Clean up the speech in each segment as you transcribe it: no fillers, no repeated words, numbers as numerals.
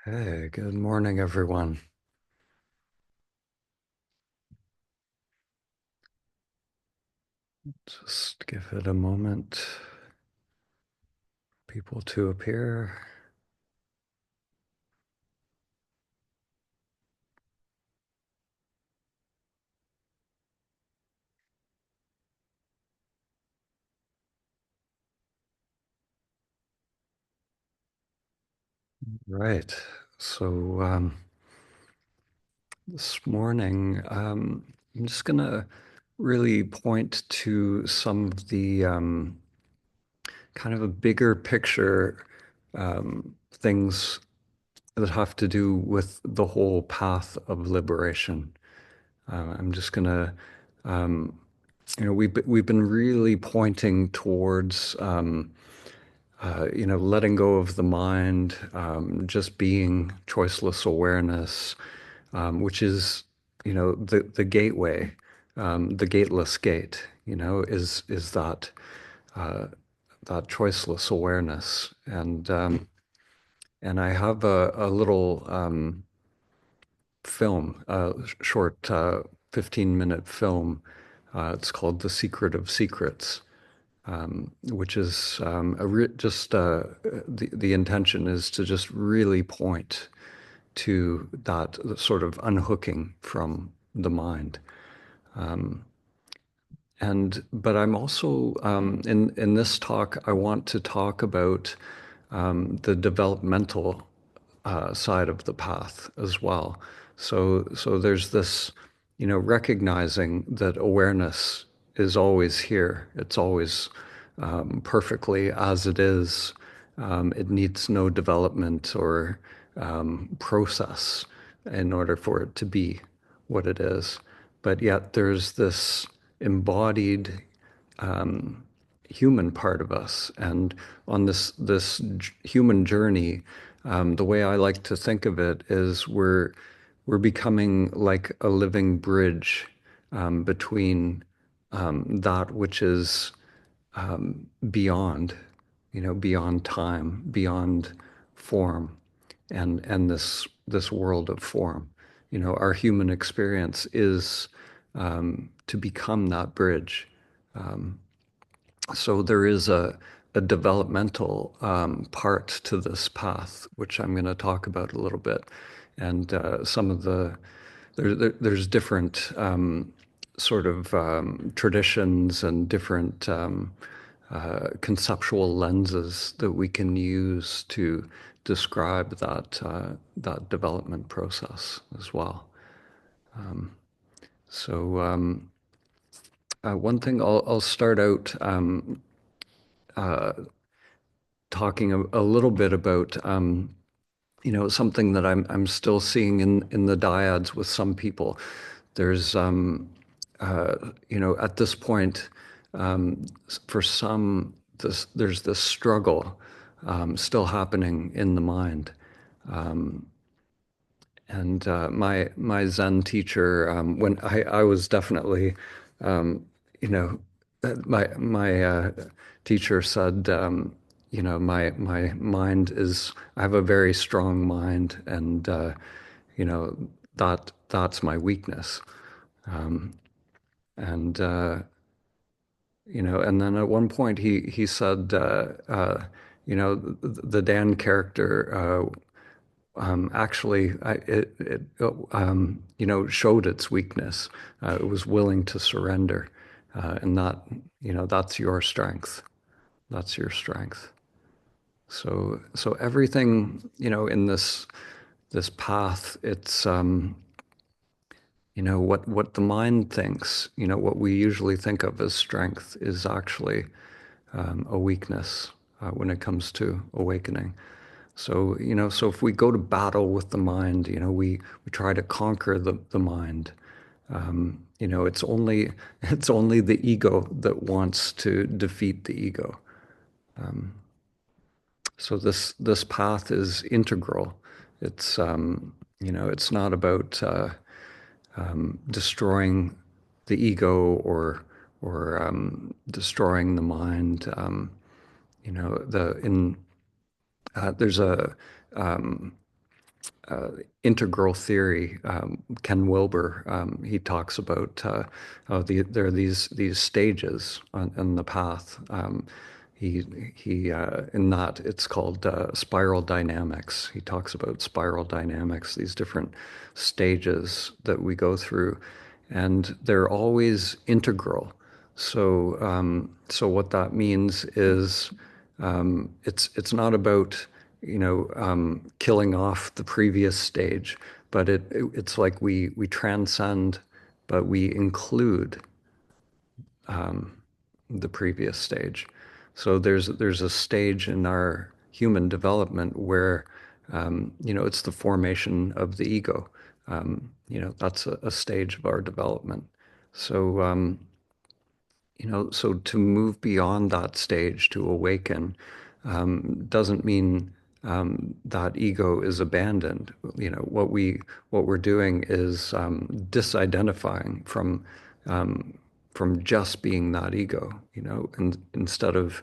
Hey, good morning, everyone. Just give it a moment, people to appear. Right. So, this morning, I'm just gonna really point to some of the kind of a bigger picture things that have to do with the whole path of liberation. I'm just gonna, um, we've been really pointing towards. Letting go of the mind, just being choiceless awareness, which is, the gateway, the gateless gate, is uh, that choiceless awareness. And I have a little film, short 15-minute film. It's called The Secret of Secrets, which is just the intention is to just really point to that sort of unhooking from the mind. And but I'm also in this talk, I want to talk about the developmental side of the path as well. So there's this, recognizing that awareness is always here. It's always perfectly as it is. It needs no development or process in order for it to be what it is. But yet there's this embodied human part of us. And on this human journey, the way I like to think of it is we're becoming like a living bridge between that which is beyond, beyond time, beyond form, and this world of form. Our human experience is to become that bridge. So there is a developmental part to this path, which I'm going to talk about a little bit, and some of there's different sort of traditions and different conceptual lenses that we can use to describe that development process as well. So one thing I'll start out talking a little bit about, something that I'm still seeing in the dyads with some people. There's at this point, for some, there's this struggle still happening in the mind. And my Zen teacher, when I was definitely, you know, my teacher said, my mind is, I have a very strong mind, and you know, that's my weakness. And and then at one point he said, the Dan character. Actually, it showed its weakness. It was willing to surrender, and that's your strength. That's your strength. So everything in this path, it's what the mind thinks. What we usually think of as strength is actually a weakness when it comes to awakening. So if we go to battle with the mind, we try to conquer the mind. It's only it's only the ego that wants to defeat the ego. So this path is integral. It's it's not about destroying the ego or destroying the mind. The in there's a integral theory. Ken Wilber, he talks about how there are these stages on the path. He in that it's called spiral dynamics. He talks about spiral dynamics, these different stages that we go through, and they're always integral. So what that means is it's not about killing off the previous stage, but it's like we transcend, but we include the previous stage. So there's a stage in our human development where it's the formation of the ego. That's a stage of our development. So so to move beyond that stage, to awaken, doesn't mean that ego is abandoned. What we're doing is disidentifying from just being that ego. And instead of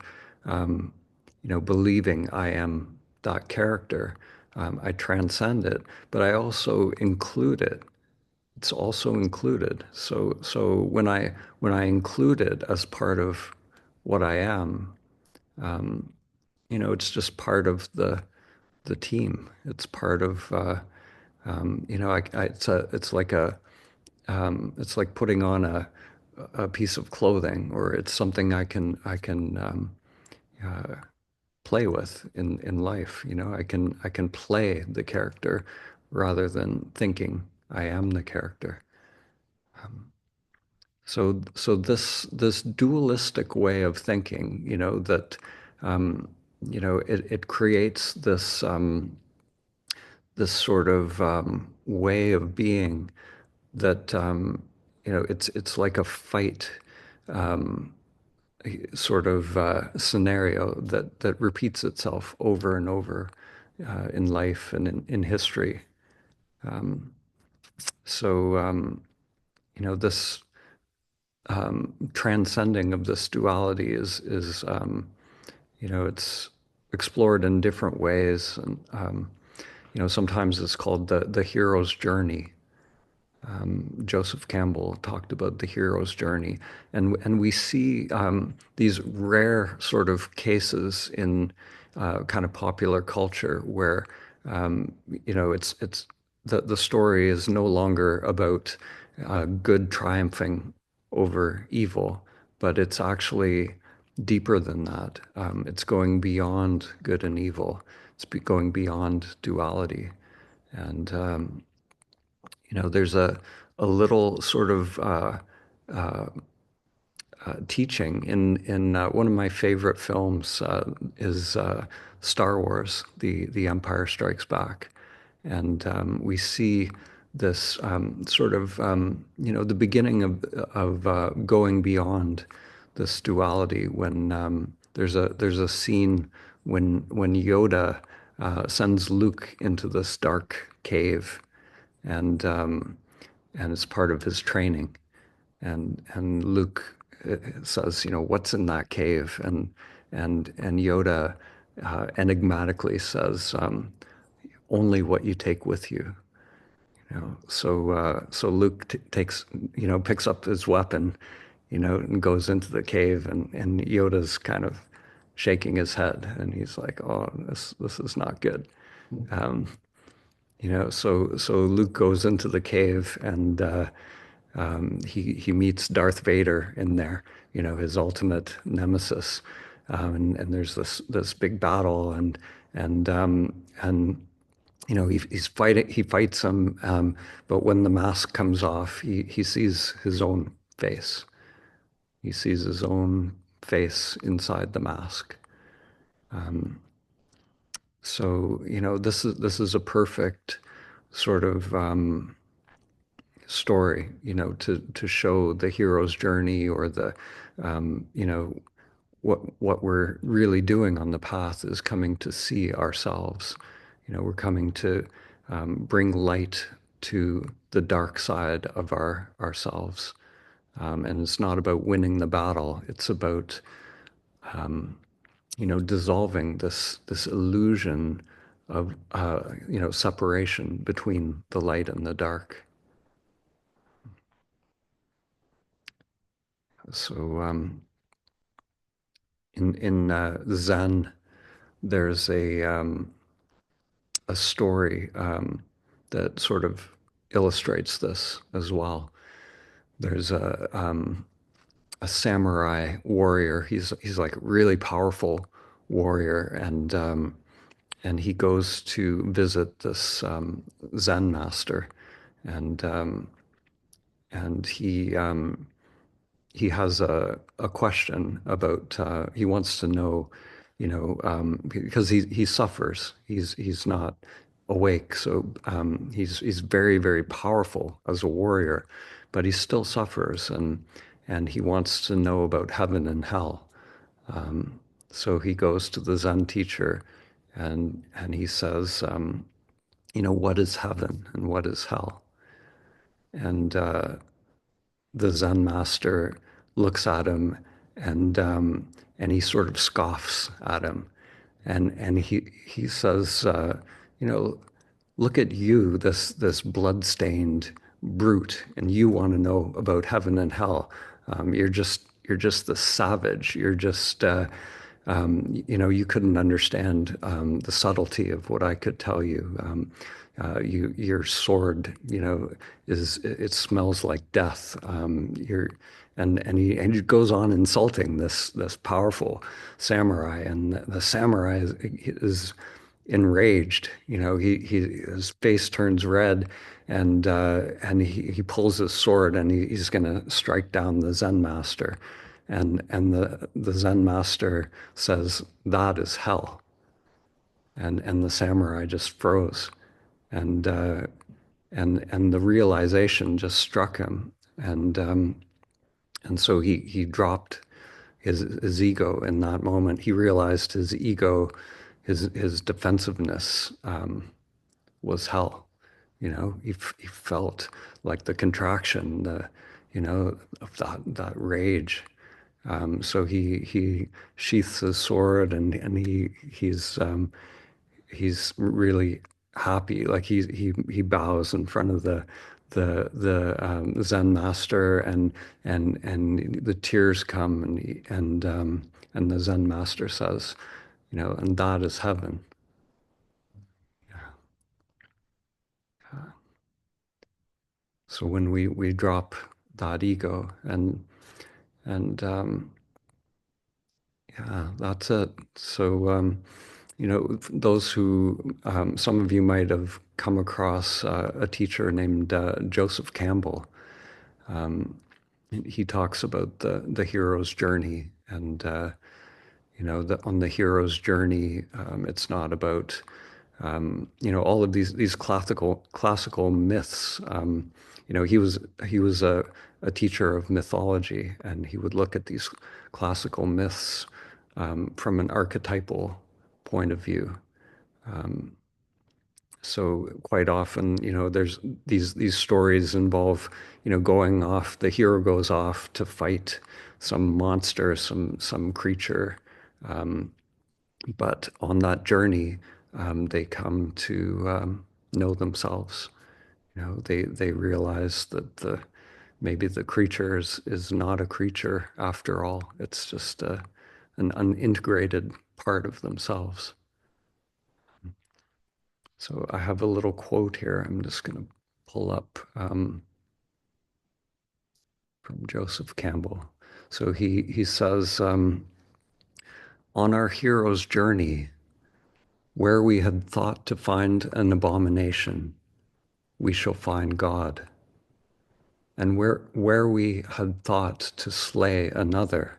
believing I am that character, I transcend it, but I also include it. It's also included. So when I include it as part of what I am, it's just part of the team. It's part of it's like putting on a piece of clothing, or it's something I can play with in life. I can play the character rather than thinking I am the character. So this dualistic way of thinking, that it creates this sort of way of being that it's like a fight sort of scenario that repeats itself over and over in life and in history. So this transcending of this duality is it's explored in different ways, and sometimes it's called the hero's journey. Joseph Campbell talked about the hero's journey, and we see these rare sort of cases in kind of popular culture where it's the story is no longer about good triumphing over evil, but it's actually deeper than that. It's going beyond good and evil. It's going beyond duality, and there's a little sort of teaching in one of my favorite films is Star Wars, the Empire Strikes Back, and we see this sort of the beginning of going beyond this duality when there's a scene when Yoda sends Luke into this dark cave, and it's part of his training. And Luke says, what's in that cave? And Yoda enigmatically says, only what you take with you. So Luke takes, picks up his weapon, and goes into the cave, and Yoda's kind of shaking his head, and he's like, oh, this is not good. Um, so Luke goes into the cave, and he meets Darth Vader in there, his ultimate nemesis, and there's this big battle, and he fights him, but when the mask comes off, he sees his own face. He sees his own face inside the mask. So this is a perfect sort of story, to show the hero's journey, or the, what we're really doing on the path is coming to see ourselves. We're coming to bring light to the dark side of ourselves. And it's not about winning the battle. It's about, dissolving this illusion of separation between the light and the dark. So in Zen, there's a story that sort of illustrates this as well. There's a samurai warrior. He's like a really powerful warrior, and he goes to visit this Zen master, and and he has a question about he wants to know, because he suffers. He's not awake, so he's very very powerful as a warrior, but he still suffers, and he wants to know about heaven and hell. So he goes to the Zen teacher, and he says, what is heaven and what is hell? And the Zen master looks at him, and he sort of scoffs at him, and he says, you know, look at you, this bloodstained brute, and you want to know about heaven and hell. You're just the savage. You're just you couldn't understand the subtlety of what I could tell you. Your sword, it smells like death. And he goes on insulting this powerful samurai, and the samurai is enraged. His face turns red, and he pulls his sword, and he's going to strike down the Zen master, and the Zen master says, "That is hell," and the samurai just froze, and and the realization just struck him, and so he dropped his ego in that moment. He realized his ego, his defensiveness, was hell. He felt like the contraction, of that rage. So he sheaths his sword, and he's really happy. Like he bows in front of the Zen master, and the tears come, and the Zen master says, and that is heaven. So when we drop that ego, and yeah, that's it. So those who some of you might have come across a teacher named Joseph Campbell. He talks about the hero's journey, and on the hero's journey, it's not about all of these classical myths. He was a teacher of mythology, and he would look at these classical myths from an archetypal point of view. So quite often, there's these stories involve, going off. The hero goes off to fight some monster, some creature, but on that journey, they come to know themselves. They realize that maybe the creature is not a creature after all. It's just an unintegrated part of themselves. So I have a little quote here. I'm just going to pull up from Joseph Campbell. So he says, on our hero's journey, where we had thought to find an abomination, we shall find God. And where we had thought to slay another,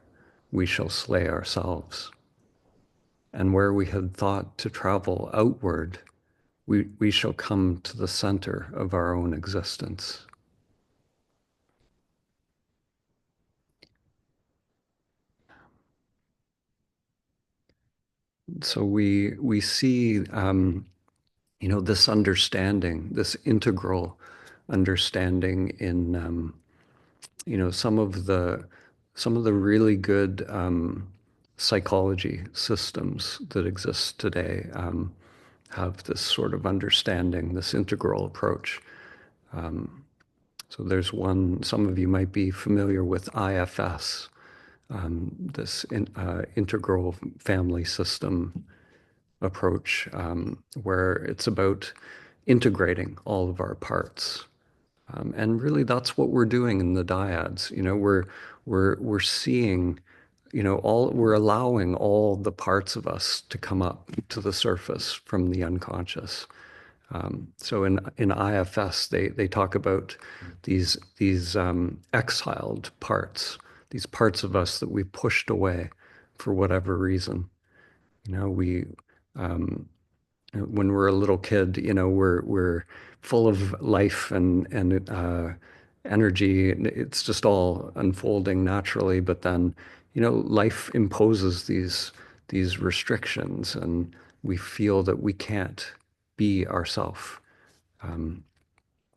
we shall slay ourselves. And where we had thought to travel outward, we shall come to the center of our own existence. So we see, this understanding, this integral understanding in, some of the really good psychology systems that exist today. have this sort of understanding, this integral approach. So there's one, some of you might be familiar with IFS, this integral family system approach, where it's about integrating all of our parts. And really, that's what we're doing in the Diads. We're seeing, we're allowing all the parts of us to come up to the surface from the unconscious. So in IFS, they talk about these exiled parts, these parts of us that we pushed away for whatever reason. We when we're a little kid, we're full of life and energy. It's just all unfolding naturally. But then, life imposes these restrictions, and we feel that we can't be ourselves.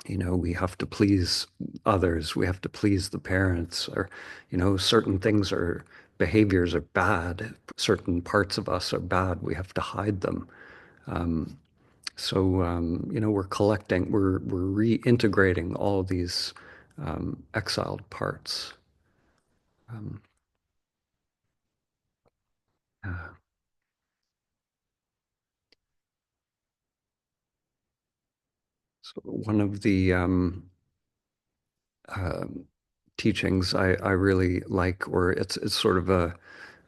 We have to please others. We have to please the parents, or, certain things are behaviors are bad. Certain parts of us are bad. We have to hide them. So we're collecting, we're reintegrating all these exiled parts. Um, uh, so one of the uh, teachings I really like, or it's sort of a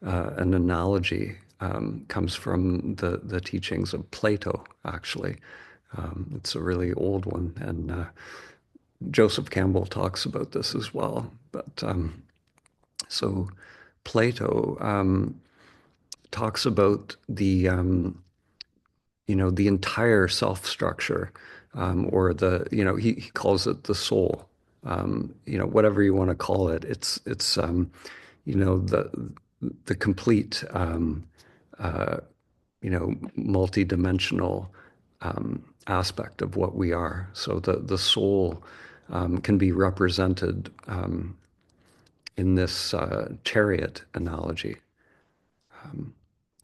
an analogy, comes from the teachings of Plato, actually. It's a really old one, and Joseph Campbell talks about this as well. But so Plato talks about the entire self structure, or he calls it the soul, whatever you want to call it. It's you know, the the complete, multidimensional aspect of what we are. So the soul can be represented in this chariot analogy.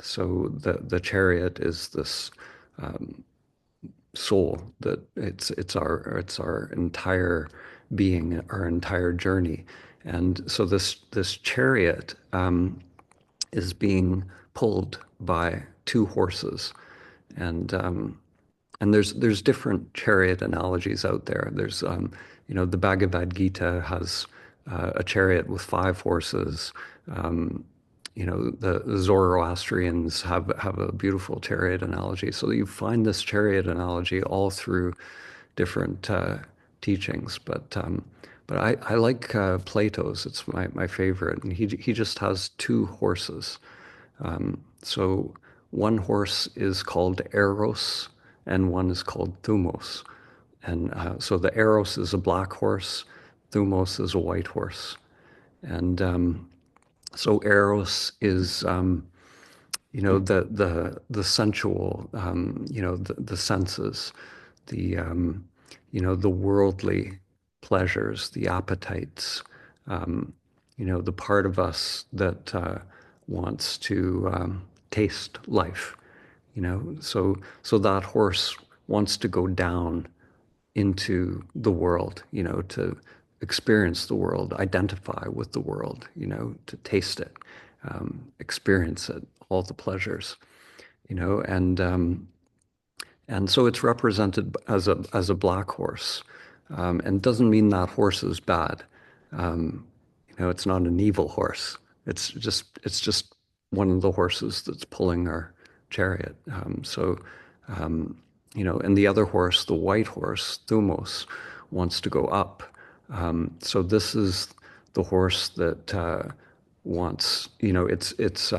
So the chariot is this soul that it's our entire being, our entire journey. And so this chariot is being pulled by two horses, and there's different chariot analogies out there. There's the Bhagavad Gita has a chariot with five horses. The Zoroastrians have a beautiful chariot analogy. So you find this chariot analogy all through different teachings. But I like Plato's. It's my favorite, and he just has two horses. So one horse is called Eros, and one is called Thumos. And so the Eros is a black horse, Thumos is a white horse. And so Eros is, the sensual, the senses, the worldly pleasures, the appetites, the part of us that wants to taste life. So that horse wants to go down into the world, to experience the world, identify with the world, to taste it, experience it, all the pleasures, you know, and um, and so it's represented as a black horse, and doesn't mean that horse is bad. It's not an evil horse. It's just one of the horses that's pulling our chariot. And the other horse, the white horse, Thumos, wants to go up. So this is the horse that wants, it's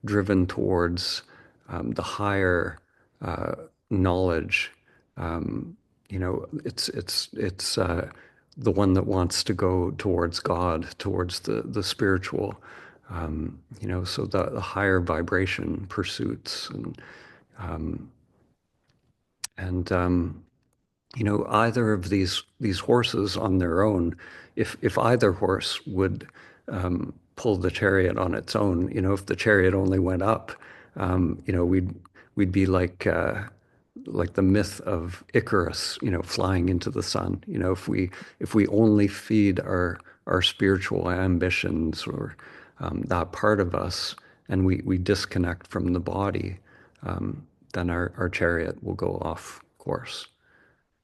driven towards the higher knowledge. It's the one that wants to go towards God, towards the spiritual. So the higher vibration pursuits, and either of these horses on their own, if either horse would pull the chariot on its own, if the chariot only went up, we'd be like like the myth of Icarus, flying into the sun. If we only feed our spiritual ambitions or that part of us, and we disconnect from the body, then our chariot will go off course.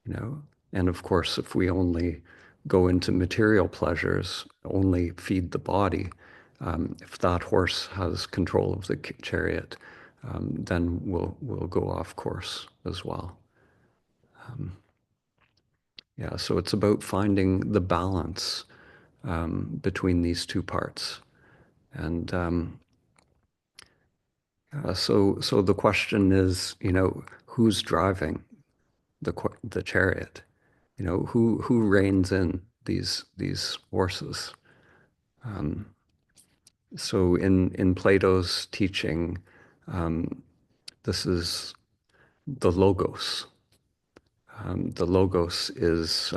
you know. And of course, if we only go into material pleasures, only feed the body, if that horse has control of the chariot, then we'll go off course as well. Yeah, so it's about finding the balance between these two parts. And so the question is, who's driving the chariot? Who reins in these horses? So in Plato's teaching, this is the logos. The logos is,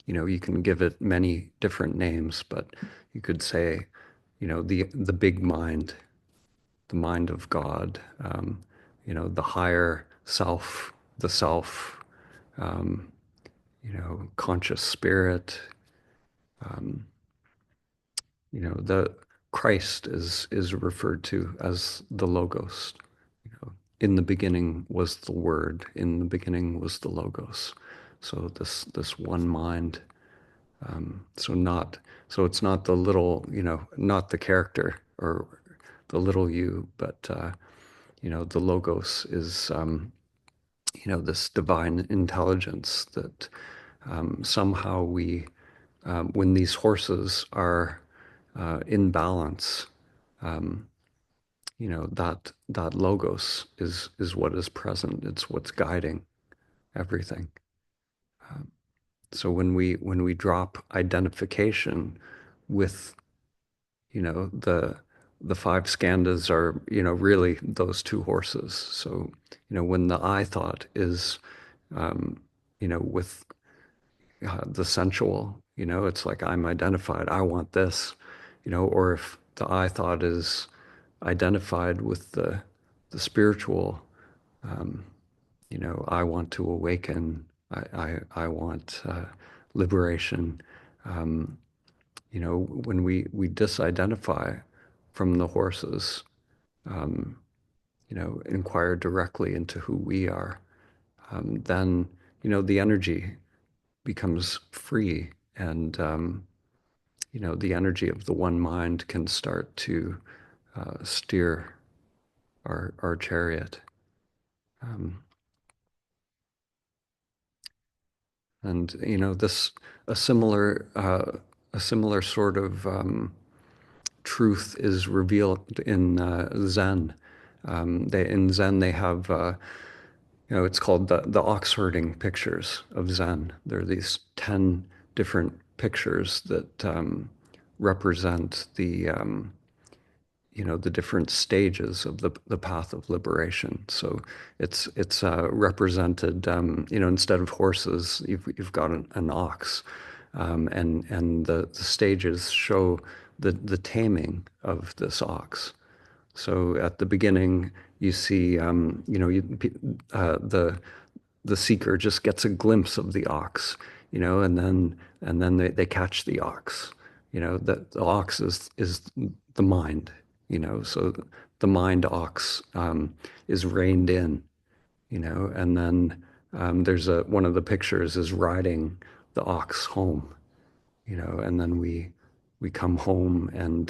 you can give it many different names, but you could say, the big mind, the mind of God, the higher self, the self, conscious spirit. The Christ is referred to as the logos. In the beginning was the Word. In the beginning was the logos. So this one mind. So it's not the little, not the character or the little you, but the logos is this divine intelligence that somehow when these horses are in balance, that logos is what is present. It's what's guiding everything. So when we drop identification with, the five skandhas are, really those two horses. So, when the I thought is, with the sensual, it's like I'm identified, I want this, or if the I thought is identified with the spiritual, I want to awaken, I want liberation. When we disidentify from the horses, inquire directly into who we are, then, the energy becomes free, and the energy of the one mind can start to steer our chariot. And this a similar sort of truth is revealed in Zen. In Zen they have it's called the ox herding pictures of Zen. There are these 10 different pictures that represent the different stages of the path of liberation. So it's represented, instead of horses, you've got an ox, and the stages show the taming of this ox. So at the beginning, you see, the seeker just gets a glimpse of the ox, and then they catch the ox. That the ox is the mind. So the mind ox is reined in. And then there's one of the pictures is riding the ox home. And then we come home, and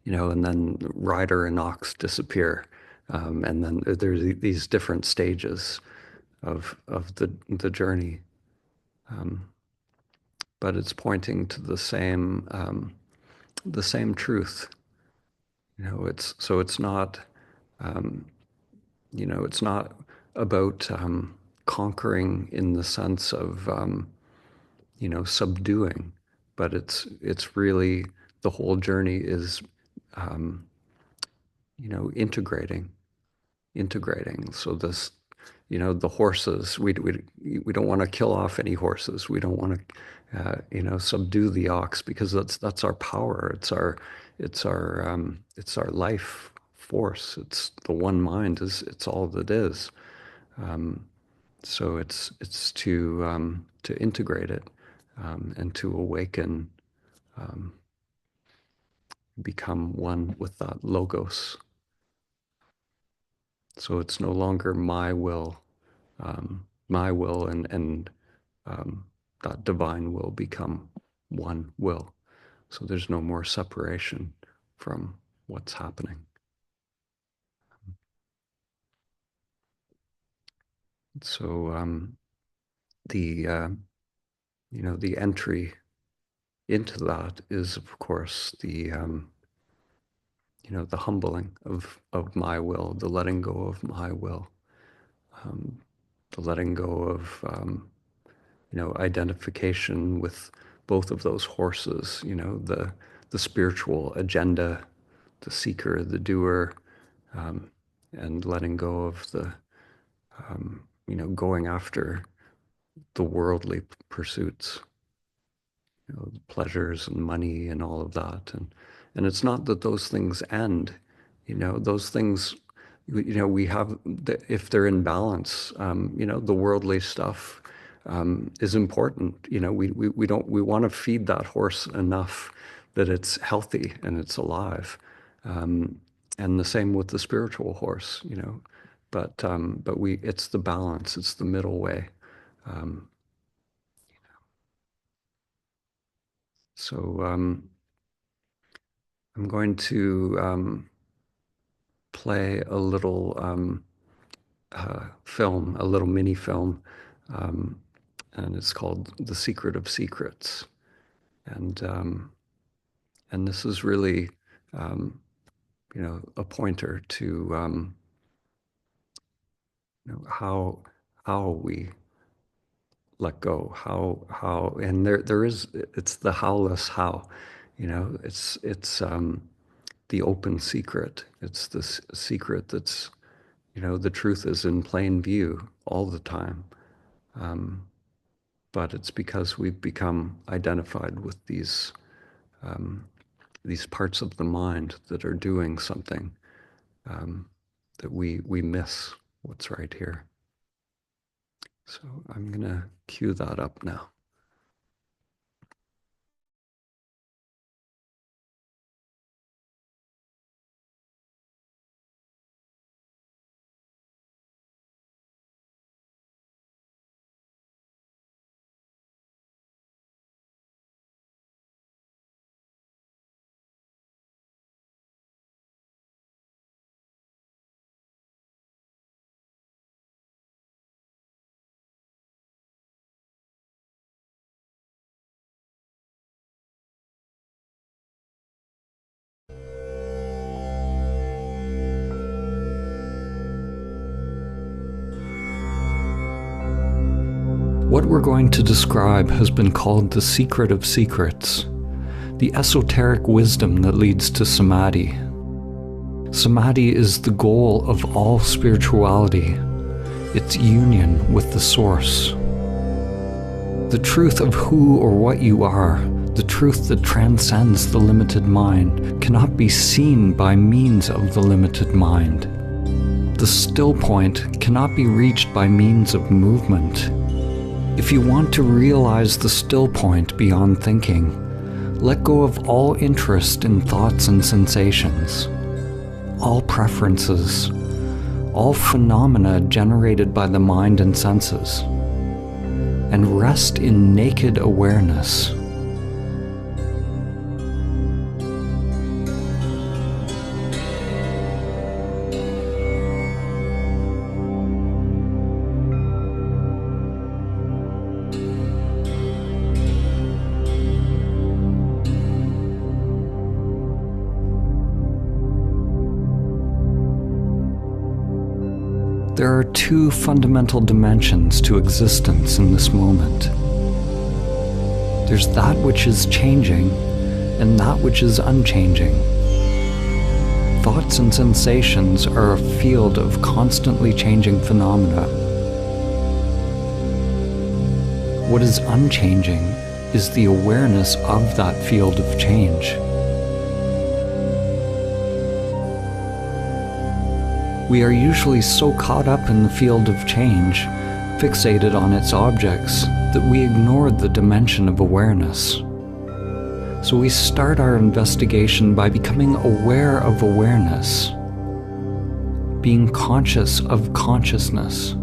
then rider and ox disappear. And then there's these different stages of the journey. But it's pointing to the same truth. It's not, it's not about conquering in the sense of, subduing, but it's really the whole journey is, integrating. So this, the horses, we don't want to kill off any horses. We don't want to, subdue the ox, because that's our power. It's our life force. It's the one mind. It's all that is. So it's to integrate it and to awaken, become one with that logos. So it's no longer my will, and that divine will become one will. So there's no more separation from what's happening. So the the entry into that is, of course, the humbling of my will, the letting go of my will, the letting go of identification with both of those horses. The spiritual agenda, the seeker, the doer, and letting go of the going after the worldly pursuits, pleasures and money and all of that. And it's not that those things end, those things, we have, if they're in balance, the worldly stuff is important. We want to feed that horse enough that it's healthy and it's alive. And the same with the spiritual horse, but it's the balance, it's the middle way. So I'm going to play a little film, a little mini film, and it's called "The Secret of Secrets," and this is really, a pointer to how we let go, and it's the howless how, it's the open secret. It's this secret that's, the truth is in plain view all the time. But it's because we've become identified with these parts of the mind that are doing something, that we miss what's right here. So I'm going to cue that up now. What we're going to describe has been called the secret of secrets, the esoteric wisdom that leads to samadhi. Samadhi is the goal of all spirituality, its union with the source. The truth of who or what you are, the truth that transcends the limited mind, cannot be seen by means of the limited mind. The still point cannot be reached by means of movement. If you want to realize the still point beyond thinking, let go of all interest in thoughts and sensations, all preferences, all phenomena generated by the mind and senses, and rest in naked awareness. There are two fundamental dimensions to existence in this moment. There's that which is changing and that which is unchanging. Thoughts and sensations are a field of constantly changing phenomena. What is unchanging is the awareness of that field of change. We are usually so caught up in the field of change, fixated on its objects, that we ignore the dimension of awareness. So we start our investigation by becoming aware of awareness, being conscious of consciousness.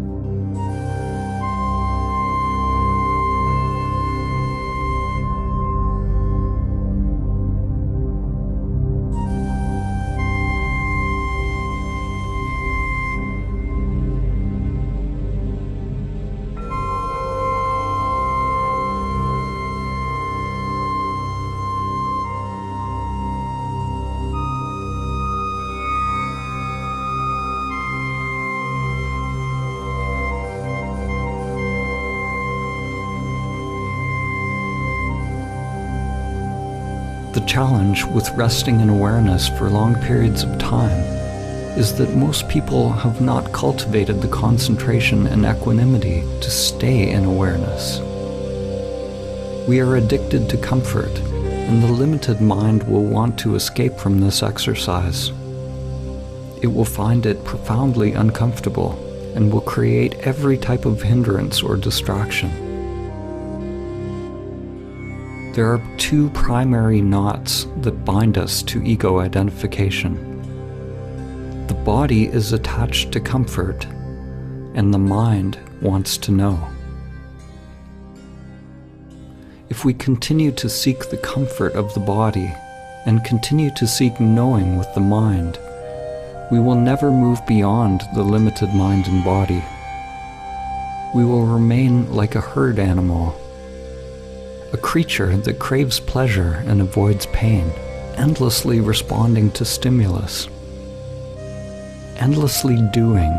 The challenge with resting in awareness for long periods of time is that most people have not cultivated the concentration and equanimity to stay in awareness. We are addicted to comfort, and the limited mind will want to escape from this exercise. It will find it profoundly uncomfortable and will create every type of hindrance or distraction. There are two primary knots that bind us to ego identification. The body is attached to comfort, and the mind wants to know. If we continue to seek the comfort of the body and continue to seek knowing with the mind, we will never move beyond the limited mind and body. We will remain like a herd animal, a creature that craves pleasure and avoids pain, endlessly responding to stimulus, endlessly doing,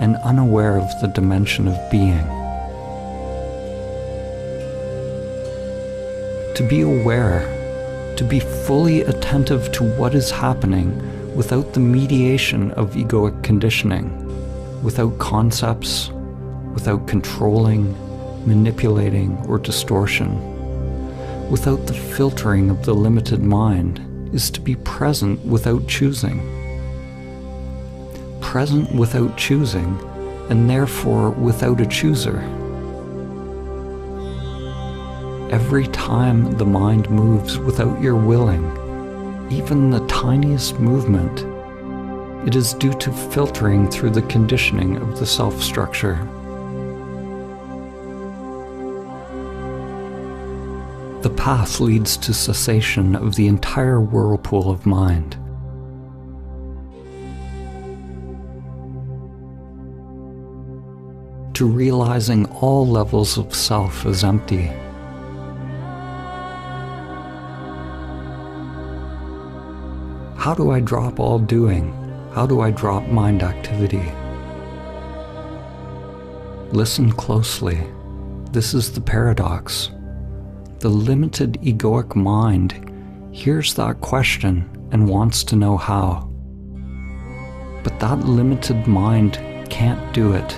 and unaware of the dimension of being. To be aware, to be fully attentive to what is happening without the mediation of egoic conditioning, without concepts, without controlling, manipulating, or distortion, without the filtering of the limited mind, is to be present without choosing. Present without choosing, and therefore without a chooser. Every time the mind moves without your willing, even the tiniest movement, it is due to filtering through the conditioning of the self-structure. The path leads to cessation of the entire whirlpool of mind. To realizing all levels of self as empty. How do I drop all doing? How do I drop mind activity? Listen closely. This is the paradox. The limited egoic mind hears that question and wants to know how. But that limited mind can't do it.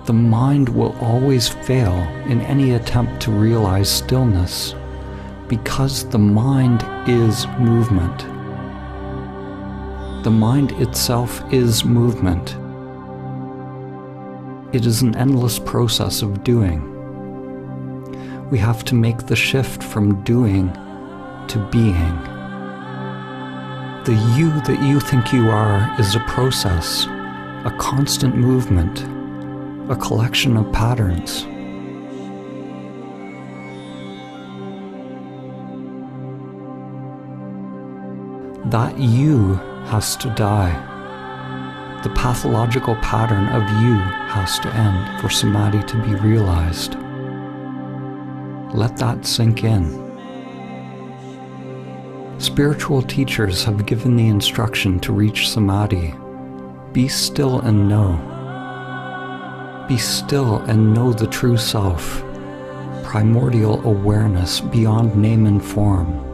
The mind will always fail in any attempt to realize stillness, because the mind is movement. The mind itself is movement. It is an endless process of doing. We have to make the shift from doing to being. The you that you think you are is a process, a constant movement, a collection of patterns. That you has to die. The pathological pattern of you has to end for samadhi to be realized. Let that sink in. Spiritual teachers have given the instruction to reach samadhi. Be still and know. Be still and know the true self, primordial awareness beyond name and form.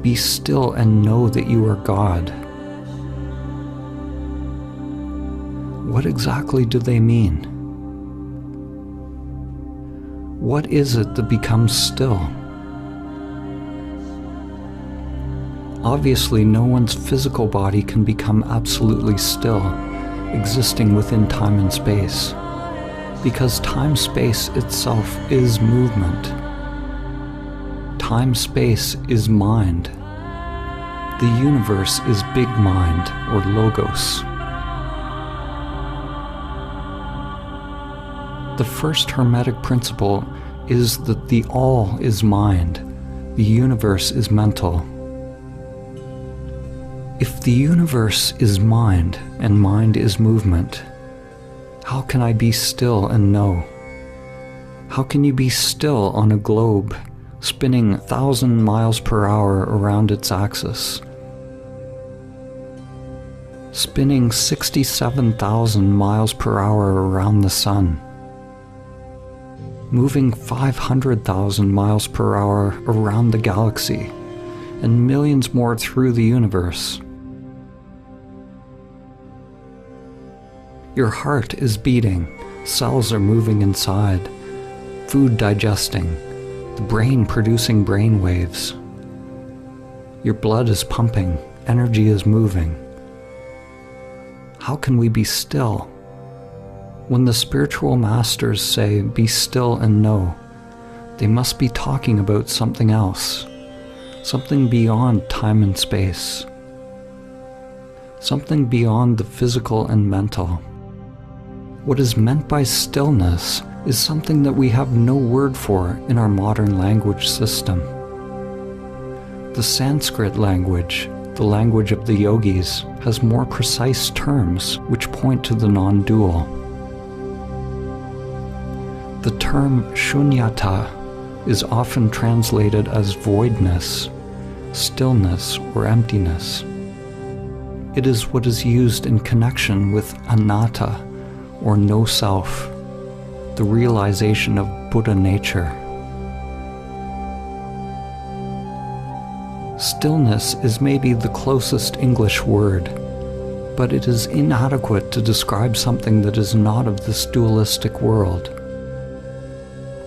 Be still and know that you are God. What exactly do they mean? What is it that becomes still? Obviously, no one's physical body can become absolutely still, existing within time and space, because time-space itself is movement. Time-space is mind. The universe is big mind, or logos. The first Hermetic principle is that the all is mind, the universe is mental. If the universe is mind, and mind is movement, how can I be still and know? How can you be still on a globe, spinning 1,000 miles per hour around its axis? Spinning 67,000 miles per hour around the sun. Moving 500,000 miles per hour around the galaxy, and millions more through the universe. Your heart is beating, cells are moving inside, food digesting, the brain producing brain waves. Your blood is pumping, energy is moving. How can we be still? When the spiritual masters say, "Be still and know," they must be talking about something else, something beyond time and space, something beyond the physical and mental. What is meant by stillness is something that we have no word for in our modern language system. The Sanskrit language, the language of the yogis, has more precise terms which point to the non-dual. The term shunyata is often translated as voidness, stillness, or emptiness. It is what is used in connection with anatta, or no self, the realization of Buddha nature. Stillness is maybe the closest English word, but it is inadequate to describe something that is not of this dualistic world.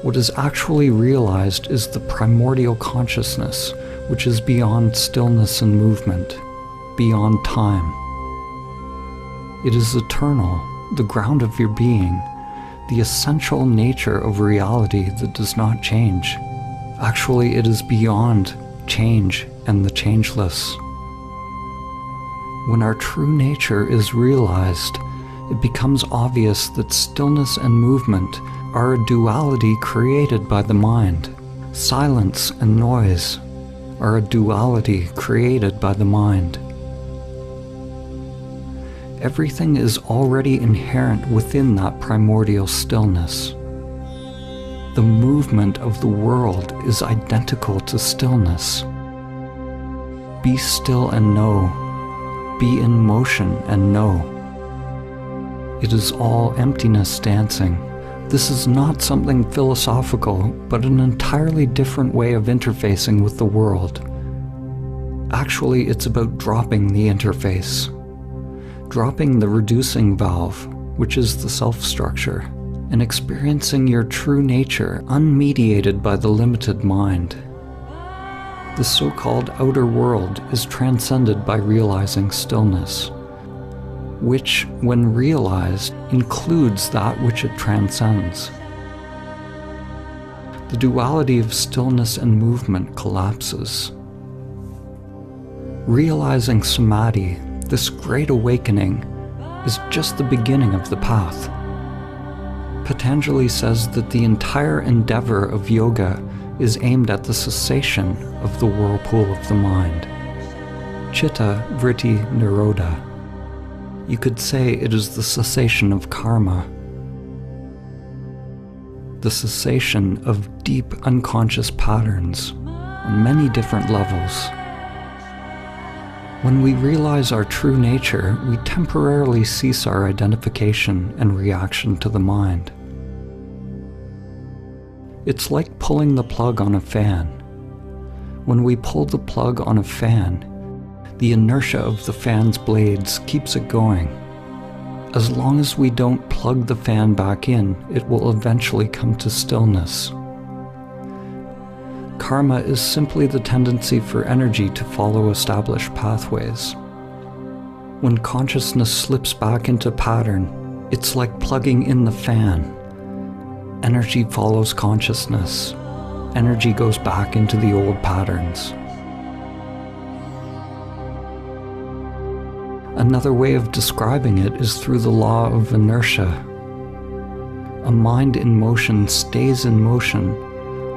What is actually realized is the primordial consciousness, which is beyond stillness and movement, beyond time. It is eternal, the ground of your being, the essential nature of reality that does not change. Actually, it is beyond change and the changeless. When our true nature is realized, it becomes obvious that stillness and movement are a duality created by the mind. Silence and noise are a duality created by the mind. Everything is already inherent within that primordial stillness. The movement of the world is identical to stillness. Be still and know. Be in motion and know. It is all emptiness dancing. This is not something philosophical, but an entirely different way of interfacing with the world. Actually, it's about dropping the interface. Dropping the reducing valve, which is the self-structure, and experiencing your true nature unmediated by the limited mind. The so-called outer world is transcended by realizing stillness, which, when realized, includes that which it transcends. The duality of stillness and movement collapses. Realizing samadhi, this great awakening, is just the beginning of the path. Patanjali says that the entire endeavor of yoga is aimed at the cessation of the whirlpool of the mind. Chitta vritti nirodha. You could say it is the cessation of karma, the cessation of deep unconscious patterns on many different levels. When we realize our true nature, we temporarily cease our identification and reaction to the mind. It's like pulling the plug on a fan. When we pull the plug on a fan, the inertia of the fan's blades keeps it going. As long as we don't plug the fan back in, it will eventually come to stillness. karma is simply the tendency for energy to follow established pathways. When consciousness slips back into pattern, it's like plugging in the fan. Energy follows consciousness. Energy goes back into the old patterns. Another way of describing it is through the law of inertia. A mind in motion stays in motion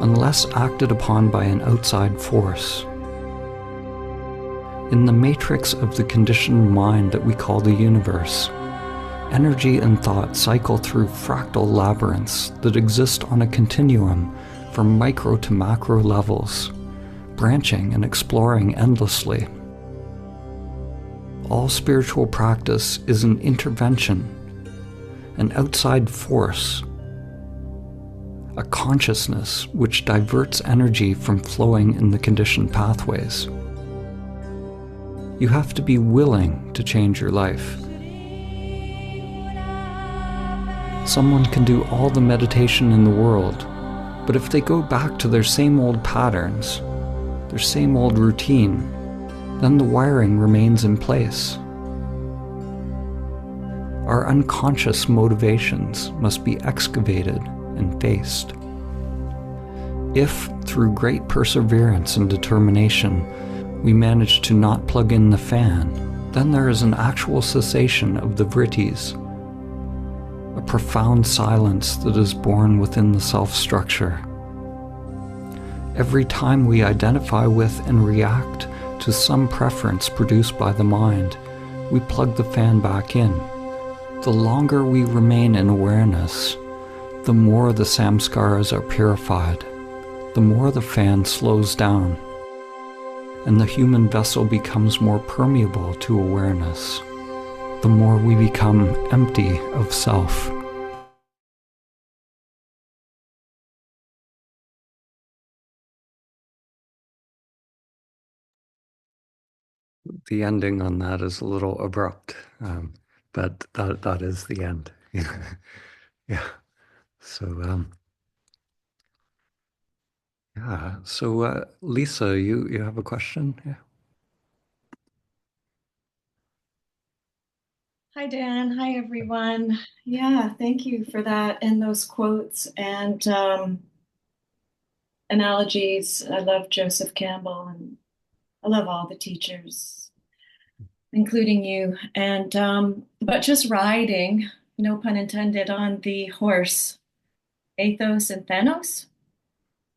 unless acted upon by an outside force. In the matrix of the conditioned mind that we call the universe, energy and thought cycle through fractal labyrinths that exist on a continuum from micro to macro levels, branching and exploring endlessly. All spiritual practice is an intervention, an outside force, a consciousness which diverts energy from flowing in the conditioned pathways. You have to be willing to change your life. Someone can do all the meditation in the world, but if they go back to their same old patterns, their same old routine, then the wiring remains in place. Our unconscious motivations must be excavated and faced. If, through great perseverance and determination, we manage to not plug in the fan, then there is an actual cessation of the vrittis, a profound silence that is born within the self-structure. Every time we identify with and react to some preference produced by the mind, we plug the fan back in. The longer we remain in awareness, the more the samskaras are purified, the more the fan slows down, and the human vessel becomes more permeable to awareness, the more we become empty of self. The ending on that is a little abrupt, but that is the end. Yeah. So, yeah. So, Lisa, you have a question? Yeah. Hi, Dan. Hi, everyone. Yeah, thank you for that and those quotes and analogies. I love Joseph Campbell and I love all the teachers, including you. And but just riding, no pun intended, on the horse, Athos and Thanos.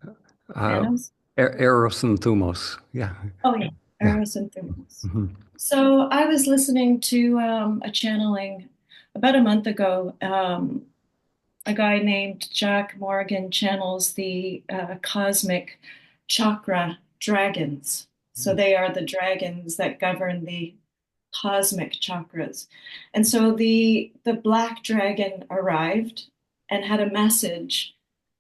Uh, Thanos. Eros and Thumos. Yeah. Oh yeah, Yeah. Eros and Thumos. Hmm. So I was listening to a channeling about a month ago. A guy named Jack Morgan channels the cosmic chakra dragons. So they are the dragons that govern the cosmic chakras. And so the black dragon arrived and had a message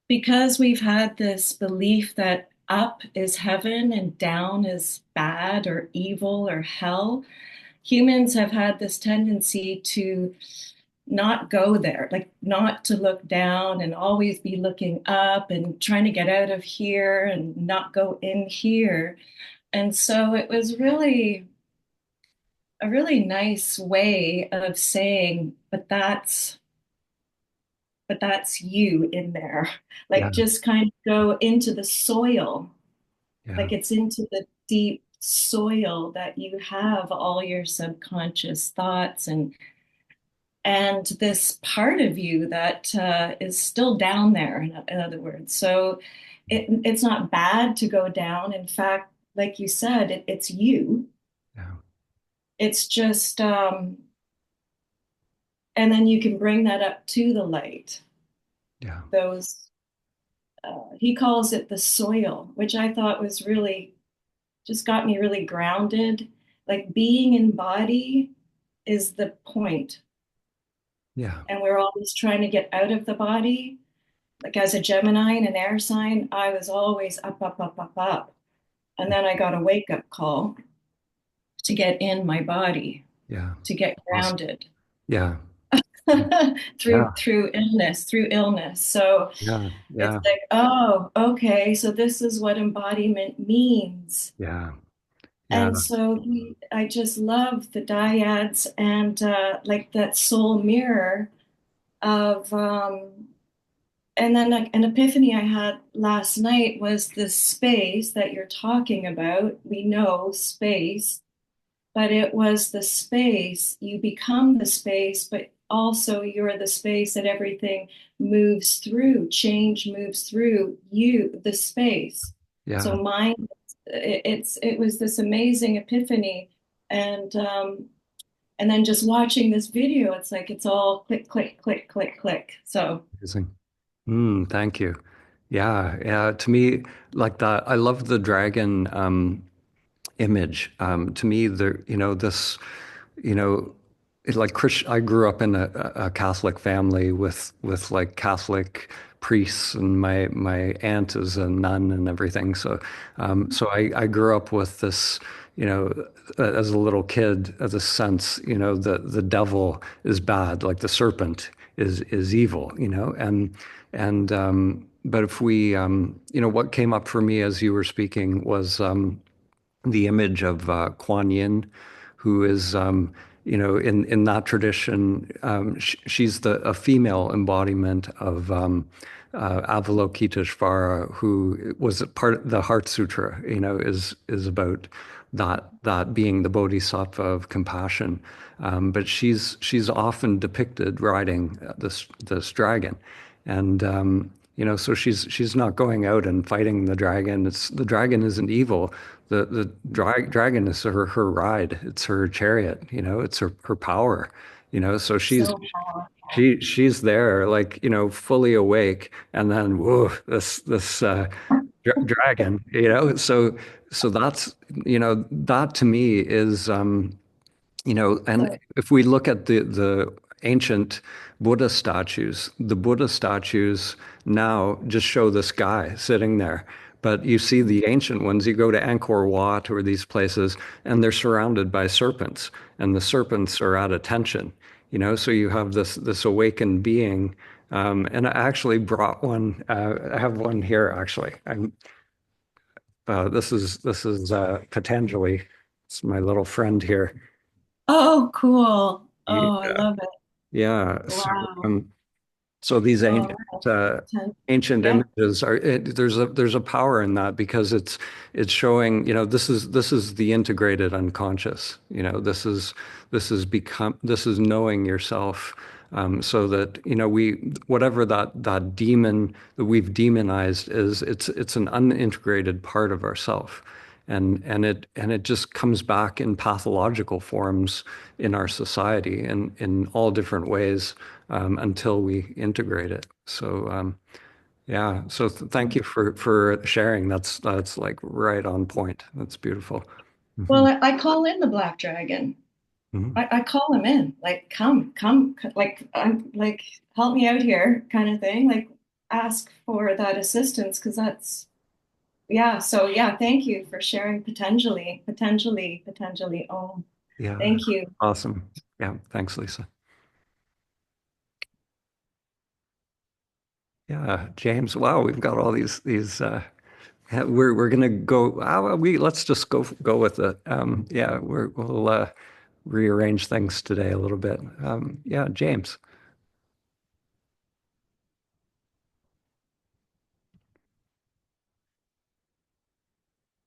because we've had this belief that up is heaven and down is bad or evil or hell. Humans have had this tendency to not go there, like not to look down and always be looking up and trying to get out of here and not go in here. And so it was really a really nice way of saying, but that's you in there. Yeah. Like just kind of go into the soil, Yeah. like it's into the deep soil that you have all your subconscious thoughts and this part of you that is still down there, in other words. So it's not bad to go down. In fact, like you said, it's you. Yeah. It's just, and then you can bring that up to the light. Yeah. Those, he calls it the soil, which I thought was really, just got me really grounded. Like being in body is the point, Yeah. and we're always trying to get out of the body. Like as a Gemini and an air sign, I was always up, up, up, up, up. And then I got a wake up call to get in my body, Yeah. to get Awesome. grounded. Yeah. through Yeah. illness. So Yeah. it's Yeah. like, oh, okay, so this is what embodiment means. Yeah. And Yeah. so I just love the dyads and like that soul mirror of and then an epiphany I had last night was the space that you're talking about. We know space, but it was the space. You become the space, but also you're the space that everything moves through. Change moves through you, the space. So Yeah. mine, it was this amazing epiphany, and and then just watching this video, it's like it's all click, click, click, click, click. So Amazing. Thank you. Yeah. Yeah. To me, like that, I love the dragon image. To me, this, you know, like I grew up in a Catholic family with like Catholic priests, and my aunt is a nun and everything. So I grew up with this, as a little kid, as a sense, the devil is bad, like the serpent is evil, but if we, what came up for me as you were speaking was the image of Kuan Yin, who is, in that tradition, she's a female embodiment of Avalokiteshvara, who was a part of the Heart Sutra. Is about that being the bodhisattva of compassion. But she's often depicted riding this dragon, and so she's not going out and fighting the dragon. The dragon isn't evil. The dragon is her ride. It's her chariot. It's her power. So so powerful. she's there, like, fully awake, and then whoa, this dragon. So that's, that to me is, and So if we look at the ancient Buddha statues, the Buddha statues now just show this guy sitting there. But you see the ancient ones, you go to Angkor Wat or these places, and they're surrounded by serpents, and the serpents are at attention. So you have this awakened being. And I actually brought one. I have one here actually. This is Patanjali. It's my little friend here. oh, cool. Yeah. Oh, I love it. Yeah. Wow. So these Oh, uh, ancient yeah. images there's a power in that, because it's showing, this is the integrated unconscious. This is knowing yourself, so that, we, whatever that demon that we've demonized is, it's an unintegrated part of ourself. And it just comes back in pathological forms in our society, and in all different ways, until we integrate it. So yeah. So thank you for sharing. That's like right on point. That's beautiful. Well, Hmm. I call in the black dragon. Hmm. I call him in, like, like, I'm like, help me out here, kind of thing. Like, ask for that assistance because that's, yeah. So, yeah, thank you for sharing potentially. Oh, Yeah. thank you. Awesome. Yeah. Thanks, Lisa. Yeah, James. Wow, we've got all these. Yeah, we're gonna go. We let's just go with it. Yeah, we'll rearrange things today a little bit. Yeah, James,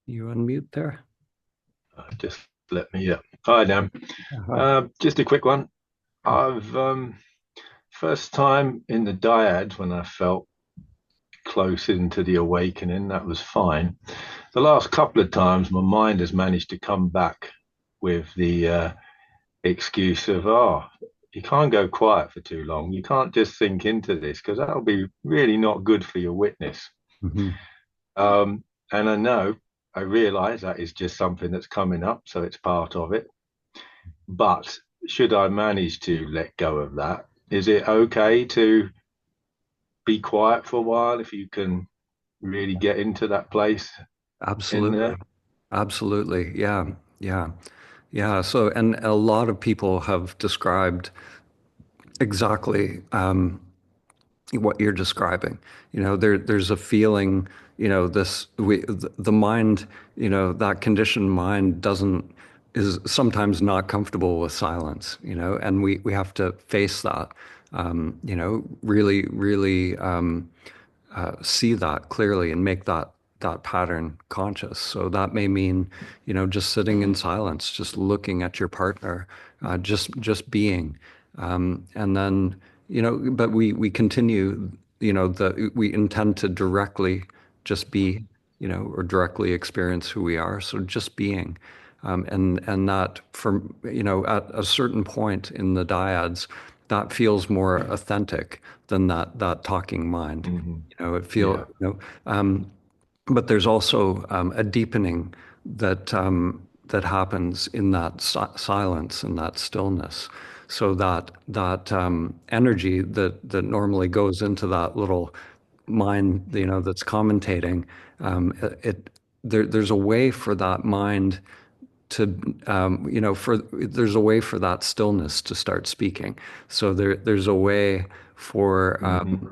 you unmute there. Just let me. Hi, Dan. Hi. Just a quick one. I've first time in the Diads when I felt close into the awakening. That was fine. The last couple of times, my mind has managed to come back with the excuse of, "Oh, you can't go quiet for too long. You can't just sink into this because that'll be really not good for your witness." Hmm. Um, and I realize that is just something that's coming up, so it's part of it. But should I manage to let go of that, is it okay to be quiet for a while if you can really get into that place in there? Absolutely. Absolutely. Yeah. Yeah. Yeah. So, and a lot of people have described exactly what you're describing. There's a feeling, the mind, that conditioned mind is sometimes not comfortable with silence, and we have to face that, really, really see that clearly and make that pattern conscious. So that may mean, just sitting in silence, just looking at your partner, just being, and then, but we continue, we intend to directly just be, or directly experience who we are. So just being. And that from, at a certain point in the Diads, that feels more authentic than that talking mind. Hmm. It feel, Yeah. but there's also a deepening that happens in that silence and that stillness. So that energy that normally goes into that little mind, that's commentating, there's a way for that mind to there's a way for that stillness to start speaking. So there's a way for Hmm.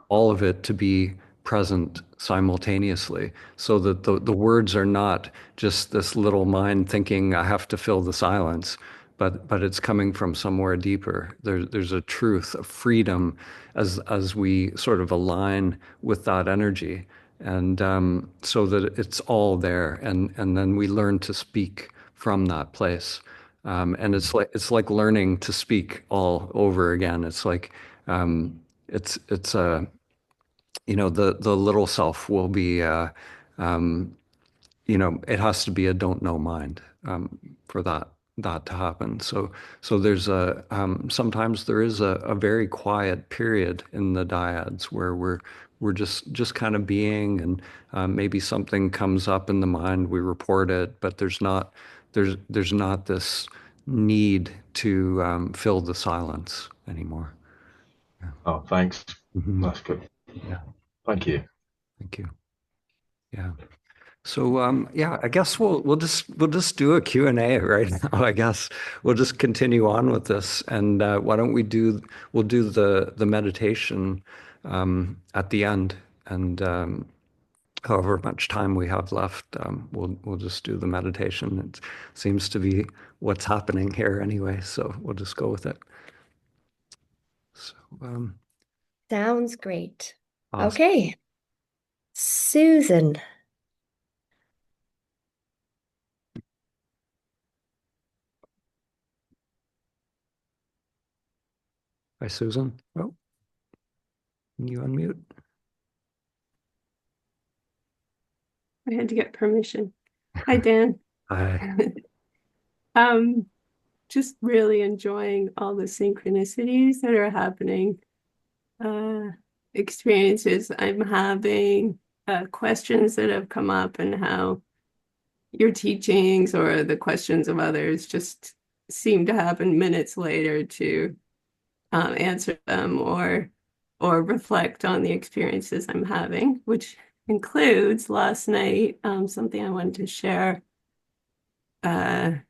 all of it to be present simultaneously, so that the words are not just this little mind thinking I have to fill the silence, but it's coming from somewhere deeper. There's a truth, a freedom, as we sort of align with that energy, and so that it's all there, and then we learn to speak from that place. And it's like learning to speak all over again. It's like it's a the little self will be it has to be a don't know mind, for that to happen. So there's sometimes there is a very quiet period in the Diads where we're just kind of being, and maybe something comes up in the mind, we report it, but there's not this need to fill the silence anymore. Yeah. Oh, thanks. Hmm. That's good. Yeah. Thank you. Thank you. Yeah. So yeah, I guess we'll just do a Q and A right now. I guess we'll just continue on with this, and why don't we'll do the meditation at the end, and however much time we have left, we'll just do the meditation. It seems to be what's happening here anyway, so we'll just go with it. So Sounds great. awesome. Okay. Susan. Hi, Susan. Oh, can you unmute? I had to get permission. Hi, Dan. Hi. Just really enjoying all the synchronicities that are happening, experiences I'm having, questions that have come up, and how your teachings or the questions of others just seem to happen minutes later to answer them or reflect on the experiences I'm having, which includes last night, something I wanted to share. There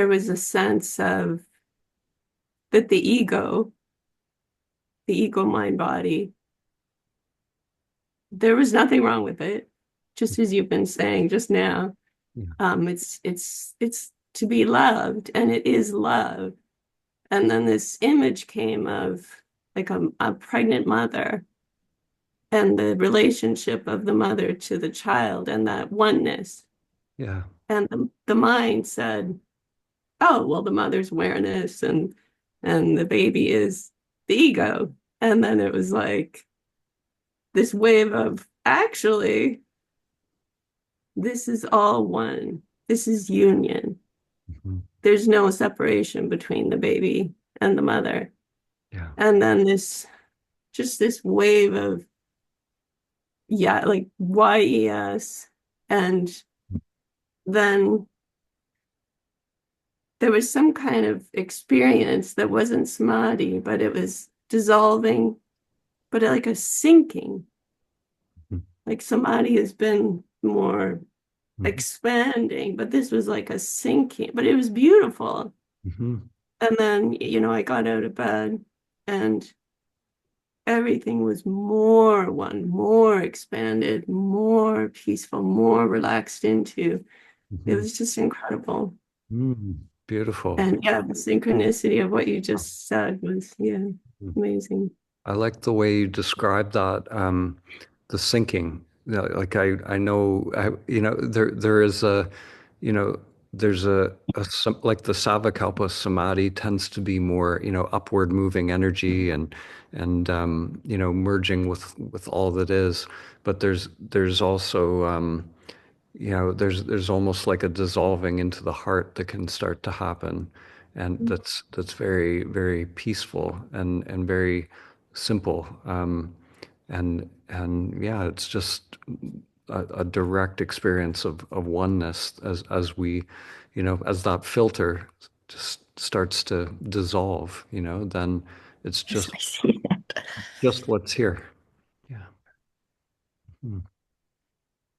was a sense of that the ego mind body, there was nothing wrong with it, just as you've been saying just now. Yeah. It's to be loved, and it is love. And then this image came of like a pregnant mother and the relationship of the mother to the child and that oneness. Yeah. And the mind said, oh, well, the mother's awareness and the baby is the ego. And then it was like this wave of actually, this is all one. This is union. Mm-hmm. There's no separation between the baby and the mother. Yeah. And then this wave of, yeah, like YES. And then there was some kind of experience that wasn't samadhi, but it was dissolving, but like a sinking. Mm-hmm. Like samadhi has been more Mm-hmm. expanding, but this was like a sinking, but it was beautiful. Mm-hmm. And then, I got out of bed and everything was more expanded, more peaceful, more relaxed into. It Mhm. was just incredible. Beautiful. And yeah, the synchronicity of what you just said was, yeah, Mm. amazing. I like the way you describe that, the sinking. Yeah, like I know, there is a, you know, there's like the Savakalpa Samadhi tends to be more, upward moving energy and merging with all that is. But there's also, there's almost like a dissolving into the heart that can start to happen, and that's very, very peaceful and very simple. And yeah, it's just a direct experience of oneness as we, as that filter just starts to dissolve, then it's Yes, I see that. just what's here. Yeah. Mm.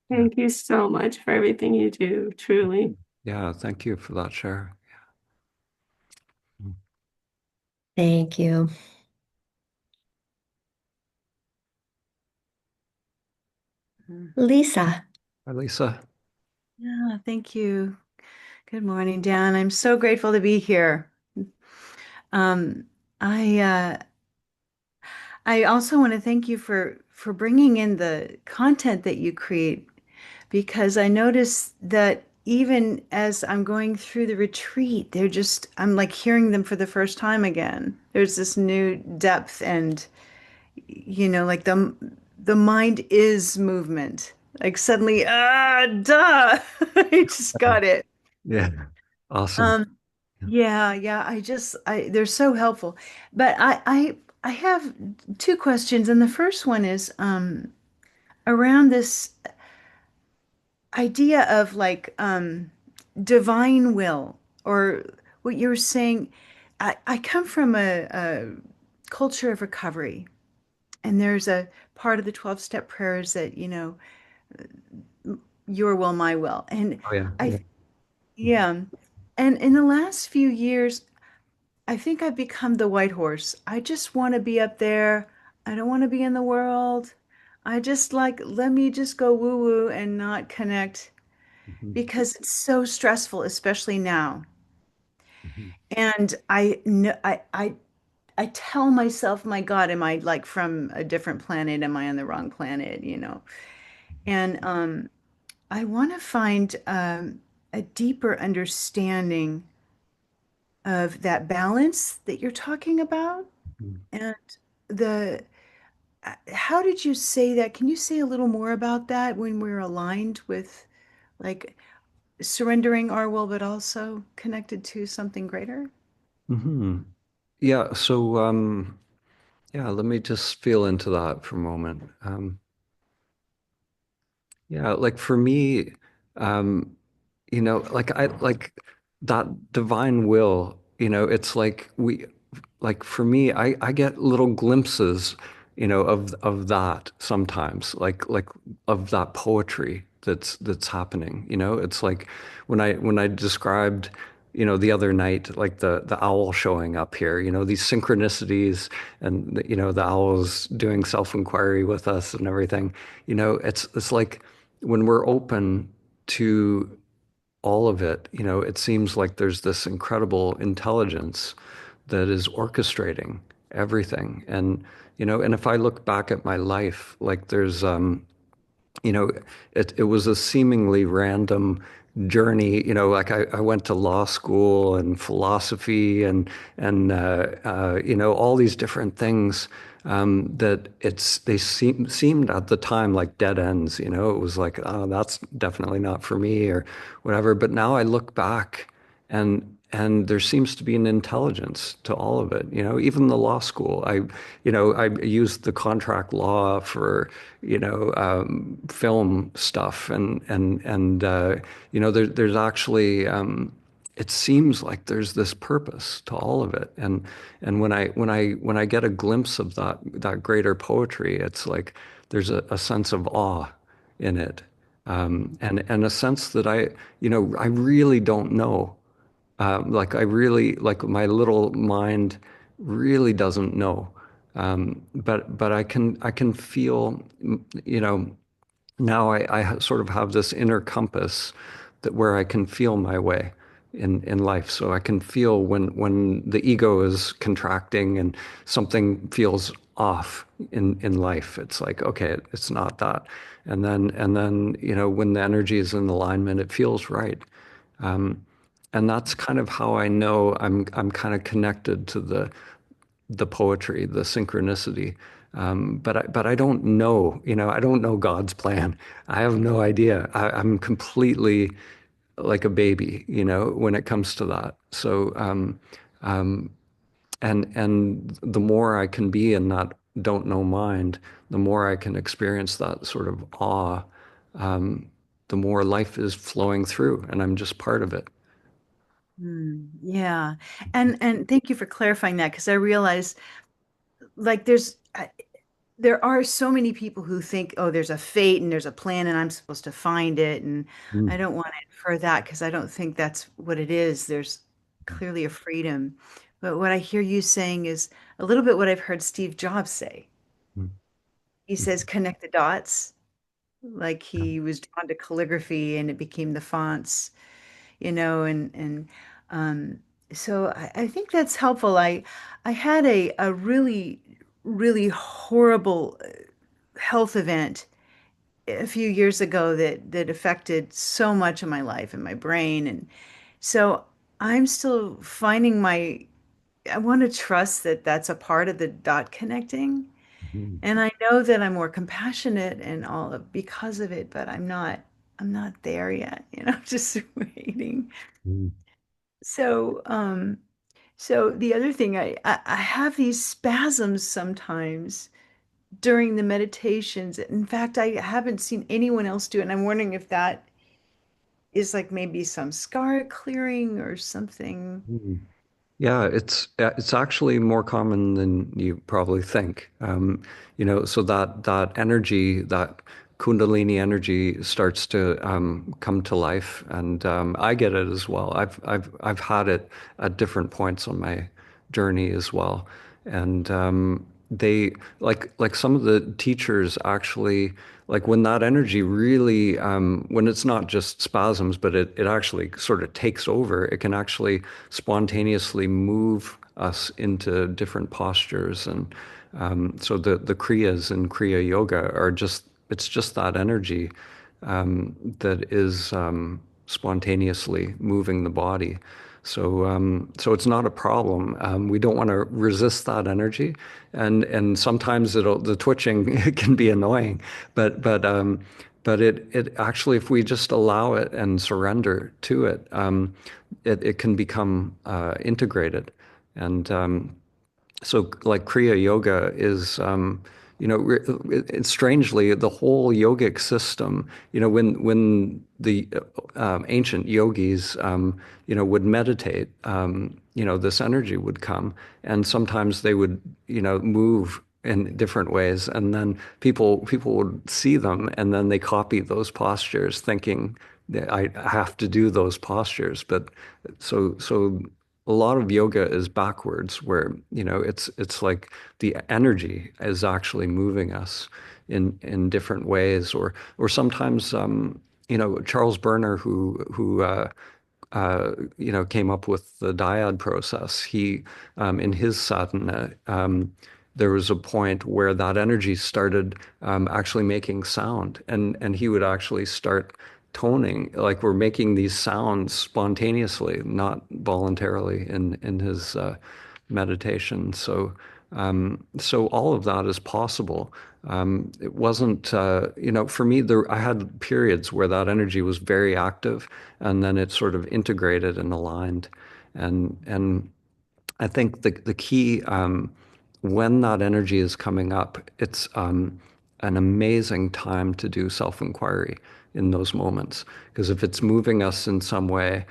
Yeah. Thank you so much for everything you do, truly. Yeah. Thank you for that share. Mm. Thank you. Lisa. Hi, Lisa. Yeah, thank you. Good morning, Dan. I'm so grateful to be here. Um, I also want to thank you for bringing in the content that you create because I notice that even as I'm going through the retreat, I'm like hearing them for the first time again. There's this new depth and like the mind is movement. Like suddenly, duh, I just got it. Yeah. Awesome. Um, yeah, they're so helpful. But I have two questions, and the first one is around this idea of like divine will, or what you were saying. I come from a culture of recovery, and there's a part of the 12-step prayers that, your will, my will. And Oh yeah. I, yeah. And in the last few years, I think I've become the white horse. I just want to be up there. I don't want to be in the world. I just like, let me just go woo woo and not connect Mhm. because it's so stressful, especially now. Mhm. And I know, I tell myself, my God, am I like from a different planet? Am I on the wrong planet? And I want to find a deeper understanding of that balance that you're talking about. Mhm. And the how did you say that? Can you say a little more about that when we're aligned with like surrendering our will, but also connected to something greater? Mhm. Yeah. So, yeah, let me just feel into that for a moment. Yeah, like for me, um, like I like that divine will, it's like like for me, I get little glimpses, of that sometimes, like of that poetry that's happening, it's like when I described, the other night, like the owl showing up here, these synchronicities and, the owls doing self-inquiry with us and everything, it's like when we're open to all of it, it seems like there's this incredible intelligence that is orchestrating everything. And if I look back at my life, like you know, it was a seemingly random journey. Like I went to law school and philosophy and all these different things that they seemed at the time like dead ends. It was like, oh, that's definitely not for me or whatever. But now I look back and there seems to be an intelligence to all of it. Even the law school, I used the contract law for, film stuff and there's actually, it seems like there's this purpose to all of it. And when I get a glimpse of that greater poetry, it's like there's a sense of awe in it. And a sense that I really don't know. Like I really, like my little mind really doesn't know. But I can feel, you know, now I sort of have this inner compass that where I can feel my way in life. So I can feel when the ego is contracting and something feels off in life. It's like, okay, it's not that. And then, you know, when the energy is in alignment, it feels right. Um, and that's kind of how I know I'm kind of connected to the poetry, the synchronicity. But I don't know, you know, I don't know God's plan. I have no idea. I'm completely like a baby, you know, when it comes to that. So and the more I can be in that don't know mind, the more I can experience that sort of awe, the more life is flowing through, and I'm just part of it. Yeah. And thank you for clarifying that because I realize like there are so many people who think, oh, there's a fate and there's a plan and I'm supposed to find it. And I Mm. don't want to infer that because I don't think that's what it is. There's clearly a freedom. But what I hear you saying is a little bit what I've heard Steve Jobs say. Mm. He says, connect the dots, like he was drawn to calligraphy and it became the fonts, and um, so I think that's helpful. I had a really, really horrible health event a few years ago that affected so much of my life and my brain. And so I'm still finding I want to trust that that's a part of the dot connecting. Mm. And I know that I'm more compassionate and all of because of it, but I'm not there yet, I'm just waiting. Mm. So, so the other thing, I have these spasms sometimes during the meditations. In fact, I haven't seen anyone else do it. And I'm wondering if that is like maybe some scar clearing or something. Mm. Yeah, it's actually more common than you probably think. You know, so that energy, that Kundalini energy, starts to come to life, and I get it as well. I've had it at different points on my journey as well, and they like some of the teachers actually like when that energy really when it's not just spasms but it actually sort of takes over, it can actually spontaneously move us into different postures. And so the kriyas in kriya yoga are just it's just that energy that is spontaneously moving the body. So it's not a problem. We don't want to resist that energy, and sometimes the twitching it can be annoying, but it actually if we just allow it and surrender to it, it can become integrated, and so like Kriya Yoga is, you know, it's strangely the whole yogic system. You know, when the ancient yogis, you know, would meditate, you know, this energy would come, and sometimes they would, you know, move in different ways, and then people would see them, and then they copy those postures, thinking that I have to do those postures. But so a lot of yoga is backwards, where you know it's like the energy is actually moving us in different ways, or sometimes you know Charles Berner, who you know came up with the dyad process. He in his sadhana. There was a point where that energy started actually making sound, and he would actually start toning, like we're making these sounds spontaneously, not voluntarily in his meditation. So all of that is possible. It wasn't, you know, for me, I had periods where that energy was very active, and then it sort of integrated and aligned. And I think the key when that energy is coming up, it's an amazing time to do self-inquiry in those moments. Because if it's moving us in some way,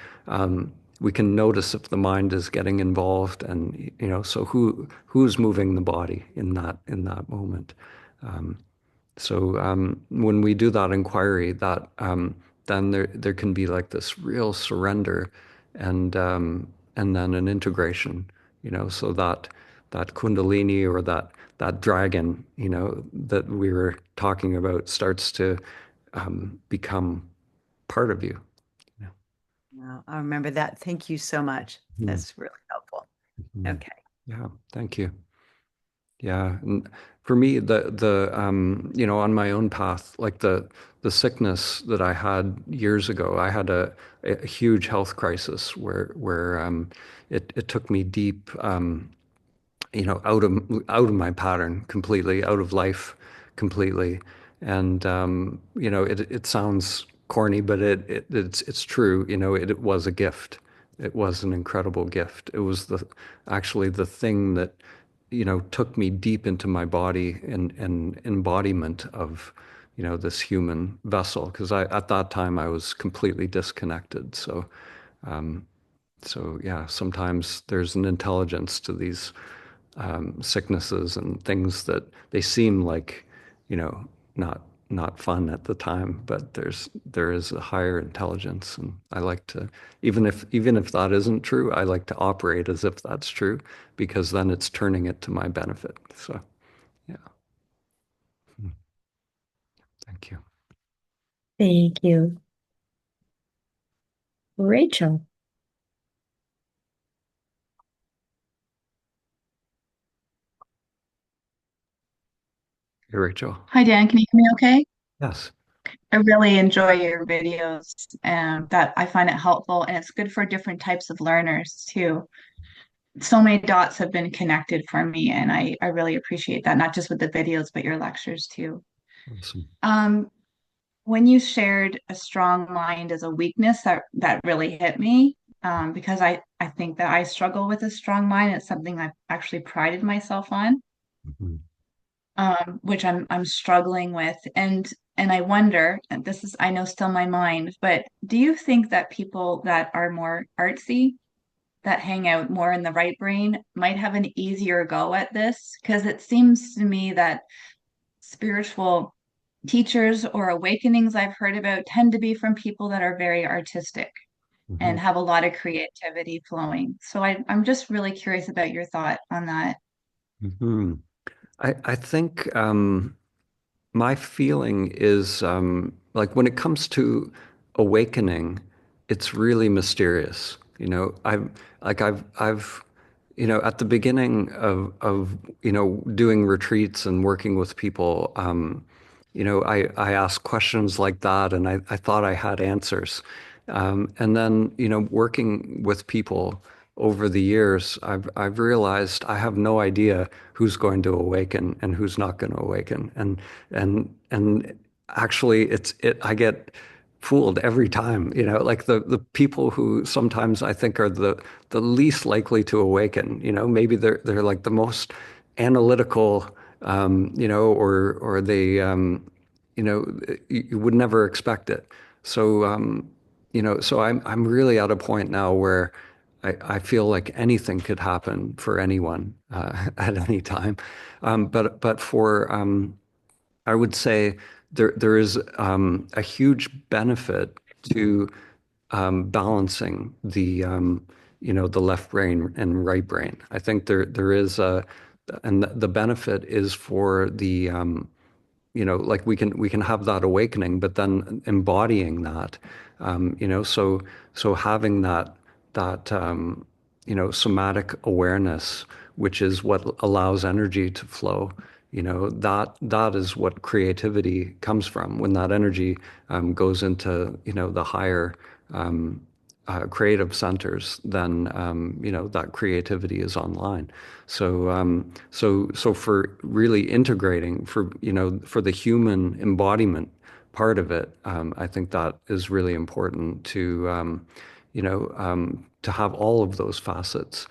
we can notice if the mind is getting involved, and you know, so who's moving the body in that moment. So when we do that inquiry, that then there can be like this real surrender and then an integration, so that Kundalini or that dragon, that we were talking about starts to become part of you. Wow, I remember that. Thank you so much. That's really helpful. Okay. Yeah, thank you. Yeah, and for me, on my own path, like the sickness that I had years ago, I had a huge health crisis where it took me deep, out of my pattern completely, out of life completely, and it sounds corny, but it's true. It was a gift. It was an incredible gift. It was actually the thing that took me deep into my body and embodiment of this human vessel, because at that time I was completely disconnected. So yeah, sometimes there's an intelligence to these sicknesses and things that they seem like, you know, not not fun at the time, but there is a higher intelligence, and I like to, even if that isn't true, I like to operate as if that's true, because then it's turning it to my benefit. So yeah. Thank you. Thank you. Rachel. Hey, Rachel. Hi, Dan. Can you hear me okay? Yes. I really enjoy your videos and that I find it helpful and it's good for different types of learners too. So many dots have been connected for me and I really appreciate that, not just with the videos, but your lectures too. Awesome. Um, when you shared a strong mind as a weakness, that really hit me because I think that I struggle with a strong mind. It's something I've actually prided myself on. Mhm. Which I'm struggling with. And I wonder, and this is I know still my mind, but do you think that people that are more artsy, that hang out more in the right brain, might have an easier go at this? Because it seems to me that spiritual teachers or awakenings I've heard about tend to be from people that are very artistic Mhm. and have a lot of creativity flowing. So I'm just really curious about your thought on that. Mhm. I think my feeling is like when it comes to awakening, it's really mysterious. I've at the beginning of doing retreats and working with people, I asked questions like that, and I thought I had answers. And then, working with people over the years, I've realized I have no idea who's going to awaken and who's not going to awaken. And actually I get fooled every time, like the people who sometimes I think are the least likely to awaken, maybe they're like the most analytical, or they, you would never expect it. So, so I'm really at a point now where I feel like anything could happen for anyone at any time. But for I would say there is a huge benefit to balancing the left brain and right brain. I think there is and the benefit is for the like we can have that awakening, but then embodying that, so having that somatic awareness, which is what allows energy to flow. That is what creativity comes from. When that energy goes into the higher creative centers, then that creativity is online. So for really integrating, for the human embodiment part of it, I think that is really important to have all of those facets.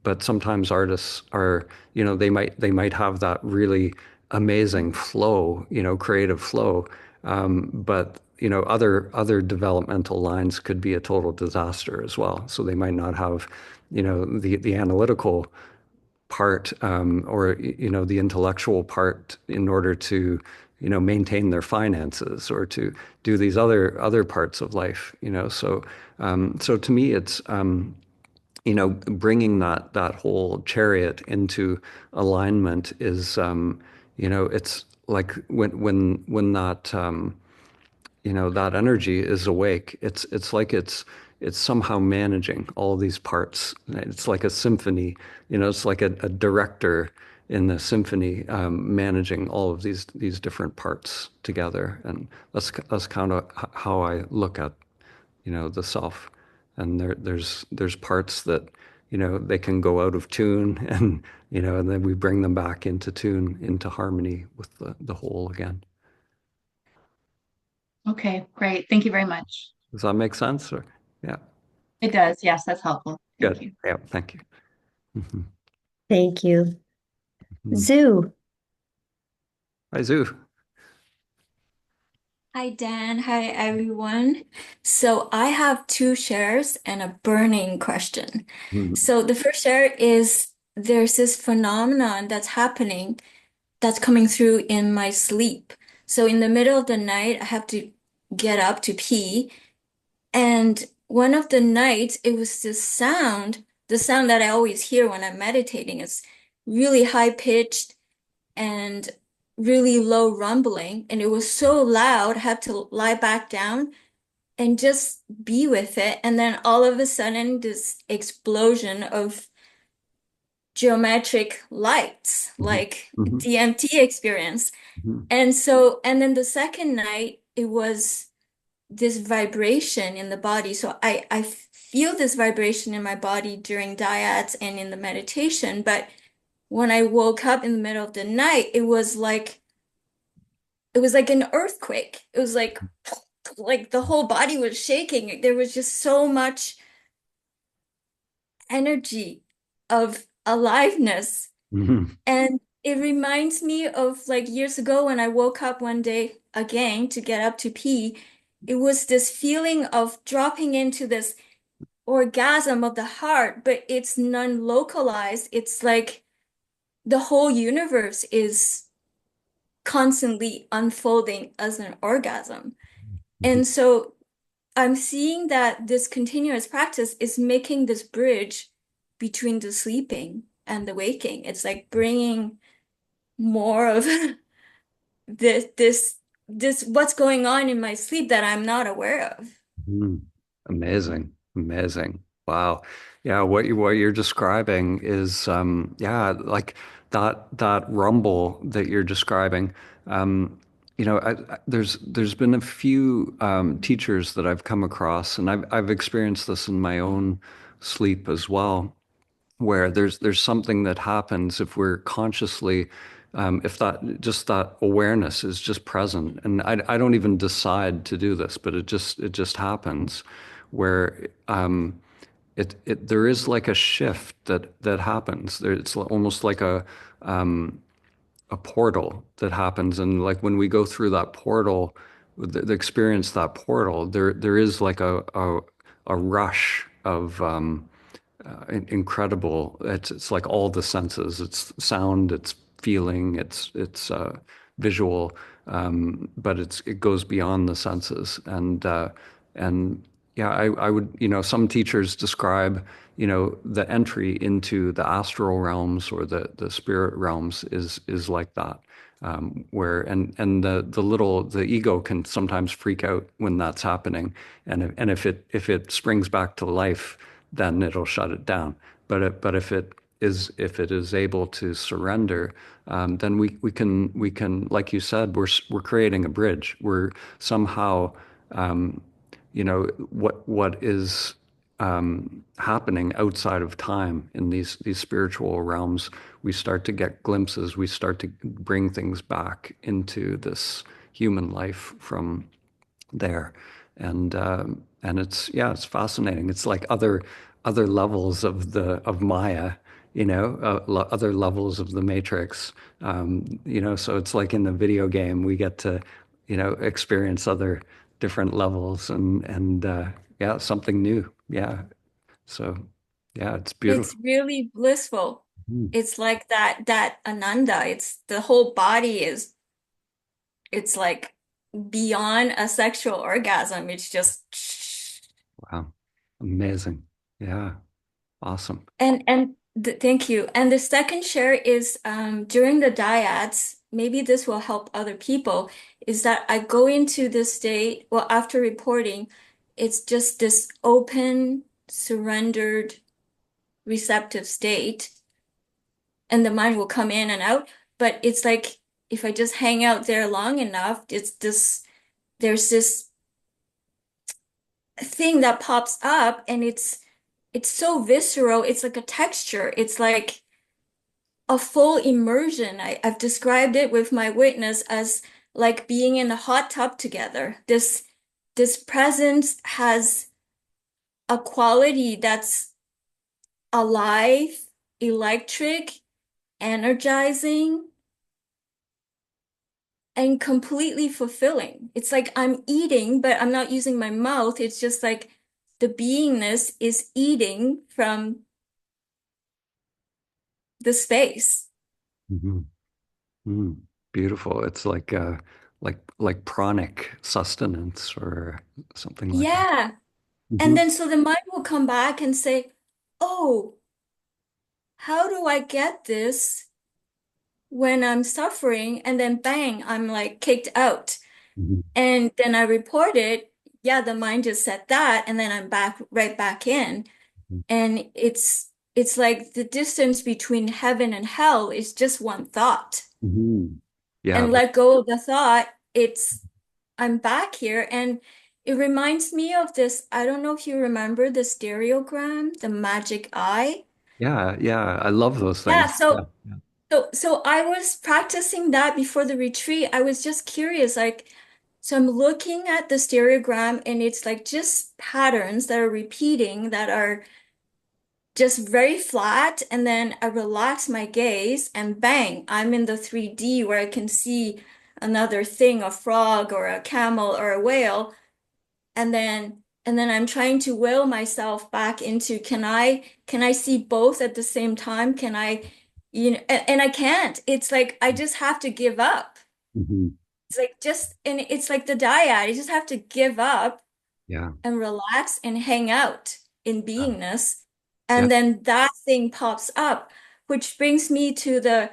But sometimes artists are, they might have that really amazing flow, creative flow. But other developmental lines could be a total disaster as well. So they might not have, the analytical part, or the intellectual part in order to maintain their finances or to do these other parts of life, so to me it's bringing that whole chariot into alignment is it's like when that energy is awake, it's like it's somehow managing all these parts. It's like a symphony, it's like a director in the symphony, managing all of these different parts together. And that's kind of how I look at the self. And there's parts that they can go out of tune, and then we bring them back into tune, into harmony with the whole again. Okay, great. Thank you very much. Does that make sense? Or yeah. It does. Yes, that's helpful. Thank Good. you. Yeah, thank you. Thank you. Mhm. Zoo. Hi, Zoo. Hi, Dan. Hi, everyone. So I have two shares and a burning question. Mhm. So the first share is there's this phenomenon that's happening that's coming through in my sleep. So in the middle of the night, I have to get up to pee. And one of the nights, it was this sound, the sound that I always hear when I'm meditating. It's really high pitched and really low rumbling. And it was so loud, I had to lie back down and just be with it. And then all of a sudden, this explosion of geometric lights, Mhm. like Mhm. DMT experience. Mhm. And then the second night, it was this vibration in the body. So I feel this vibration in my body during Diads and in the meditation. But when I woke up in the middle of the night, it was like an earthquake. It was like the whole body was shaking. There was just so much energy of aliveness. Mhm. And it reminds me of like years ago when I woke up one day again to get up to pee. It was this feeling of dropping into this orgasm of the heart, but it's non-localized. It's like the whole universe is constantly unfolding as an orgasm. Mhm. And so I'm seeing that this continuous practice is making this bridge between the sleeping and the waking. It's like bringing more of this what's going on in my sleep that I'm not aware of. Mhm. Amazing. Amazing. Wow. Yeah, what you're describing is yeah, like that rumble that you're describing. Um, there's been a few teachers that I've come across, and I've experienced this in my own sleep as well, where there's something that happens if we're consciously, if that awareness is just present, and I don't even decide to do this, but it just happens, where there is like a shift that happens. It's almost like a portal that happens, and like when we go through that portal, the experience that portal, there is like a rush of incredible. It's like all the senses. It's sound, it's feeling, it's visual, but it goes beyond the senses. And yeah, I would, some teachers describe, the entry into the astral realms or the spirit realms is like that. Where the ego can sometimes freak out when that's happening, and if it springs back to life, then it'll shut it down. But if it is able to surrender, then we can, like you said, we're creating a bridge. We're somehow, what is happening outside of time in these spiritual realms. We start to get glimpses. We start to bring things back into this human life from there, and it's fascinating. It's like other levels of Maya, other levels of the Matrix. So it's like in the video game we get to experience other different levels, and yeah, something new. Yeah, so yeah, it's beautiful. It's really blissful. Mm. It's like that Ananda. It's the whole body is it's like beyond a sexual orgasm. It's just Wow. Amazing. Yeah. Awesome. thank you. And the second share is during the Diads, maybe this will help other people, is that I go into this state, well, after reporting, it's just this open, surrendered, receptive state, and the mind will come in and out. But it's like if I just hang out there long enough, there's this thing that pops up, and it's so visceral. It's like a texture. It's like a full immersion. I've described it with my witness as like being in a hot tub together. This presence has a quality that's alive, electric, energizing, and completely fulfilling. It's like I'm eating, but I'm not using my mouth. It's just like the beingness is eating from the space. Mhm. Mm. Beautiful. It's like pranic sustenance or something like that. Yeah. And Mhm. then so the mind will come back and say, oh, how do I get this when I'm suffering? And then bang, I'm like kicked out. Mhm. And then I report it. Yeah, the mind just said that, and then I'm back right back in. And it's like the distance between heaven and hell is just one thought. Mhm. Yeah. And let go of the thought, it's I'm back here. And it reminds me of this. I don't know if you remember the stereogram, the magic eye. Yeah. Yeah. I love those Yeah, things. Yeah. so so I was practicing that before the retreat. I was just curious, like, so I'm looking at the stereogram, and it's like just patterns that are repeating that are just very flat. And then I relax my gaze, and bang, I'm in the 3D where I can see another thing, a frog or a camel or a whale. And then I'm trying to will myself back into, can I see both at the same time? Can I, and I can't. It's like I just have to give up. Mhm. It's like and it's like the dyad. You just have to give up Yeah. and relax and hang out in Yeah. beingness. Yeah. And then that thing pops up, which brings me to the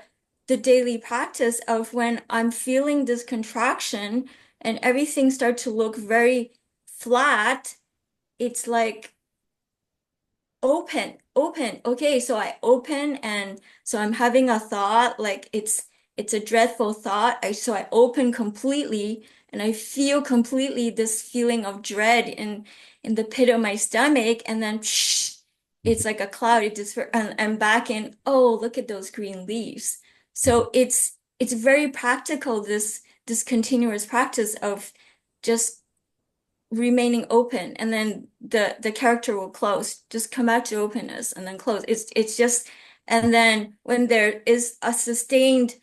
daily practice of when I'm feeling this contraction and everything starts to look very flat. It's like open. Okay, so I open, and so I'm having a thought, like it's a dreadful thought. So I open completely, and I feel completely this feeling of dread in the pit of my stomach, and then it's Mhm. like a cloud. It just and I'm back in, oh, look at those green leaves. Mhm. So it's very practical, this continuous practice of just remaining open, and then the character will close, just come back to openness and then close. It's just, and then when there is a sustained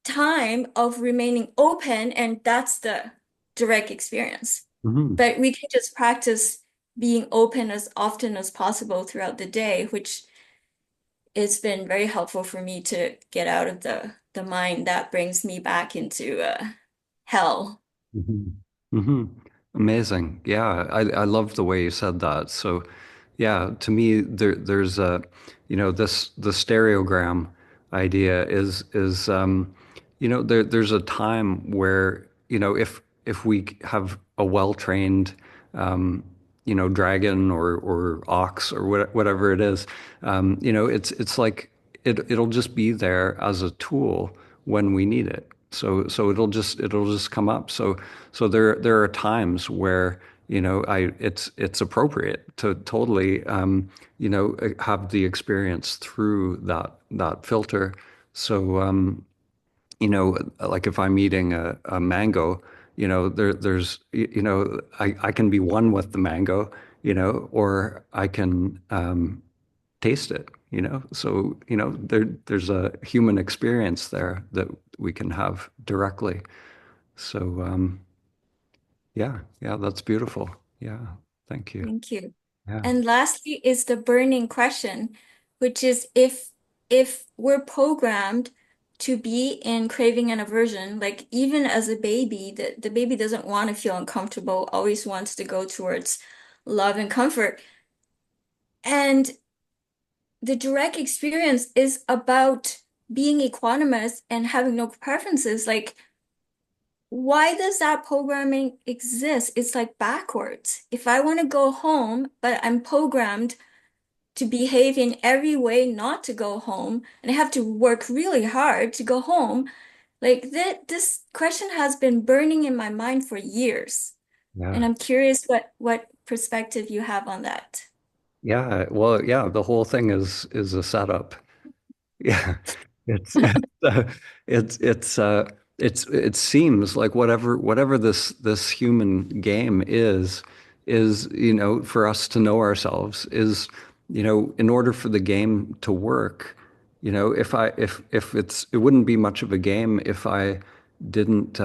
time of remaining open, and that's the direct experience. Mhm. But we can just practice being open as often as possible throughout the day, which it's been very helpful for me to get out of the mind that brings me back into hell. Mhm. Mhm. Amazing. Yeah, I love the way you said that. So, yeah, to me, there's a, this the stereogram idea is there's a time where, if we have a well-trained, dragon or ox or whatever it is, it's like it'll just be there as a tool when we need it. So it'll just come up. So there are times where it's appropriate to totally have the experience through that filter. So like if I'm eating a mango, I can be one with the mango, or I can taste it, so there's a human experience there that we can have directly. So yeah, that's beautiful. Yeah, thank you. Thank you. Yeah. And lastly is the burning question, which is if we're programmed to be in craving and aversion. Like even as a baby, the baby doesn't want to feel uncomfortable, always wants to go towards love and comfort. And the direct experience is about being equanimous and having no preferences. Like, why does that programming exist? It's like backwards. If I want to go home, but I'm programmed to behave in every way not to go home, and I have to work really hard to go home, like this question has been burning in my mind for years. And Yeah. I'm curious what perspective you have on that. Yeah. Well, yeah, the whole thing is a setup. Yeah, uh, it's it seems like whatever this human game is for us to know ourselves is in order for the game to work, if it wouldn't be much of a game if I didn't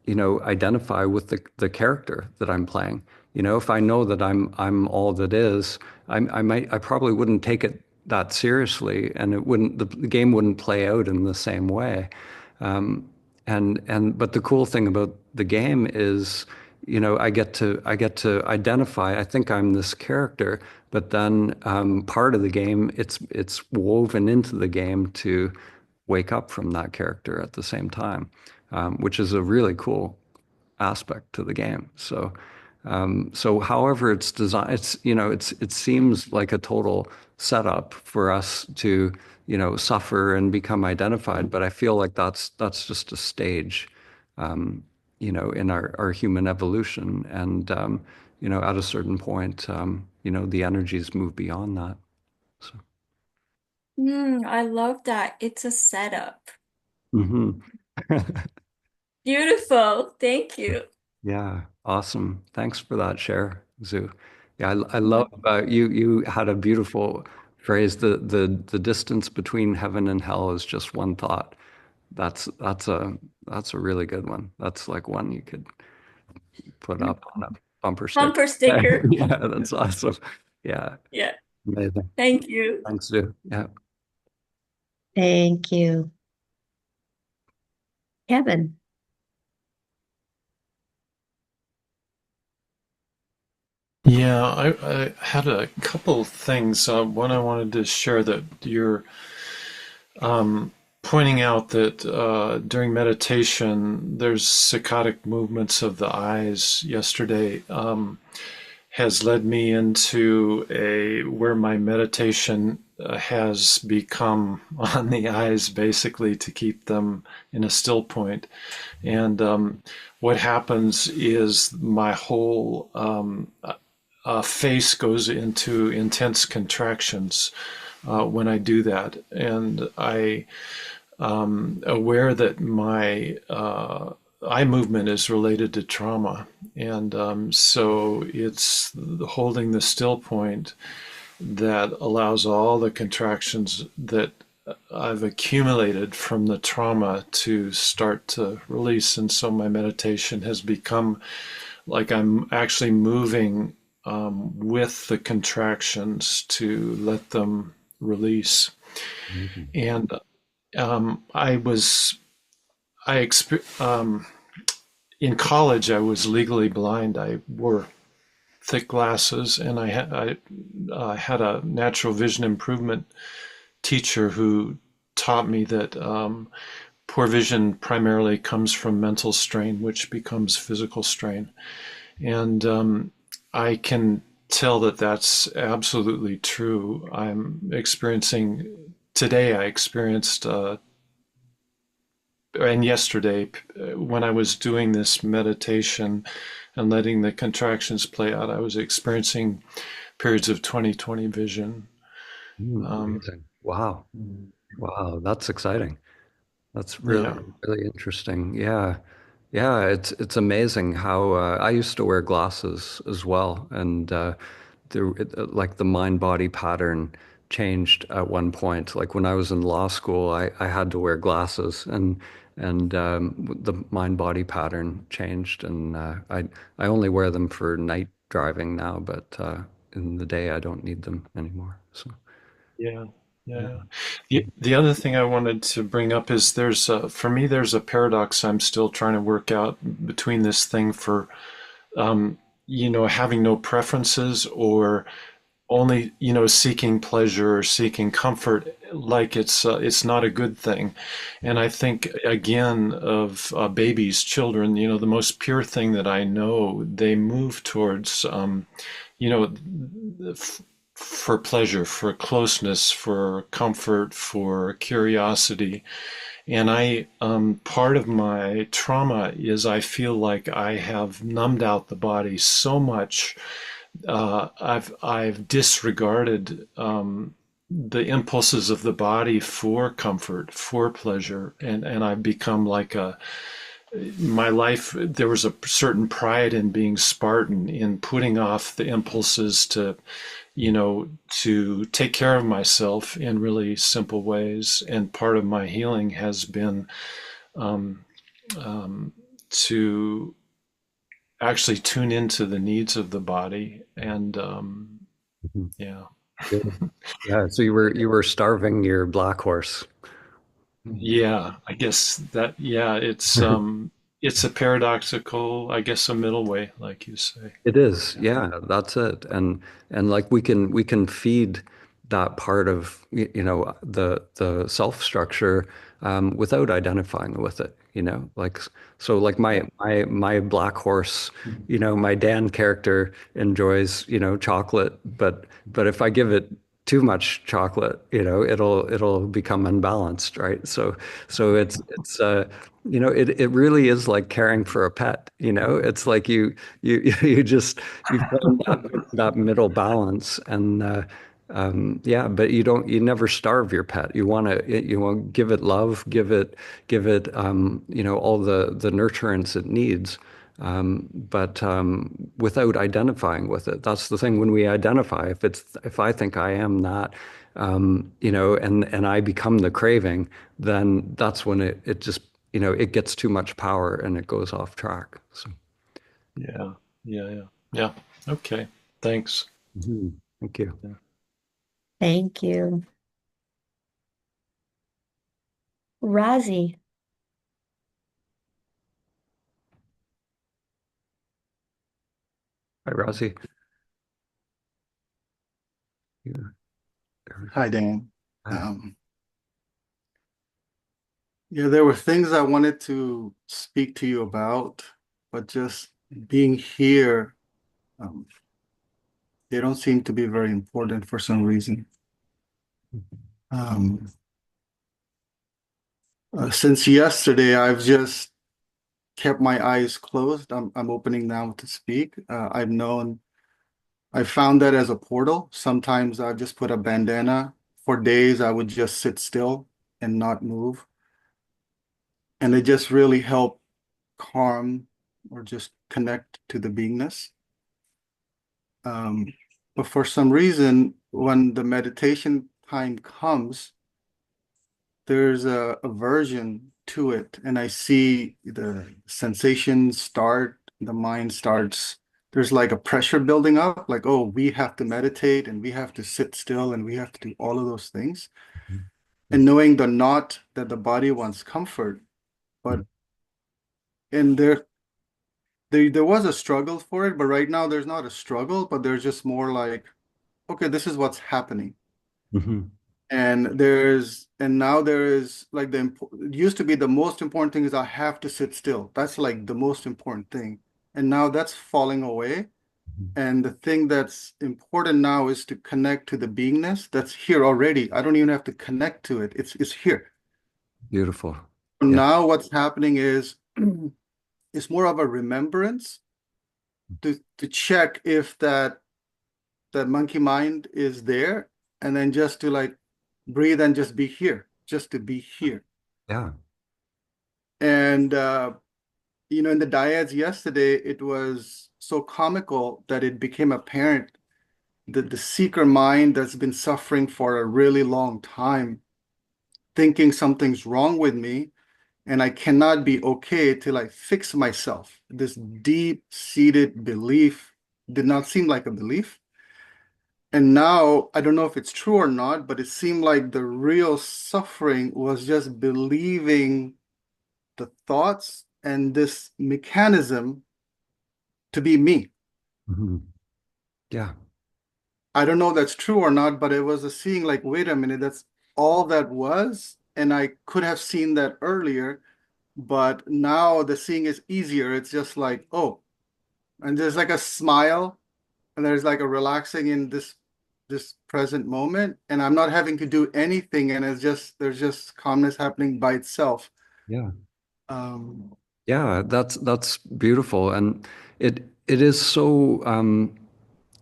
identify with the character that I'm playing. If I know that I'm all that is, I probably wouldn't take it that seriously, and the game wouldn't play out in the same way. But the cool thing about the game is, I get to identify. I think I'm this character, but then part of the game, it's woven into the game to wake up from that character at the same time, which is a really cool aspect to the game. So however it's designed, it seems like a total setup for us to, suffer and become identified. But I feel like that's just a stage, in our human evolution. And, at a certain point, the energies move beyond that. So, I love that. It's a setup. mhm. Beautiful. Thank you. Yeah, awesome. Thanks for that share, Zoo. Yeah, I love you had a beautiful phrase, the distance between heaven and hell is just one thought. That's a really good one. That's like one you could put up on a bumper sticker. Bumper sticker. Yeah, that's awesome. Yeah, Yeah. amazing. Thank you. Thanks, Zoo. Yeah. Thank you. Kevin. Yeah, I had a couple things. One, I wanted to share that you're pointing out that during meditation, there's saccadic movements of the eyes yesterday, has led me into where my meditation has become on the eyes, basically to keep them in a still point. And what happens is my whole face goes into intense contractions when I do that, and I aware that my eye movement is related to trauma, and so it's holding the still point that allows all the contractions that I've accumulated from the trauma to start to release. And so my meditation has become like I'm actually moving with the contractions to let them release. Mhm. And in college, I was legally blind. I wore thick glasses, and I had a natural vision improvement teacher who taught me that poor vision primarily comes from mental strain, which becomes physical strain. And I can tell that that's absolutely true. Today I experienced, and yesterday, when I was doing this meditation and letting the contractions play out, I was experiencing periods of 20/20 vision. Amazing. Wow. Wow, that's exciting. That's really, Yeah. really interesting. Yeah. Yeah, it's amazing how I used to wear glasses as well, and like the mind-body pattern changed at one point. Like when I was in law school, I had to wear glasses, and the mind-body pattern changed, and I only wear them for night driving now, but in the day I don't need them anymore. So Yeah. Yeah. The other thing I wanted to bring up is for me, there's a paradox I'm still trying to work out between this thing for, um, having no preferences or only, seeking pleasure or seeking comfort, like it's not a good thing. And I think again of babies, children, the most pure thing that I know, they move towards, you know, for pleasure, for closeness, for comfort, for curiosity. And part of my trauma is I feel like I have numbed out the body so much. I've disregarded the impulses of the body for comfort, for pleasure, and I've become like my life. There was a certain pride in being Spartan, in putting off the impulses to take care of myself in really simple ways. And part of my healing has been um, to actually tune into the needs of the body. And Mhm. yeah. Yeah, so you were starving your black horse. Yeah, I guess that, yeah, it's a paradoxical, I guess, a middle way, like you say. It is, yeah, that's it. And like we can feed that part of the self structure without identifying with it, like so like my black horse, my Dan character enjoys, chocolate, but if I give it too much chocolate, it'll become unbalanced, right? So it really is like caring for a pet, it's like you find that middle balance, and yeah, but you never starve your pet. You want to give it love, give it all the nurturance it needs, but without identifying with it. That's the thing. When we identify, if I think I am that, and I become the craving, then that's when it just it gets too much power and it goes off track. So. Yeah, yeah. Yeah. Okay. Thanks. Mhm. Thank you. Yeah. Thank you. Razi. Hi, Rosie. Hi, Dan. Hi. Yeah, there were things I wanted to speak to you about, but just being here, um, they don't seem to be very important for some reason. Um, since yesterday, I've just kept my eyes closed. I'm opening now to speak. I found that as a portal. Sometimes I just put a bandana. For days, I would just sit still and not move. And it just really helped calm or just connect to the beingness. But for some reason, when the meditation time comes, there's a aversion to it. And I see the sensations start, the mind starts, there's like a pressure building up, like, oh, we have to meditate and we have to sit still and we have to do all of those things. And knowing the not that the body wants comfort, but and there was a struggle for it, but right now there's not a struggle, but there's just more like, okay, this is what's happening. Mhm. And now there is like it used to be the most important thing is I have to sit still. That's like the most important thing. And now that's falling away. And the thing that's important now is to connect to the beingness that's here already. I don't even have to connect to it. It's here. Beautiful. Yeah. Now what's happening is it's more of a remembrance to check if that monkey mind is there, and then just to like breathe and just be here, just to be here. Yeah. And in the Diads yesterday, it was so comical that it became apparent that the seeker mind that's been suffering for a really long time, thinking something's wrong with me, and I cannot be okay till I fix myself. This deep-seated belief did not seem like a belief. And now I don't know if it's true or not, but it seemed like the real suffering was just believing the thoughts and this mechanism to be me. Hmm. Yeah. I don't know if that's true or not, but it was a seeing like, wait a minute, that's all that was. And I could have seen that earlier, but now the seeing is easier. It's just like, oh, and there's like a smile and there's like a relaxing in this present moment. And I'm not having to do anything. And it's just there's just calmness happening by itself. Yeah. Um, Yeah, that's beautiful. And it is so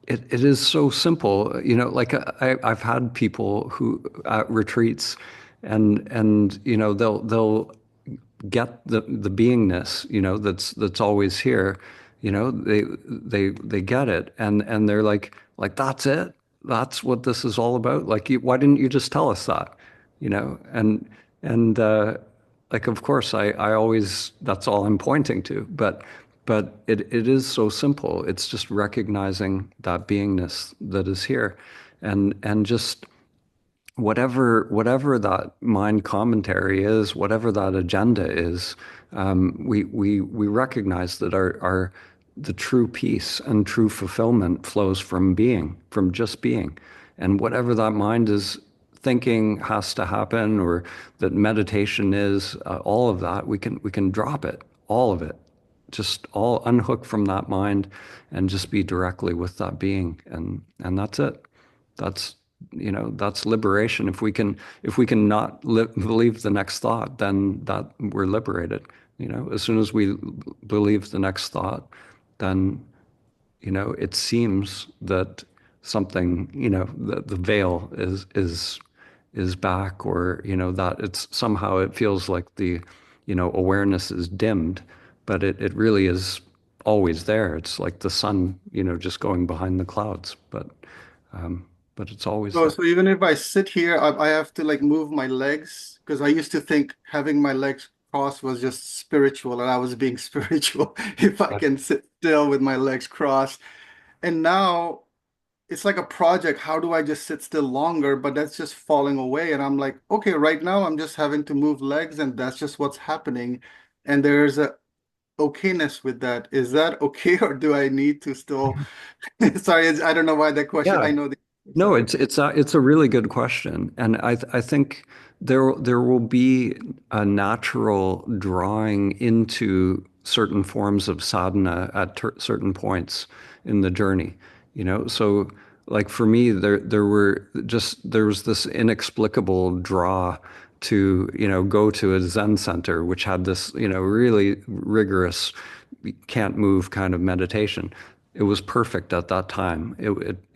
it is so simple. You know, like I've had people who at retreats and you know they'll get the beingness, you know, that's always here, you know, they get it and they're like that's it. That's what this is all about. Like why didn't you just tell us that? You know, and like of course I always that's all I'm pointing to, but it is so simple. It's just recognizing that beingness that is here and just whatever that mind commentary is, whatever that agenda is, we recognize that our the true peace and true fulfillment flows from being, from just being, and whatever that mind is thinking has to happen, or that meditation is, all of that we can drop it, all of it, just all unhook from that mind, and just be directly with that being, and that's it. That's, you know, that's liberation. If we can not believe the next thought, then that we're liberated. You know, as soon as we believe the next thought, then, you know, it seems that something, you know, the veil is back, or, you know, that it's somehow it feels like the, you know, awareness is dimmed, but it really is always there. It's like the sun, you know, just going behind the clouds, but it's always so, there. so even if I sit here, I have to like move my legs because I used to think having my legs crossed was just spiritual and I was being spiritual if I Right. can sit still with my legs crossed. And now it's like a project. How do I just sit still longer? But that's just falling away. And I'm like, okay, right now I'm just having to move legs and that's just what's happening. And there's a okayness with that. Is that okay or do I need to still sorry, I don't know why that question. Yeah. I know the No, sorry. it's a really good question, and I think there will be a natural drawing into certain forms of sadhana at certain points in the journey, you know. So, like for me, there was this inexplicable draw to, you know, go to a Zen center, which had this, you know, really rigorous, can't move kind of meditation. It was perfect at that time.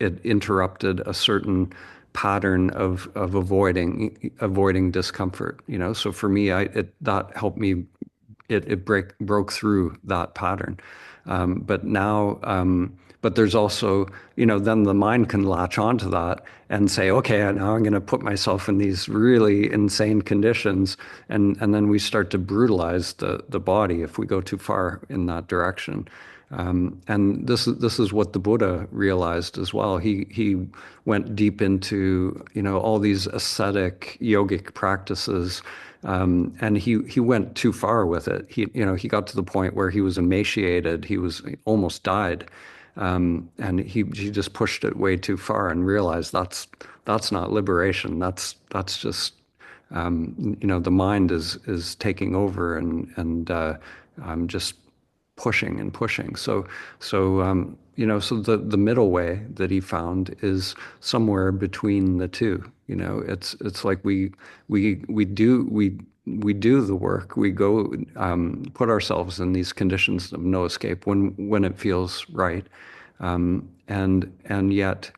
It interrupted a certain pattern of avoiding discomfort. You know, so for me, that helped me. It broke through that pattern. But now, but there's also, you know, then the mind can latch onto that and say, okay, now I'm going to put myself in these really insane conditions, and then we start to brutalize the body if we go too far in that direction. And this is what the Buddha realized as well. He went deep into, you know, all these ascetic yogic practices, and he went too far with it. He got to the point where he was emaciated. He almost died, and he just pushed it way too far and realized that's not liberation. That's just, you know, the mind is taking over, and I'm just pushing and pushing. So you know, so the middle way that he found is somewhere between the two. You know, it's like we do the work. We go, put ourselves in these conditions of no escape when it feels right, and yet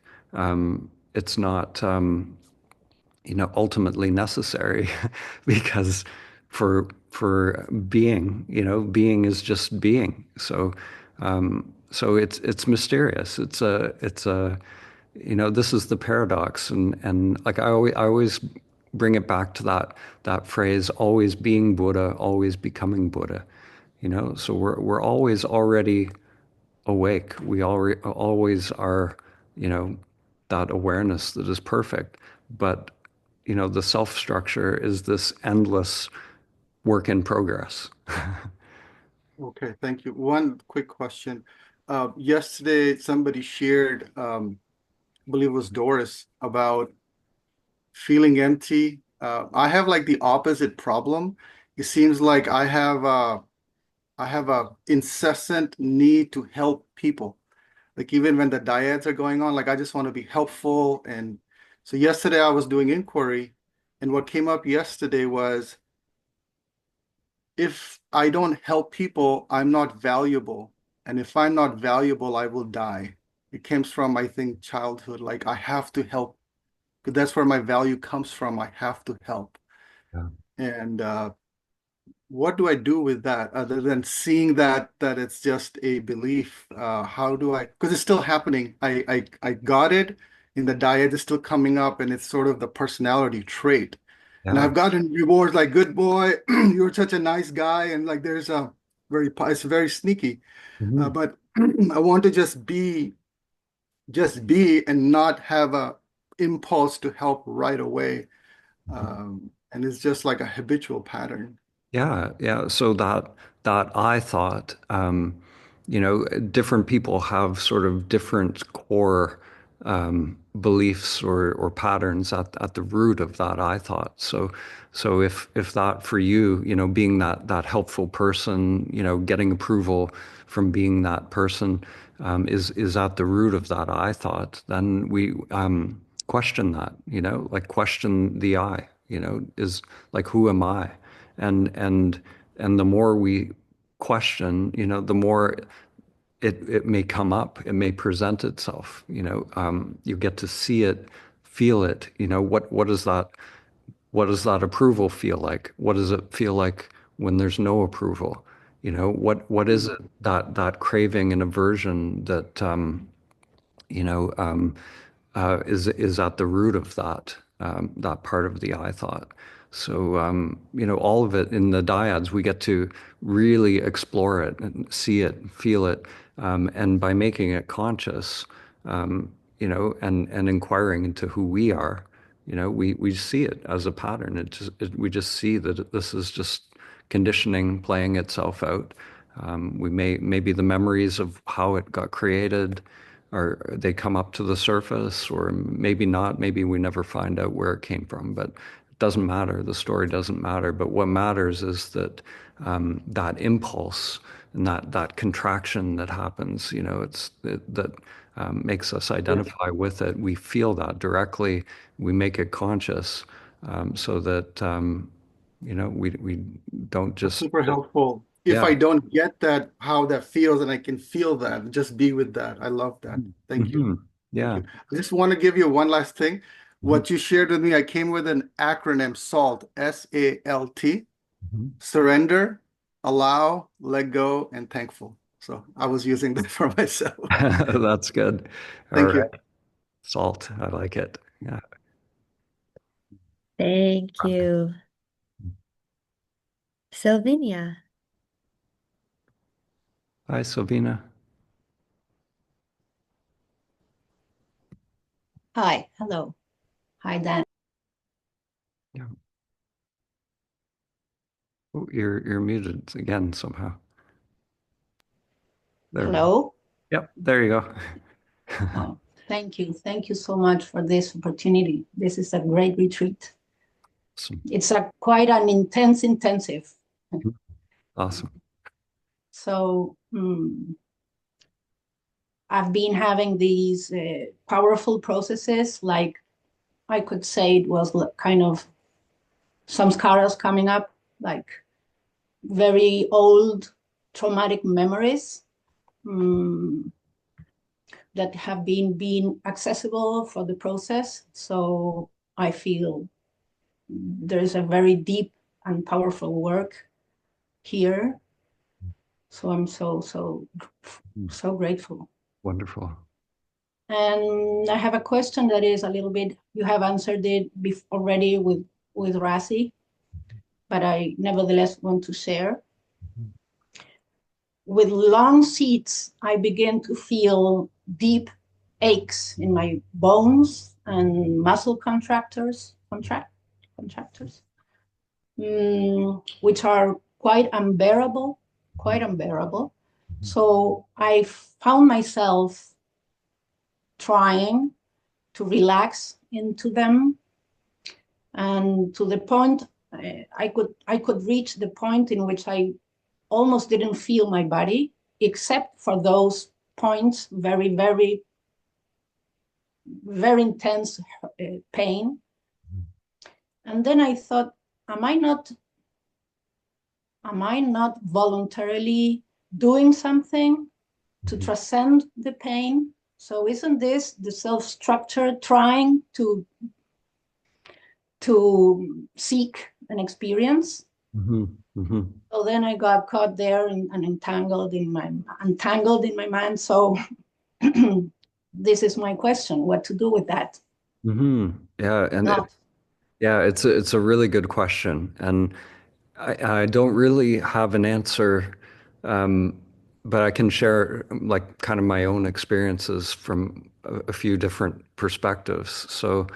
it's not, you know, ultimately necessary because for being, you know, being is just being. So it's mysterious. It's a you know, this is the paradox, and like I always bring it back to that phrase, always being Buddha, always becoming Buddha. You know, so we're always already awake. We always are, you know, that awareness that is perfect. But, the self structure is this endless work in progress. Okay, thank you. One quick question. Yesterday, somebody shared, I believe it was Doris, about feeling empty. I have like the opposite problem. It seems like I have a incessant need to help people. Like even when the Diads are going on, like I just want to be helpful. And so yesterday I was doing inquiry, and what came up yesterday was if I don't help people, I'm not valuable. And if I'm not valuable, I will die. It comes from, I think, childhood. Like I have to help because that's where my value comes from. I have to help. Yeah. And what do I do with that other than seeing that it's just a belief? How do I, because it's still happening. I got it in the diet, it's still coming up, and it's sort of the personality trait. And Yeah. I've gotten rewards like, good boy, you're such a nice guy. And like, there's a it's very sneaky. Mhm. But I want to just be and not have a impulse to help right away. And it's just like a habitual pattern. Yeah, yeah. So that I thought, different people have sort of different core beliefs or patterns at the root of that I thought. So if that for you, being that helpful person, getting approval from being that person is at the root of that I thought, then we question that, like question the I, is like who am I? And the more we question, the more it may come up, it may present itself. You get to see it, feel it. What does that approval feel like? What does it feel like when there's no approval? What is it that craving and aversion that you know, is at the root of that part of the I thought. So all of it in the Diads, we get to really explore it and see it, feel it, and by making it conscious, and inquiring into who we are, we see it as a pattern. We just see that this is just conditioning playing itself out. Maybe the memories of how it got created, or they come up to the surface, or maybe not. Maybe we never find out where it came from, but it doesn't matter. The story doesn't matter. But what matters is that that impulse and that contraction that happens, that makes us identify with it. We feel that directly. We make it conscious, so that we don't That's just super helpful. If yeah. I don't get that, how that feels, and I can feel that, just be with that. I love that. Thank you. Hmm. Thank Yeah. you. I just want to give you one last thing. Mhm. What you shared with me, I came with an acronym SALT, SALT, Mhm. surrender, allow, let go, and thankful. So I was using that for myself. That's good. All Thank you. right. Salt. I like it. Yeah. Thank you. Sylvania. Hi, Sylvina. Hi, hello. Hi, Dan. Yeah. Oh, you're muted again somehow. There we go. Hello. Yep, there you go. Oh, thank you. Thank you so much for this opportunity. This is a great retreat. Awesome. It's a quite an intensive. Awesome. So I've been having these powerful processes, like I could say it was kind of some scars coming up, like very old traumatic memories. That have been accessible for the process. So I feel there is a very deep and powerful work here. So I'm so grateful. Wonderful. And I have a question that is a little bit, you have answered it already with Razi, but I nevertheless want to share. With long seats, I begin to feel deep aches in my bones and muscle contractors, which are quite unbearable, quite unbearable. So I found myself trying to relax into them, and to the point I could reach the point in which I almost didn't feel my body, except for those points, very, very, very intense pain. And then I thought, am I not voluntarily doing something to transcend the pain? So isn't this the self-structure trying to seek an experience? So then I got caught there and entangled in my mind. So this is my question: what to do with that? Yeah, and Not it's a really good question, and I don't really have an answer, but I can share like kind of my own experiences from a few different perspectives. So,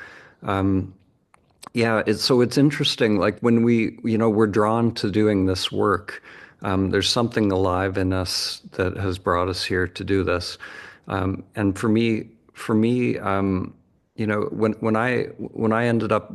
yeah, it's interesting. Like when we're drawn to doing this work, there's something alive in us that has brought us here to do this. And for me, when I ended up,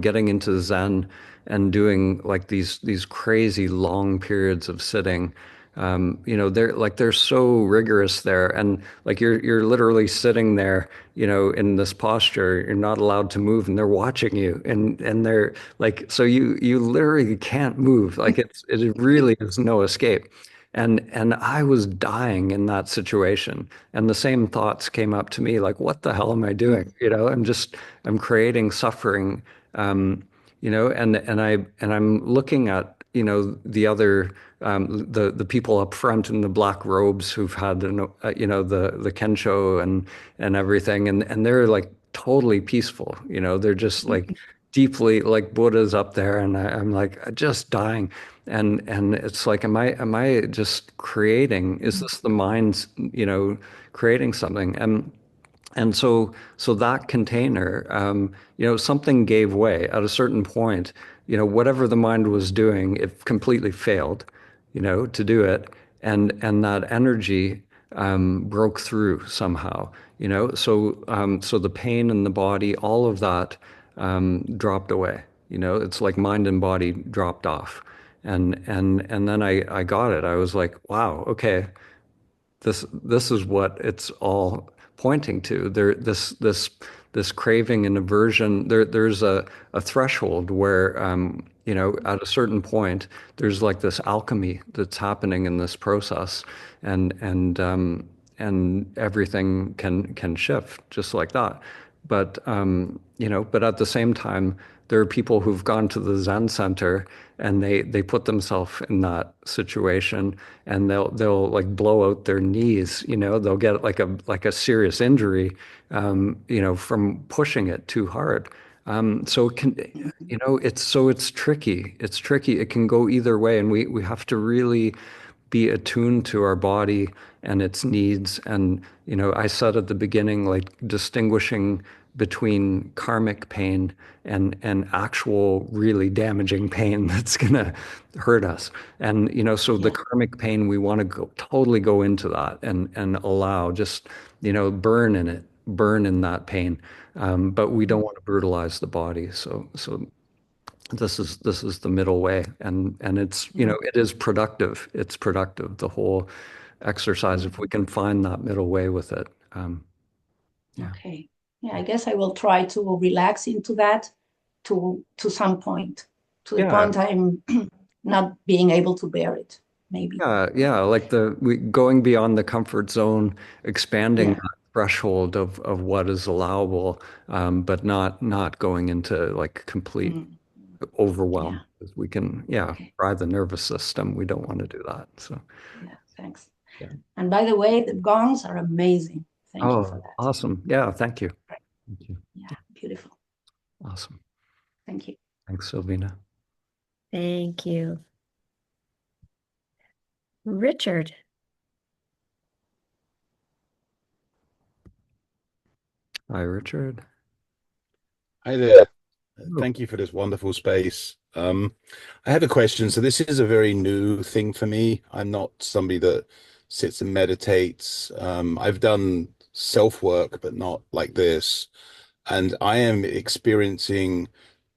getting into Zen and doing like these crazy long periods of sitting, they're so rigorous there, and like you're literally sitting there, in this posture. You're not allowed to move, and they're watching you, and they're like, so you literally can't move. Like it really is no escape. And I was dying in that situation. And the same thoughts came up to me, like, what the hell am I doing? I'm creating suffering. And I'm looking at, the other, the people up front in the black robes who've had, the Kencho and everything. And they're like totally peaceful. They're just like deeply like Buddha's up there. And I'm like just dying. And it's like, am I just creating? Is this the mind's, creating something? And so that container, something gave way at a certain point. Whatever the mind was doing, it completely failed, to do it, and that energy broke through somehow. So the pain in the body, all of that dropped away. It's like mind and body dropped off, and then I got it. I was like, wow, okay, this is what it's all pointing to. This craving and aversion. There's a threshold where, at a certain point, there's like this alchemy that's happening in this process, and everything can shift just like that. But at the same time, there are people who've gone to the Zen center and they put themselves in that situation, and they'll like blow out their knees. They'll get like a serious injury, from pushing it too hard. So it can, it's tricky. It's tricky. It can go either way, and we have to really be attuned to our body and its needs. And, I said at the beginning, like distinguishing between karmic pain and actual really damaging pain that's going to hurt us. And, so the karmic pain, we want to totally go into that and allow just, burn in it, burn in that pain. But we don't want to brutalize the body. So this is the middle way, and it's, it is productive. It's productive, the whole exercise, if we can find that middle way with it. Yeah. Okay. Yeah, I guess I will try to relax into that to some point, to the Yeah. point I'm not being able to bear it, maybe. Yeah, like going beyond the comfort zone, expanding Yeah. that threshold of what is allowable, but not going into like complete overwhelm. Yeah. 'Cause we can, Okay. fry the nervous system. We don't want to do that. So, Yeah, thanks. yeah. And by the way, the gongs are amazing. Thank you for Oh, that. awesome. Yeah, thank you. Thank you. Yeah, beautiful. Awesome. Thank you. Thanks, Sylvina. Thank you. Richard. Hi, Richard. Hi there. Oh, Thank you for this wonderful space. I have a question. So this is a very new thing for me. I'm not somebody that sits and meditates. I've done self-work, but not like this. And I am experiencing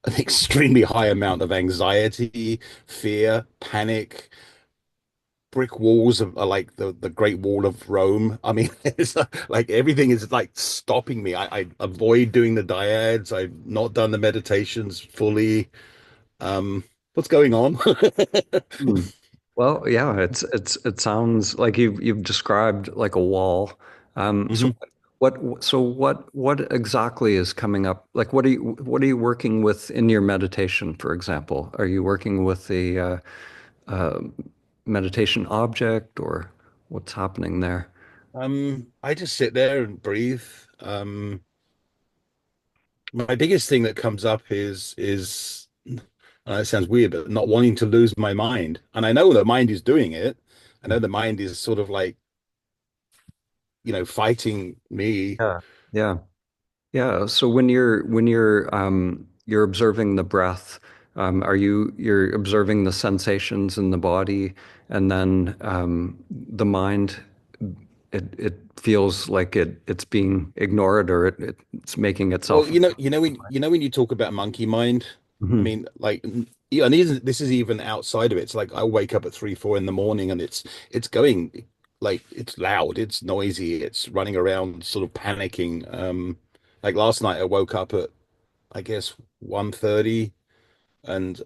an extremely high amount of anxiety, fear, panic. Brick walls are like the Great Wall of Rome. I mean, it's like everything is like stopping me. I avoid doing the Diads. I've not done the meditations fully. What's going on? hmm. Well, yeah, it sounds like you've described like a wall. So hmm what exactly is coming up? Like what are you working with in your meditation, for example? Are you working with the uh, meditation object or what's happening there? I just sit there and breathe. My biggest thing that comes up is it sounds weird, but not wanting to lose my mind. And I know the mind is doing it. I know the mind is sort of like, fighting me. Yeah. Yeah. Yeah. So when you're observing the breath, you're observing the sensations in the body, and then the mind, it feels like it's being ignored, or it's making Well, itself. when you talk about monkey mind, I Mhm. mean, like, yeah, and this is even outside of it. It's like I wake up at 3, 4 in the morning, and it's going like it's loud, it's noisy, it's running around, sort of panicking. Like last night, I woke up at I guess 1:30, and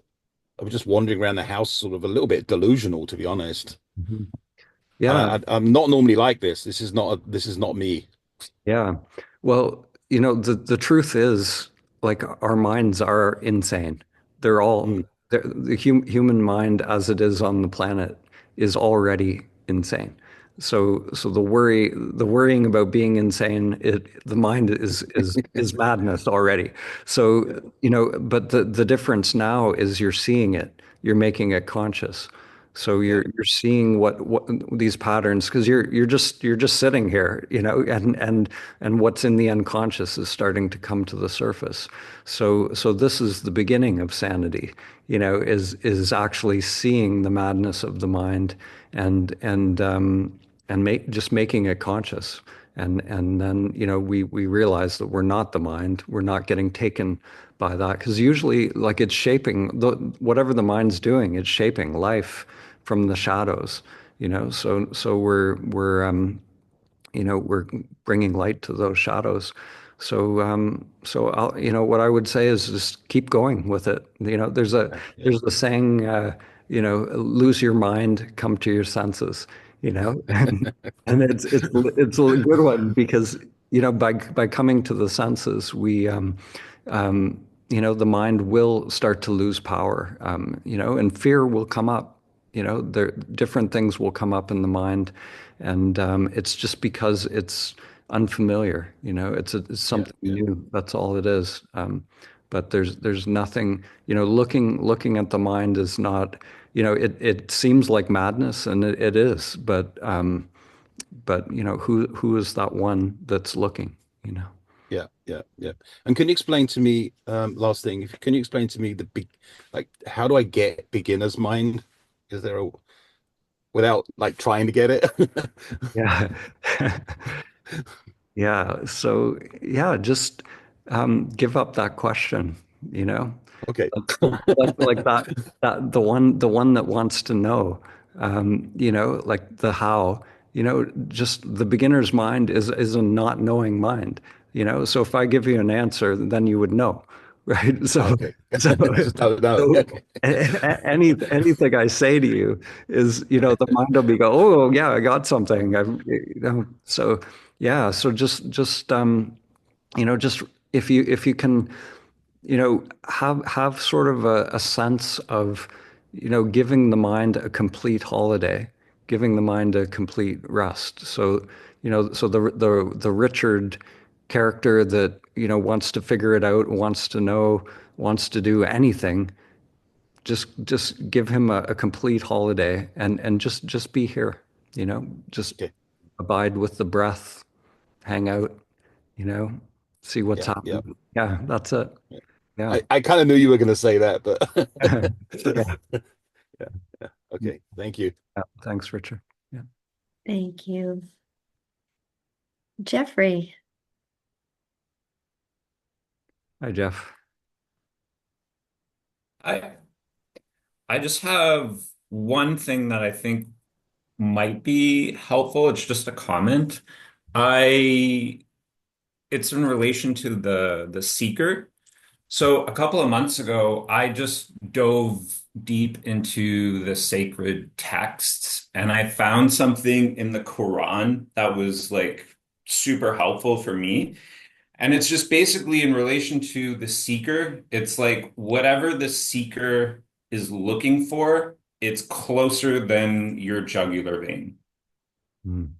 I was just wandering around the house, sort of a little bit delusional, to be honest. Mhm. And Yeah. I'm not normally like this. This is not me. Yeah. Well, the truth is, like, our minds are insane. They're all Mm. the human mind as it is on the planet is already insane. So the worrying about being insane, the mind is madness already. So, but the difference now is you're seeing it, you're making it conscious. So Yeah. you're seeing what these patterns, because you're just sitting here, and what's in the unconscious is starting to come to the surface. So this is the beginning of sanity, is actually seeing the madness of the mind, and just making it conscious. And then, we realize that we're not the mind. We're not getting taken by that, because usually, like, it's shaping whatever the mind's doing, it's shaping life from the shadows. So we're bringing light to those shadows. So what I would say is just keep going with it. There's a Yeah. Yeah. there's a saying, lose your mind, come to your senses. And it's a good one, because by coming to the senses, the mind will start to lose power. And fear will come up. There different things will come up in the mind, and it's just because it's unfamiliar. It's Yeah. something Yeah. new. That's all it is. But there's nothing. Looking at the mind is not. It seems like madness, and it is. But who is that one that's looking? Yeah, yeah, yeah. And can you explain to me, last thing, can you explain to me the big, like, how do I get beginner's mind? Is there a, without like trying to get it? Yeah. Yeah. So yeah, just give up that question, you know. Okay. Like that the one that wants to know, like the how, just the beginner's mind is a not knowing mind, so if I give you an answer, then you would know, right? so Okay. so Just don't know. so Okay. anything I say to you is, the mind will be go, oh yeah, I got something. So yeah, so just if you can, have sort of a sense of, giving the mind a complete holiday, giving the mind a complete rest. So the Richard character that, wants to figure it out, wants to know, wants to do anything, just give him a complete holiday, and just be here, just Okay. abide with the breath, hang out, you know. see what's Yeah, yeah. happening. Yeah, that's it. Yeah. I kind of knew you were going to say that, but Yeah. yeah, yeah. Okay, thank you. Yeah. Thanks, Richard. Yeah. Thank you. Jeffrey. Hi, Jeff. I I just have one thing that I think might be helpful. It's just a comment. I it's in relation to the seeker. So a couple of months ago, I just dove deep into the sacred texts and I found something in the Quran that was like super helpful for me. And it's just basically in relation to the seeker. It's like whatever the seeker is looking for, it's closer than your jugular vein. Mm.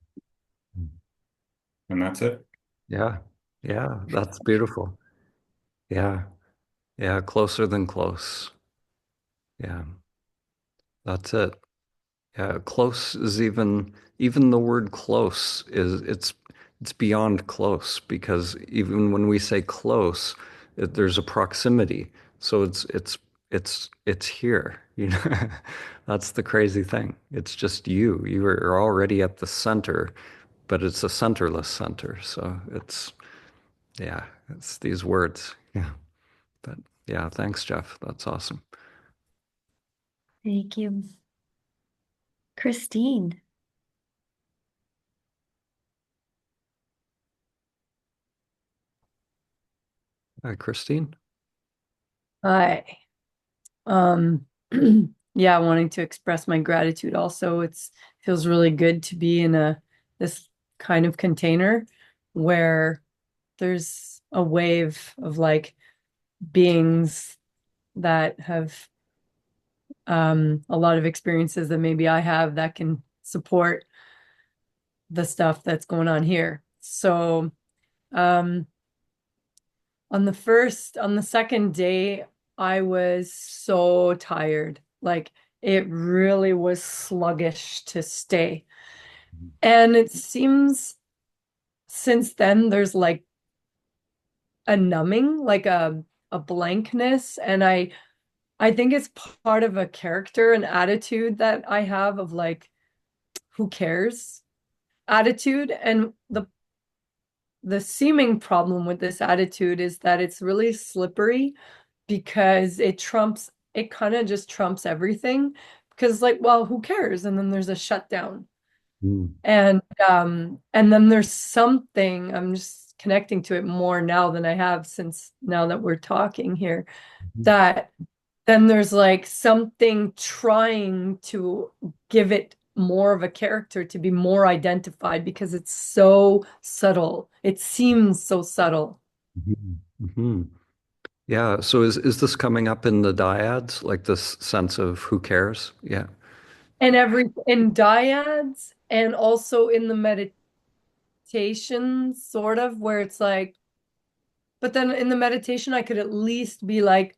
And that's it. Yeah. Yeah. That's beautiful. Yeah. Yeah. Closer than close. Yeah. That's it. Yeah. Close is even the word close is it's beyond close because even when we say close, there's a proximity. So it's here, you know. That's the crazy thing. It's just you. You are already at the center, but it's a centerless center. So yeah, it's these words. Yeah. But yeah, thanks, Jeff. That's awesome. Thank you. Christine. Hi, Christine. Hi. Um, yeah, wanting to express my gratitude also. It's feels really good to be in this kind of container where there's a wave of like beings that have a lot of experiences that maybe I have that can support the stuff that's going on here. So um on the second day, I was so tired. Like it really was sluggish to stay. And it seems since then there's like a numbing, like a blankness. And I think it's part of a character and attitude that I have of like, who cares attitude. And the seeming problem with this attitude is that it's really slippery because it kind of just trumps everything because like, well, who cares? And then there's a shutdown. Mm. And then there's something I'm just connecting to it more now than I have since now that we're talking here, that then there's like something trying to give it more of a character to be more identified because it's so subtle. It seems so subtle. Mm-hmm. Yeah. So is this coming up in the dyads, like this sense of who cares? Yeah. And in dyads and also in the meditation, sort of, where it's like, but then in the meditation, I could at least be like,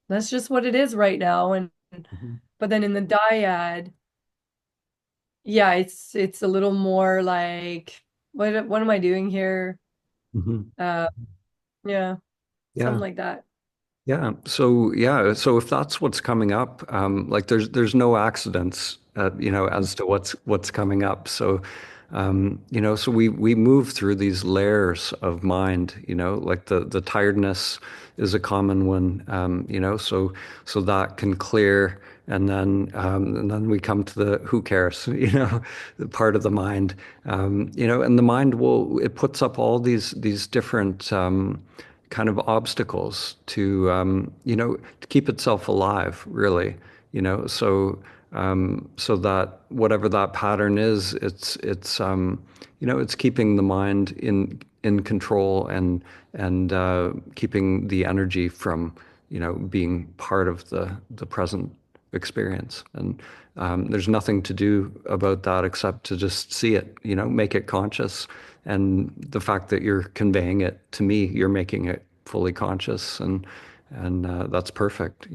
that's just what it is right now. And Mm-hmm. but then in the dyad, yeah, it's a little more like, what am I doing here? Mm-hmm. Uh, yeah, something Yeah. like that. Yeah. So if that's what's coming up, like there's no accidents, as to what's coming up. So, so we move through these layers of mind, like the tiredness is a common one, so that can clear, and then we come to the who cares, the part of the mind, and the mind it puts up all these different kind of obstacles to keep itself alive, really, so that whatever that pattern is, it's keeping the mind in control and keeping the energy from being part of the present experience. And there's nothing to do about that except to just see it, make it conscious. And the fact that you're conveying it to me, you're making it fully conscious, and that's perfect.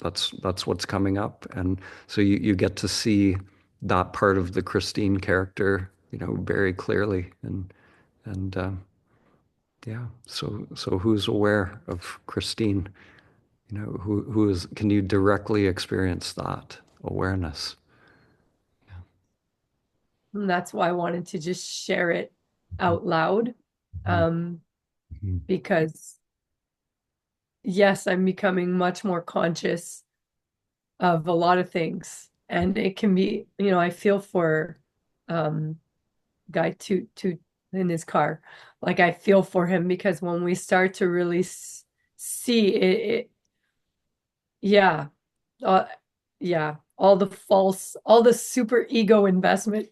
That's what's coming up, and so you get to see that part of the Christine character, very clearly, and Yeah. So who's aware of Christine? You know, who is, can you directly experience that awareness? And that's why I wanted to just share it out loud. Because yes, I'm becoming much more conscious of a lot of things. And it can be, I feel for guy to in his car. Like I feel for him because when we start to really see it, yeah, uh, yeah, all the super ego investment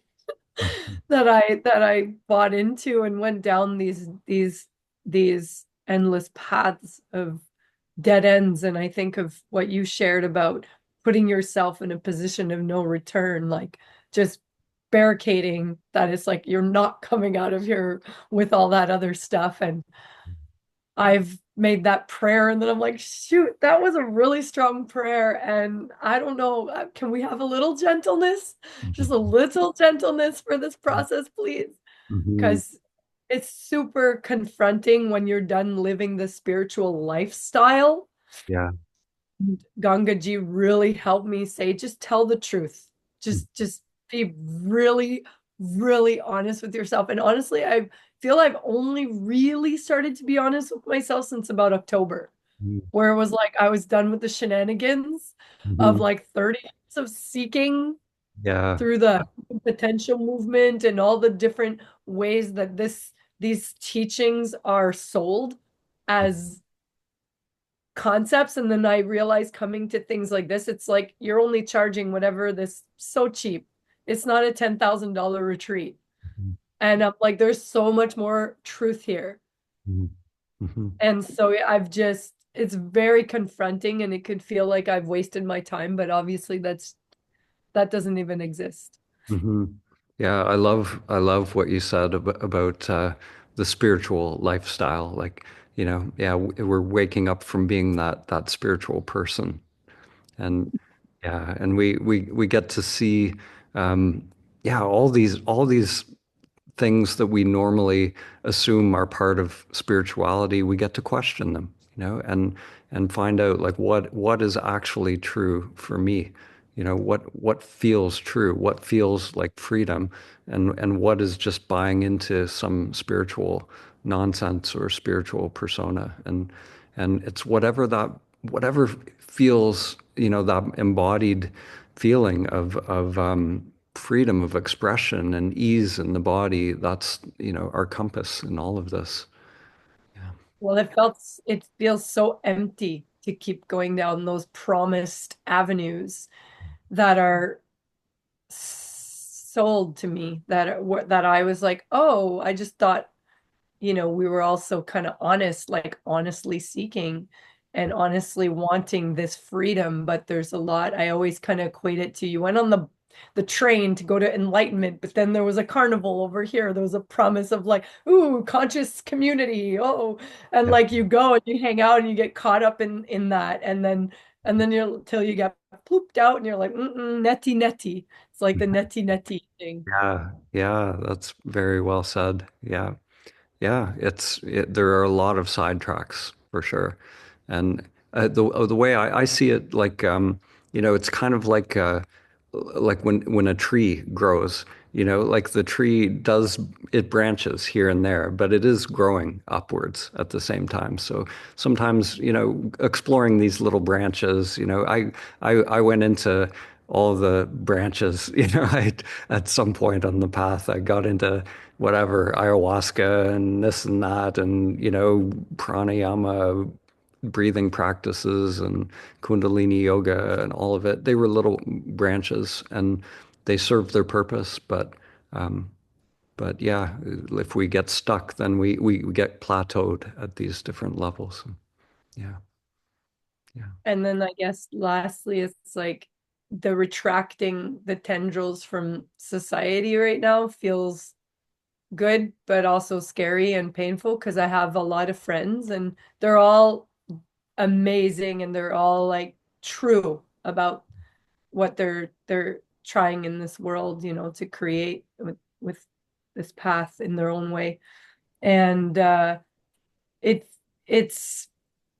that I bought into and went down these endless paths of dead ends. And I think of what you shared about putting yourself in a position of no return, like just barricading that it's like you're not coming out of here with all that other stuff. And I've made that prayer and then I'm like, shoot, that was a really strong prayer. And I don't know, can we have a little gentleness? Just a little gentleness for this process, please? Because it's super confronting when you're done living the spiritual lifestyle. Yeah. Gangaji really helped me say, just tell the truth. Just be really, really honest with yourself. And honestly, I feel I've only really started to be honest with myself since about October, where it was like I was done with the shenanigans of like 30 years of seeking Yeah. through the potential movement and all the different ways that these teachings are sold as concepts. And then I realized coming to things like this, it's like you're only charging whatever this so cheap. It's not a $10,000 retreat. And I'm like, there's so much more truth here. And so it's very confronting and it could feel like I've wasted my time, but obviously that doesn't even exist. Yeah, I love what you said about the spiritual lifestyle. Like, yeah, we're waking up from being that spiritual person, and yeah, and we get to see, yeah, all these things that we normally assume are part of spirituality. We get to question them, and find out like what is actually true for me. What feels true, what feels like freedom, and what is just buying into some spiritual nonsense or spiritual persona. And it's whatever feels, that embodied feeling of freedom of expression and ease in the body. That's, our compass in all of this. Well, it feels so empty to keep going down those promised avenues that are sold to me that I was like, oh, I just thought, we were also kind of honest, like honestly seeking and honestly wanting this freedom. But there's a lot, I always kind of equate it to you went on the train to go to enlightenment, but then there was a carnival over here. There was a promise of like, ooh, conscious community. Oh, and like you go and you hang out and you get caught up in that. And then you're till you get plooped out and you're like, netty netty. It's like the netty netty thing. Yeah, that's very well said. Yeah. Yeah, there are a lot of sidetracks for sure. And the way I see it, like, it's kind of like when a tree grows, like the tree it branches here and there, but it is growing upwards at the same time. So sometimes, exploring these little branches, I went into all the branches, at some point on the path. I got into whatever, ayahuasca and this and that, and, pranayama, breathing practices, and Kundalini yoga and all of it. They were little branches and they served their purpose. But yeah, if we get stuck, then we get plateaued at these different levels. Yeah. Yeah. And then I guess lastly, it's like the retracting the tendrils from society right now feels good, but also scary and painful because I have a lot of friends and they're all amazing and they're all like true about what they're trying in this world, to create with this path in their own way. And it's it's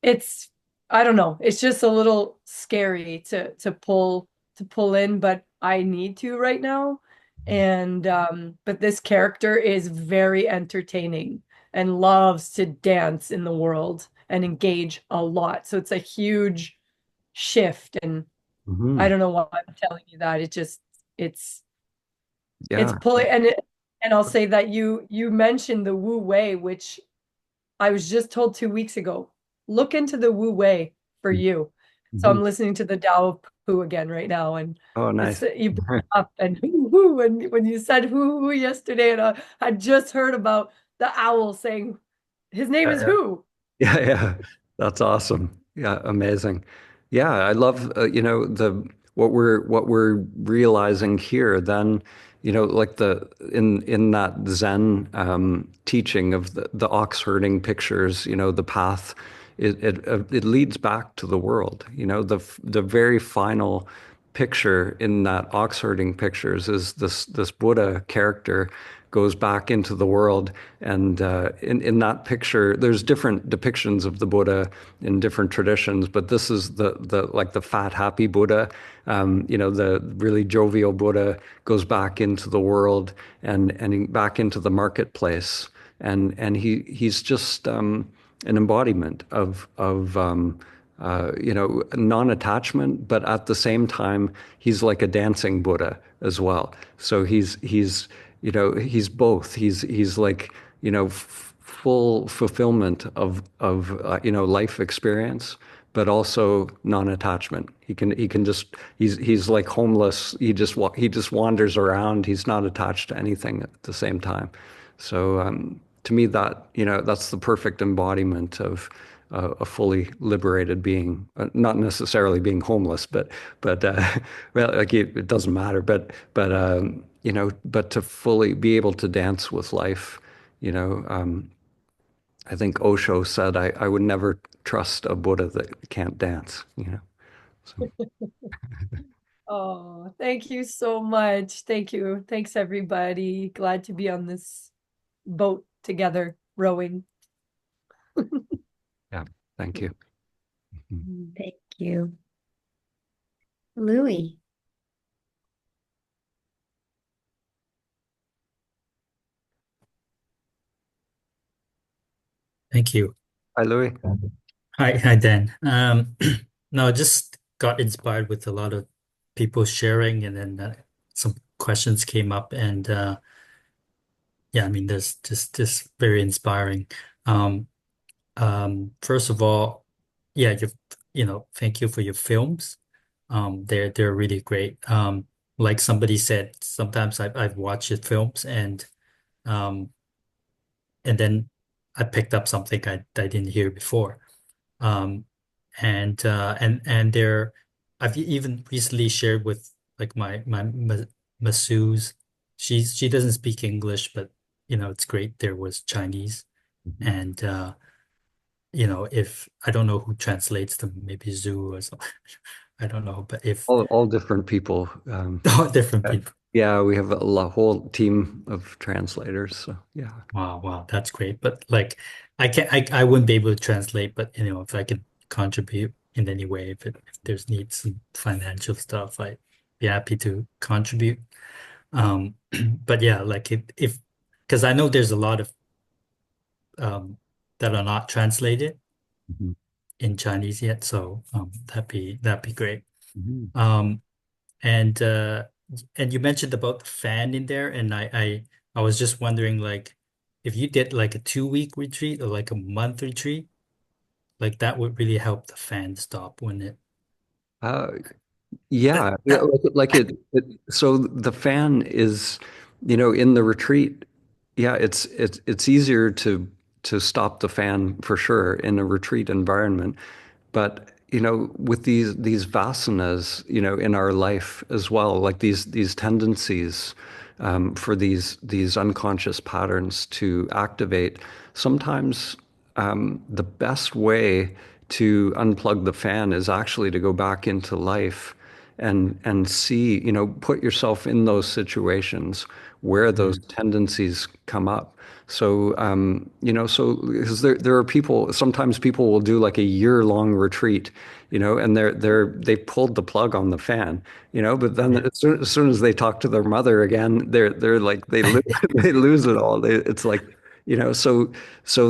it's I don't know. It's just a little scary to pull in, but I need to right now. And but this character is very entertaining and loves to dance in the world and engage a lot. So it's a huge shift, and I Hmm. don't know why I'm telling you that. It's it's Yeah. pulling, and I'll say that you mentioned the Wu Wei, which I was just told 2 weeks ago. Look into the Wu Wei for you. So Hmm. I'm listening to the Tao of Pu again right now, and Oh, it's nice. you brought it up and who and when you said who yesterday, and I just heard about the owl saying his name is Yeah. Who. Yeah, yeah. That's awesome. Yeah, amazing. Yeah, I love the what we're realizing here then, like the in that Zen teaching of the ox herding pictures, the path it leads back to the world. The very final picture in that ox herding pictures is this Buddha character goes back into the world, and in that picture there's different depictions of the Buddha in different traditions, but this is the like the fat happy Buddha. The really jovial Buddha goes back into the world, and back into the marketplace, and he's just an embodiment of non-attachment, but at the same time, he's like a dancing Buddha as well. So he's both. He's like, full fulfillment of life experience, but also non-attachment. He can just he's like homeless. He just wanders around. He's not attached to anything at the same time. So to me, that's the perfect embodiment of a fully liberated being, not necessarily being homeless, but well, like it doesn't matter. But to fully be able to dance with life. You know, I think Osho said, I would never trust a Buddha that can't dance. So, Oh, thank you so much. Thank you. Thanks, everybody. Glad to be on this boat together, rowing. yeah, thank you. Mhm. Thank you. Louis. Thank you. Hi, Louis. Hi, Dan. No, I just got inspired with a lot of people sharing, and then some questions came up, and yeah, I mean, there's just this very inspiring. Um, First of all, yeah, thank you for your films. They're really great. Like somebody said, sometimes I've watched your films, um, and then I picked up something I didn't hear before. Um, and there, I've even recently shared with like my masseuse. She doesn't speak English, but it's great. There was Chinese, Mhm. and if I don't know who translates them, maybe Zoo or something. I don't know, but if All different people. all different Uh, people. yeah, we have a whole team of translators. So yeah. Wow, that's great. But like, I wouldn't be able to translate, but if I could contribute in any way, if there's needs some financial stuff, I'd be happy to contribute. But yeah, like if because I know there's a lot of that are not translated Mhm. in Chinese yet, so that'd be great. Mhm. Um, and uh, and you mentioned about the fan in there, and I was just wondering, like, if you did like a 2 week retreat or like a month retreat, like that would really help the fan stop, wouldn't it? Uh, Uh, yeah, yeah, uh, so the fan is, in the retreat. Yeah, it's easier to stop the fan for sure in a retreat environment. But with these vasanas, in our life as well, like these tendencies for these unconscious patterns to activate, sometimes the best way to unplug the fan is actually to go back into life and see, put yourself in those situations where those tendencies come up. So, so because there are people, sometimes people will do like a year-long retreat, and they've pulled the plug on the fan, but then as soon as they talk to their mother again, they're like they lose it all. It's like, so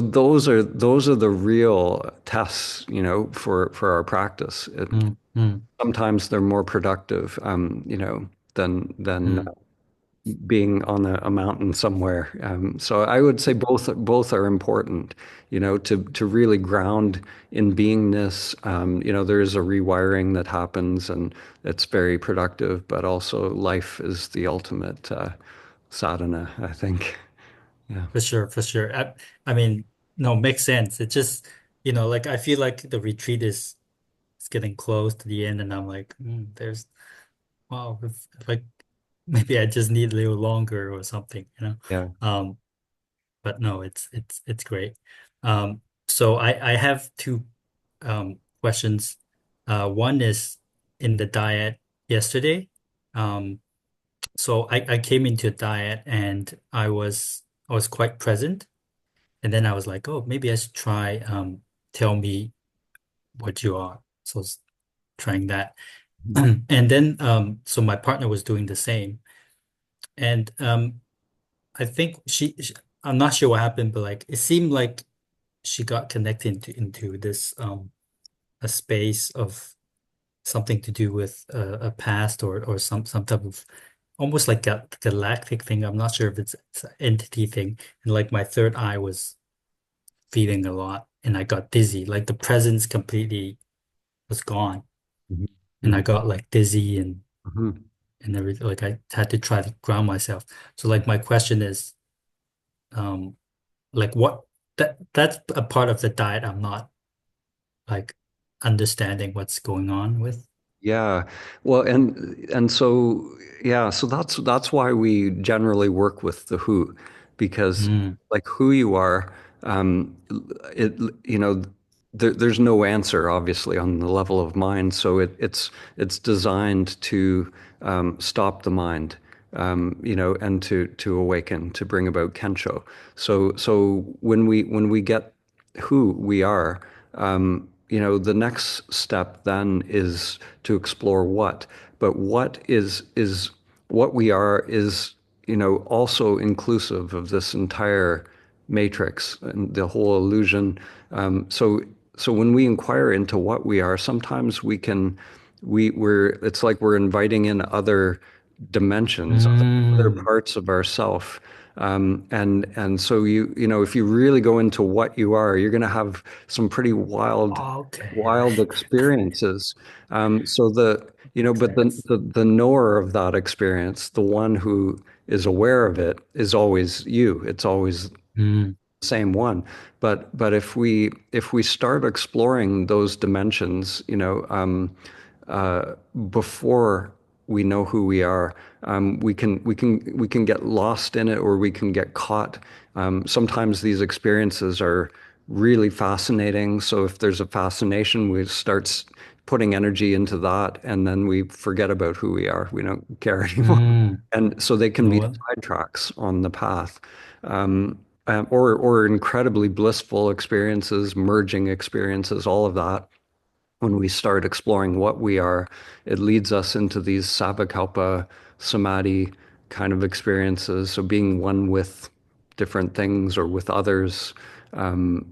those are the real tests, for our practice. Sometimes they're more productive, than being on a mountain somewhere. So I would say both are important, to really ground in beingness. There is a rewiring that happens, and it's very productive, but also life is the ultimate sadhana, I think. Yeah. For sure, for sure. I mean, no, makes sense. It just, like I feel like the retreat is it's getting close to the end, and I'm like, there's wow, if I maybe I just need a little longer or something, Yeah. But no, it's great. So I have two questions. One is in the diet yesterday. So I came into a diet and I was quite present. And then I was like, oh, maybe I should try tell me what you are. So I was trying that. And then so my partner was doing the same. And I think I'm not sure what happened, but like it seemed like she got connected into this a space of something to do with a past or some type of almost like a galactic thing. I'm not sure if it's an entity thing. And like my third eye was feeling a lot and I got dizzy. Like the presence completely was gone. And I got like dizzy and everything. Like I had to try to ground myself. So like my question is, like what that's a part of the diet I'm not like understanding what's going on with. Yeah. Well, and so yeah, so that's why we generally work with the who, because like who you are, it there's no answer obviously on the level of mind. So it's designed to stop the mind, and to awaken, to bring about Kencho. So when we get who we are, the next step then is to explore what. But what we are is, also inclusive of this entire matrix and the whole illusion. So when we inquire into what we are, sometimes it's like we're inviting in other dimensions, other parts of ourself. And so if you really go into what you are, you're going to have some pretty wild experiences. So but the knower of that experience, the one who is aware of it, is always you. It's always the same one. But if we start exploring those dimensions, before we know who we are, we can get lost in it, or we can get caught. Sometimes these experiences are really fascinating. So if there's a fascination, we start putting energy into that, and then we forget about who we are. We don't care anymore. And so they can be sidetracks on the path. Or incredibly blissful experiences, merging experiences, all of that. When we start exploring what we are, it leads us into these sabakalpa samadhi kind of experiences. So being one with different things or with others, so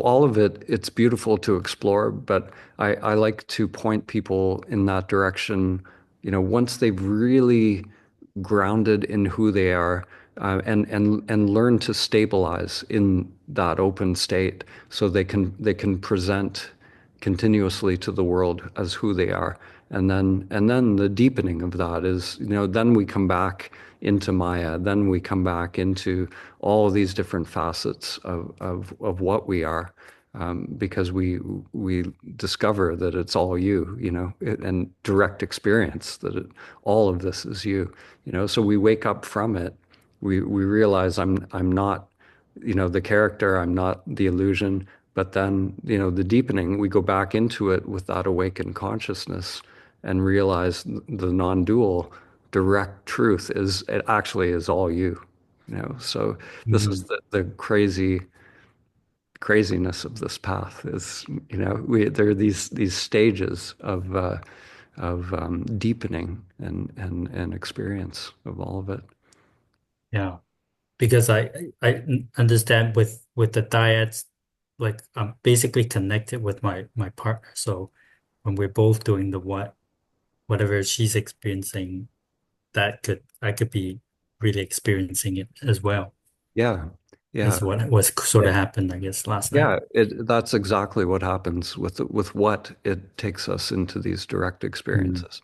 all of it, it's beautiful to explore, but I like to point people in that direction, once they've really grounded in who they are, and learn to stabilize in that open state, so they can present continuously to the world as who they are. And then the deepening of that is, then we come back into Maya, then we come back into all of these different facets of what we are. Because we discover that it's all you, and direct experience that all of this is you, So we wake up from it. We realize I'm not, the character. I'm not the illusion. But then, the deepening, we go back into it with that awakened consciousness and realize the non-dual direct truth it actually is all you. So this is the craziness of this path is, there are these stages of deepening and experience of all of it. Yeah, because I understand with the Diads, like I'm basically connected with my partner. So when we're both doing whatever she's experiencing, I could be really experiencing it as well. Yeah. Yeah. Is what was sort of happened, I guess, last night. Yeah, that's exactly what happens with what it takes us into these direct experiences.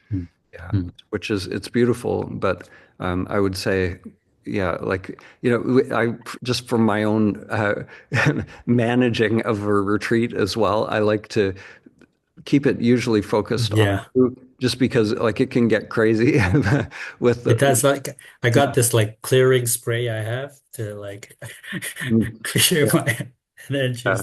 Yeah, which it's beautiful, but I would say, yeah, like, I just from my own managing of a retreat as well, I like to keep it usually focused on Yeah. food, just because like it can get crazy with It the does, like I got this like clearing spray I have to like clear yeah, my energies.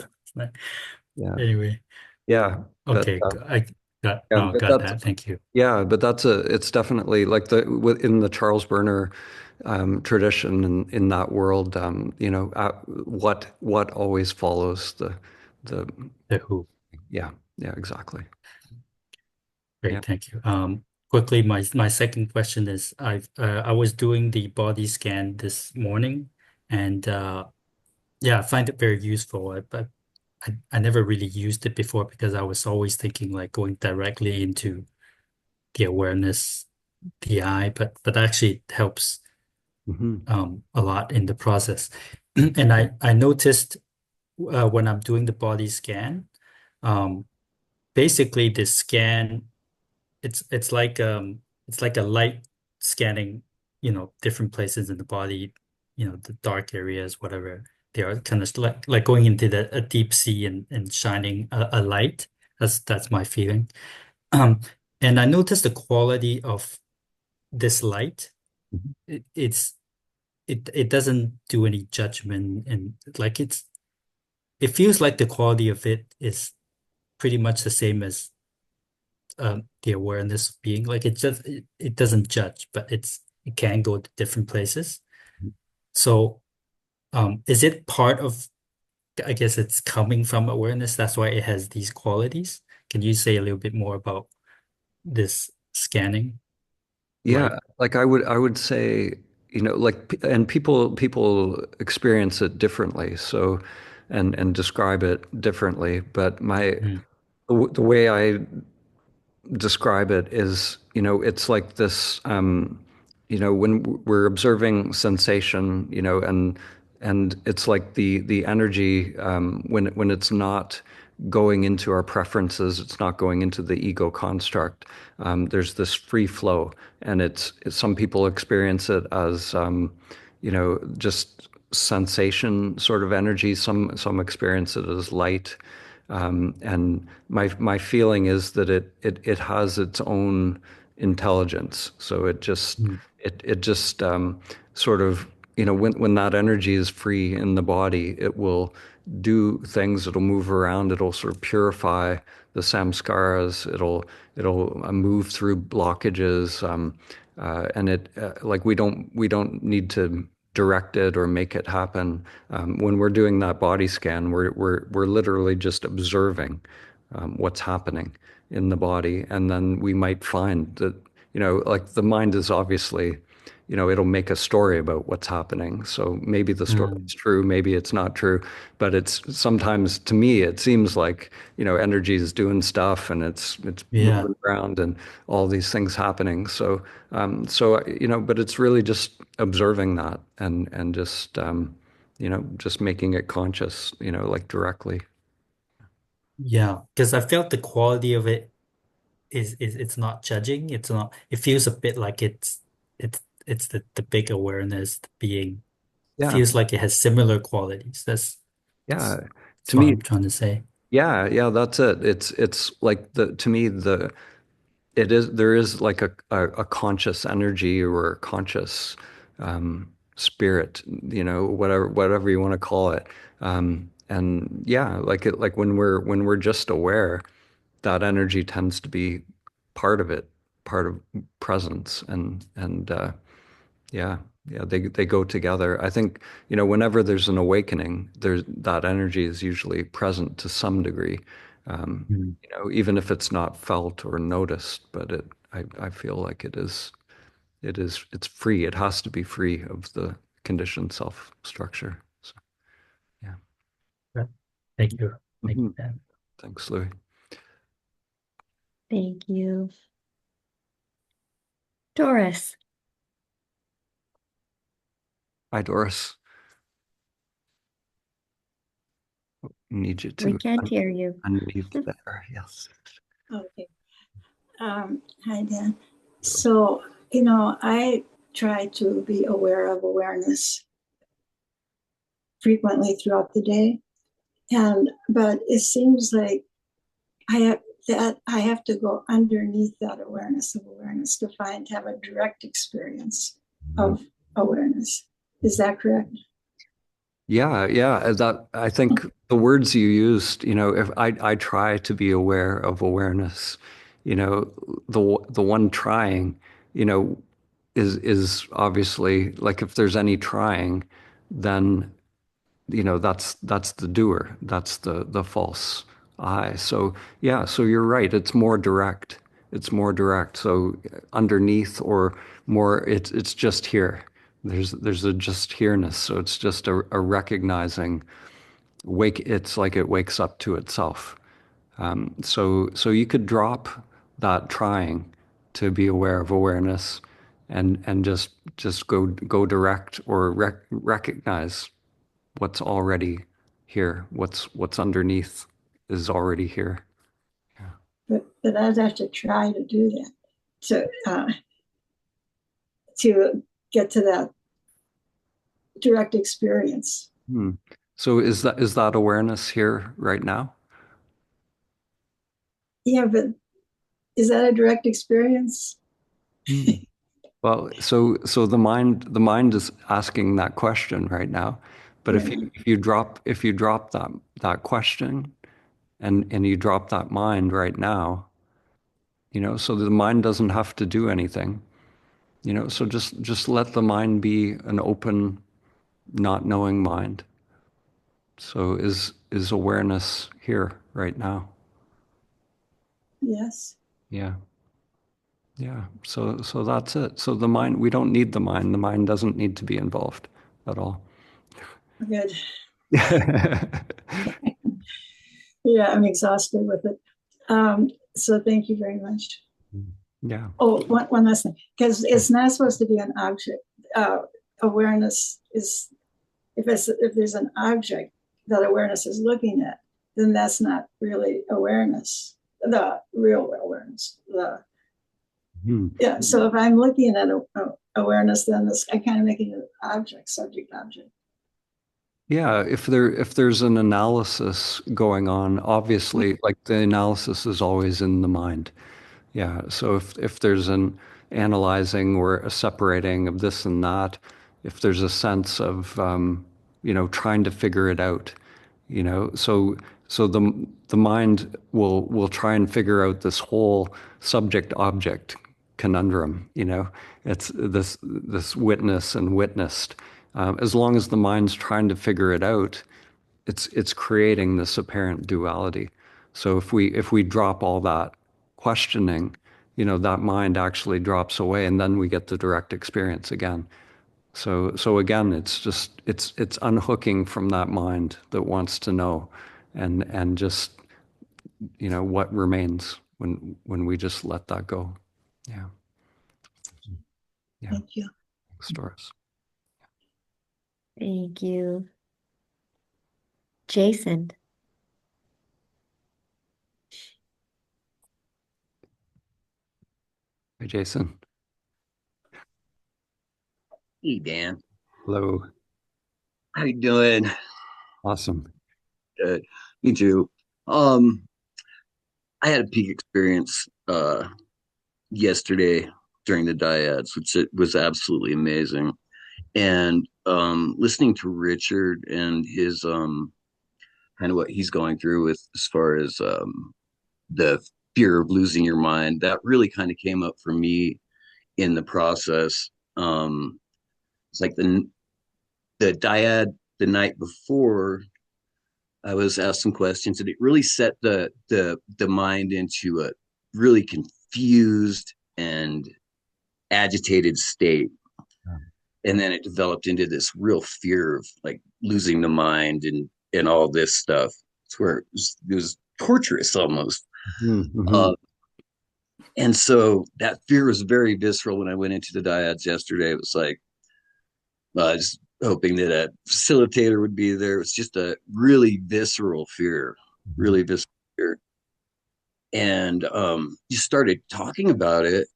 yeah, Anyway, yeah, but okay, I yeah, but got that's that. Thank you. yeah, but it's definitely like in the Charles Burner tradition and in that world, what always follows the The who. yeah, yeah, exactly. Yeah. Great, thank you. Quickly, my second question is I was doing the body scan this morning, and yeah, I find it very useful. But I never really used it before because I was always thinking like going directly into the awareness, the eye, but actually it helps a lot in the process. And I noticed when I'm doing the body scan, um, basically the scan it's like a light scanning, different places in the body, the dark areas, whatever they are, kind of like going into a deep sea and shining a light. That's my feeling. Um, and I noticed the quality of this light. It doesn't do any judgment, and like it feels like the quality of it is pretty much the same as the awareness of being. Like it doesn't judge, but it can go to different places. So is it part of, I guess it's coming from awareness, that's why it has these qualities? Can you say a little bit more about this scanning? Yeah, like I would say, like, and people experience it differently, so and describe it differently. But the way I describe it is, it's like this, when we're observing sensation, and it's like the energy, when it's not going into our preferences, it's not going into the ego construct. There's this free flow, and some people experience it as, just sensation sort of energy. Some experience it as light. And my feeling is that it has its own intelligence. So it just sort of, when that energy is free in the body, it will do things. It'll move around. It'll sort of purify the samskaras. It'll move through blockages. And like we don't need to direct it or make it happen. When we're doing that body scan, we're literally just observing what's happening in the body, and then we might find that, like, the mind is obviously, it'll make a story about what's happening. So maybe the story is true, maybe it's not true, but it's sometimes, to me, it seems like, energy is doing stuff, and it's Yeah. moving around and all these things happening. So but it's really just observing that and just making it conscious, like directly. Yeah, because I felt the quality of it is it's not judging. It's not. It feels a bit like it's the big awareness, the being. Yeah. Feels like it has similar qualities. Yeah. That's To what me, I'm trying to say. yeah, that's it. It's like to me, there is like a conscious energy or a conscious spirit, whatever you want to call it. yeah, like when we're just aware, that energy tends to be part of it, part of presence, and yeah, yeah, they go together. I think, whenever there's an awakening, there's that energy is usually present to some degree, Mm. even if it's not felt or noticed, but I feel like it's free. It has to be free of the conditioned self structure. So, yeah. Right. Thank you. Thank you, Mhm. Dan. Thanks, Louis. Thank you. Doris, Hi, Doris. Need you we to can't hear you. unmute there. Yes. Okay. Hi, Dan. So, I try to be aware of awareness frequently throughout the day. But it seems like I have to go underneath that awareness of awareness to have a direct experience of awareness. Is that correct? Yeah, yeah. That I think the words you used, if I try to be aware of awareness, the one trying, is obviously like if there's any trying, then that's the doer, that's the false I. So yeah, so you're right. It's more direct. It's more direct. So underneath or more, it's just here. There's a just here-ness. So it's just a recognizing wake. It's like it wakes up to itself. So you could drop that trying to be aware of awareness, and just go direct or recognize what's already here, what's underneath is already here. But I'd have to try to do that to get to that direct experience. So is that awareness here right now? Yeah, but is that a direct experience? Well, so the mind is asking that question right now. But Yeah. if you drop that question and you drop that mind right now, so the mind doesn't have to do anything. So just let the mind be an open, not knowing mind. So is awareness here right now? Yes. Yeah. Yeah. So that's it. So the mind, we don't need the mind. The mind doesn't need to be involved at all. Good. Yeah, I'm exhausted with it. So thank you very much. Yeah. Oh, one last thing, because it's not supposed to be an object. Awareness is if there's an object that awareness is looking at, then that's not really awareness. The real awareness. Yeah. So if I'm looking at awareness, then I kind of making it object, subject, object. Yeah, if there's an analysis going on, obviously, like the analysis is always in the mind. Yeah, so if there's an analyzing or a separating of this and that, if there's a sense of trying to figure it out, so the mind will try and figure out this whole subject object conundrum. It's this witness and witnessed. As long as the mind's trying to figure it out, it's creating this apparent duality. So if we drop all that questioning, that mind actually drops away, and then we get the direct experience again. So again, it's unhooking from that mind that wants to know, and just what remains when we just let that go. Yeah. Yeah. Thank you. Thanks, Doris. Thank you. Jason. Hey, Jason. Hey, Dan. Hello. How you doing? Awesome. Good. Me too. I had a peak experience yesterday during the Diads, which it was absolutely amazing. And listening to Richard and his kind of what he's going through with as far as the fear of losing your mind. That really kind of came up for me in the process. It's like the dyad the night before, I was asked some questions, and it really set the mind into a really confused and agitated state. And then it developed into this real fear of like losing the mind and all this stuff. It's where it was torturous almost. Mm-hmm. And so that fear was very visceral when I went into the dyads yesterday. It was like just hoping that a facilitator would be there. It was just a really visceral fear, really visceral fear. And you started talking about it,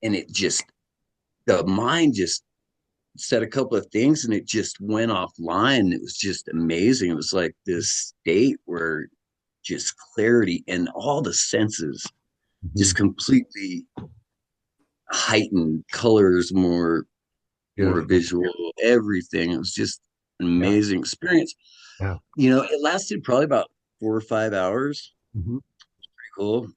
and it just, the mind just said a couple of things and it just went offline. It was just amazing. It was like this state where just clarity and all the senses just completely heightened, colors more Beautiful. visual, everything. It was just an amazing experience. Yeah. You know, it lasted probably about 4 or 5 hours. Mm-hmm. Pretty cool.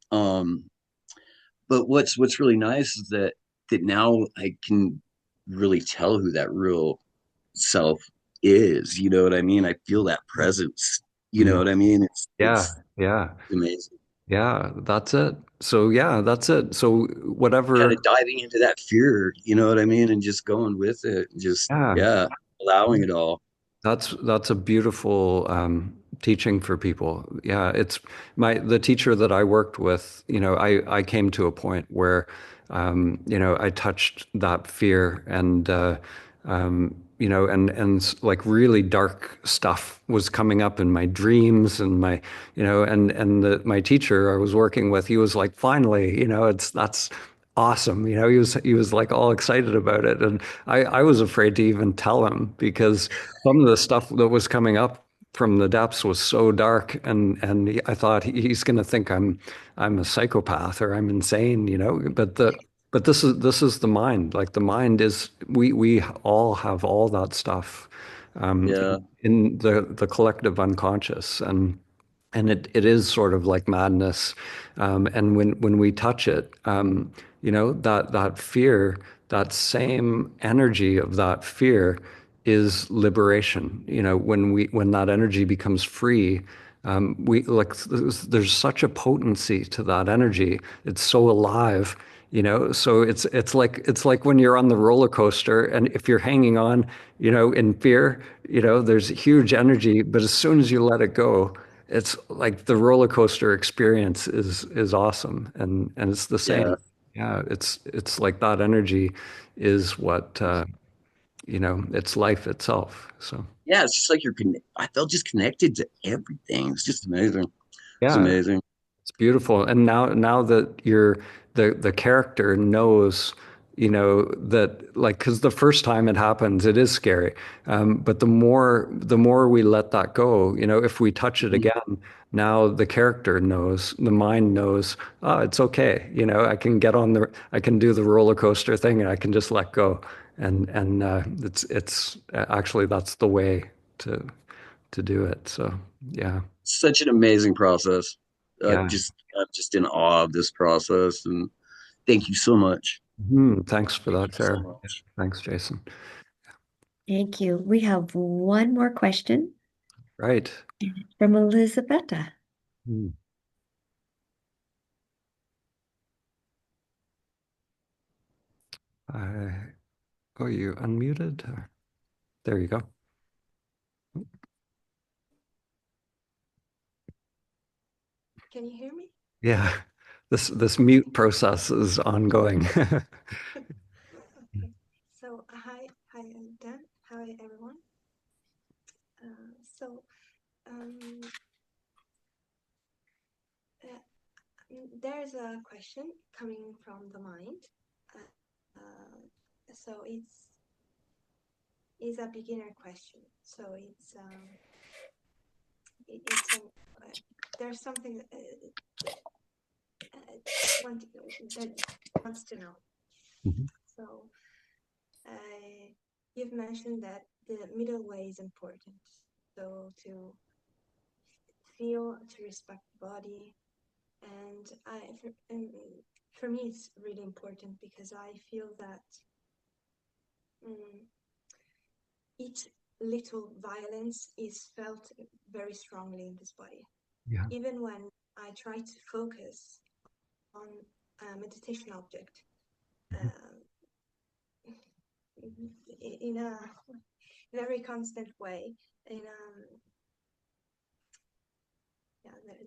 But what's really nice is that now I can really tell who that real self is. You know what I mean? I feel that presence. You know what I mean? It's Yeah. amazing. Yeah, that's it. So yeah, that's it. So whatever. Kind of diving into that fear, you know what I mean, and just going with it, just allowing it all. That's a beautiful teaching for people. Yeah, it's the teacher that I worked with. You know, I came to a point where, you know, I touched that fear, and you know, and like really dark stuff was coming up in my dreams, and my, you know, and my teacher I was working with, he was like, finally, you know, that's awesome. You know, he was like all excited about it. And I was afraid to even tell him, because some of the stuff that was coming up from the depths was so dark, and I thought he's going to think I'm a psychopath or I'm insane, you know. But this is the mind. Like the mind is, we all have all that stuff in the collective unconscious, and it is sort of like madness. And when we touch it, you know, that fear, that same energy of that fear is liberation. You know, when that energy becomes free, we like there's such a potency to that energy. It's so alive. You know, so it's like when you're on the roller coaster, and if you're hanging on, you know, in fear, you know, there's huge energy, but as soon as you let it go, it's like the roller coaster experience is awesome, and it's the same. Yeah, it's like that energy is what you know, it's life itself. So Yeah, it's just like I felt just connected to everything. It's just amazing. It's yeah, amazing. it's beautiful. And now that the character knows, you know, that, like, because the first time it happens, it is scary. But the more we let that go, you know, if we touch it again, now the character knows, the mind knows, oh, it's okay. You know, I can do the roller coaster thing, and I can just let go. And it's actually, that's the way to do it. So yeah. Such an amazing process. Yeah. I'm just in awe of this process, and thank you so much. Thanks for that, So Sarah. much. Thanks, Jason. Thank you. We have one more question. Right. From Elizabetta. Oh, you unmuted? There you go. Can you hear me? Yeah, this mute process is ongoing. Okay. So hi, Dan. Hi, everyone. So there's a question coming from the mind. So it's a beginner question. So there's something that wants to know. So you've mentioned that the middle way is important. So to feel, to respect the body. And for me, it's really important because I feel that each little violence is felt very strongly in this body. Yeah. Even when I try to focus on a meditation object in a very constant way,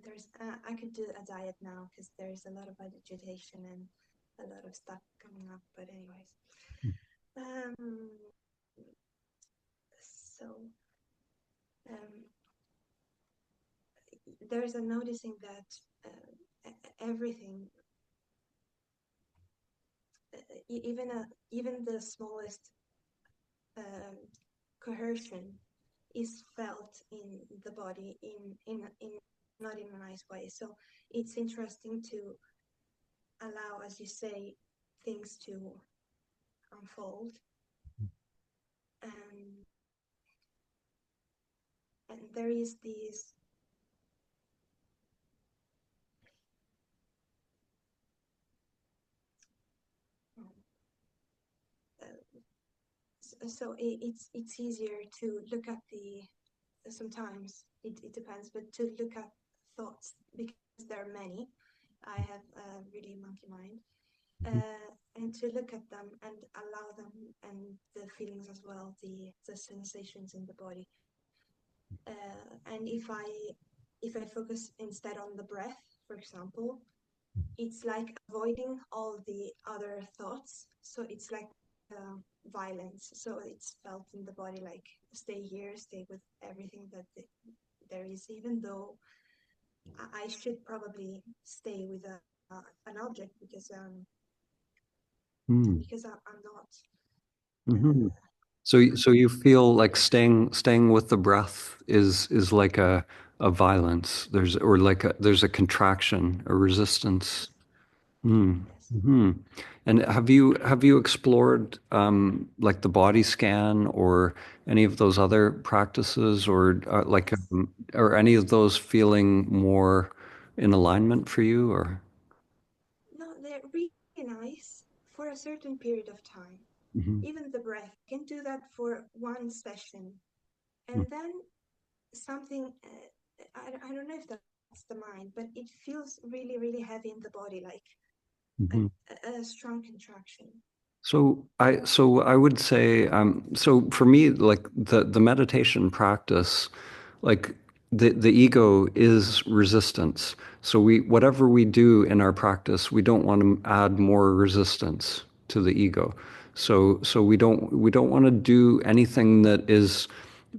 there's I could do a diet now because there's a lot of agitation and a lot of stuff coming up. But anyways, so there's a noticing that everything, even the smallest coercion is felt in the body in not in a nice way. So it's interesting to allow, as you say, things to unfold. And there is this so it's easier to look at sometimes it depends, but to look at thoughts because there are many. I have a really monkey mind. And to look at them and allow them and the feelings as well, the sensations in the body. And if I focus instead on the breath, for example, it's like avoiding all the other thoughts. So it's like violence. So it's felt in the body, like stay here, stay with everything that there is, even though I should probably stay with an object because I'm not. So you feel like staying with the breath is like a violence. There's a contraction, a resistance. And have you explored like the body scan or any of those other practices, or are any of those feeling more in alignment for you, or? No, they're really nice for a certain period of time. Even the breath, you can do that for one session, and then something. I don't know if that's the mind, but it feels really, really heavy in the body, like a strong contraction. So I would say, so for me, like the meditation practice, like the ego is resistance. So whatever we do in our practice, we don't want to add more resistance to the ego. So we don't want to do anything that is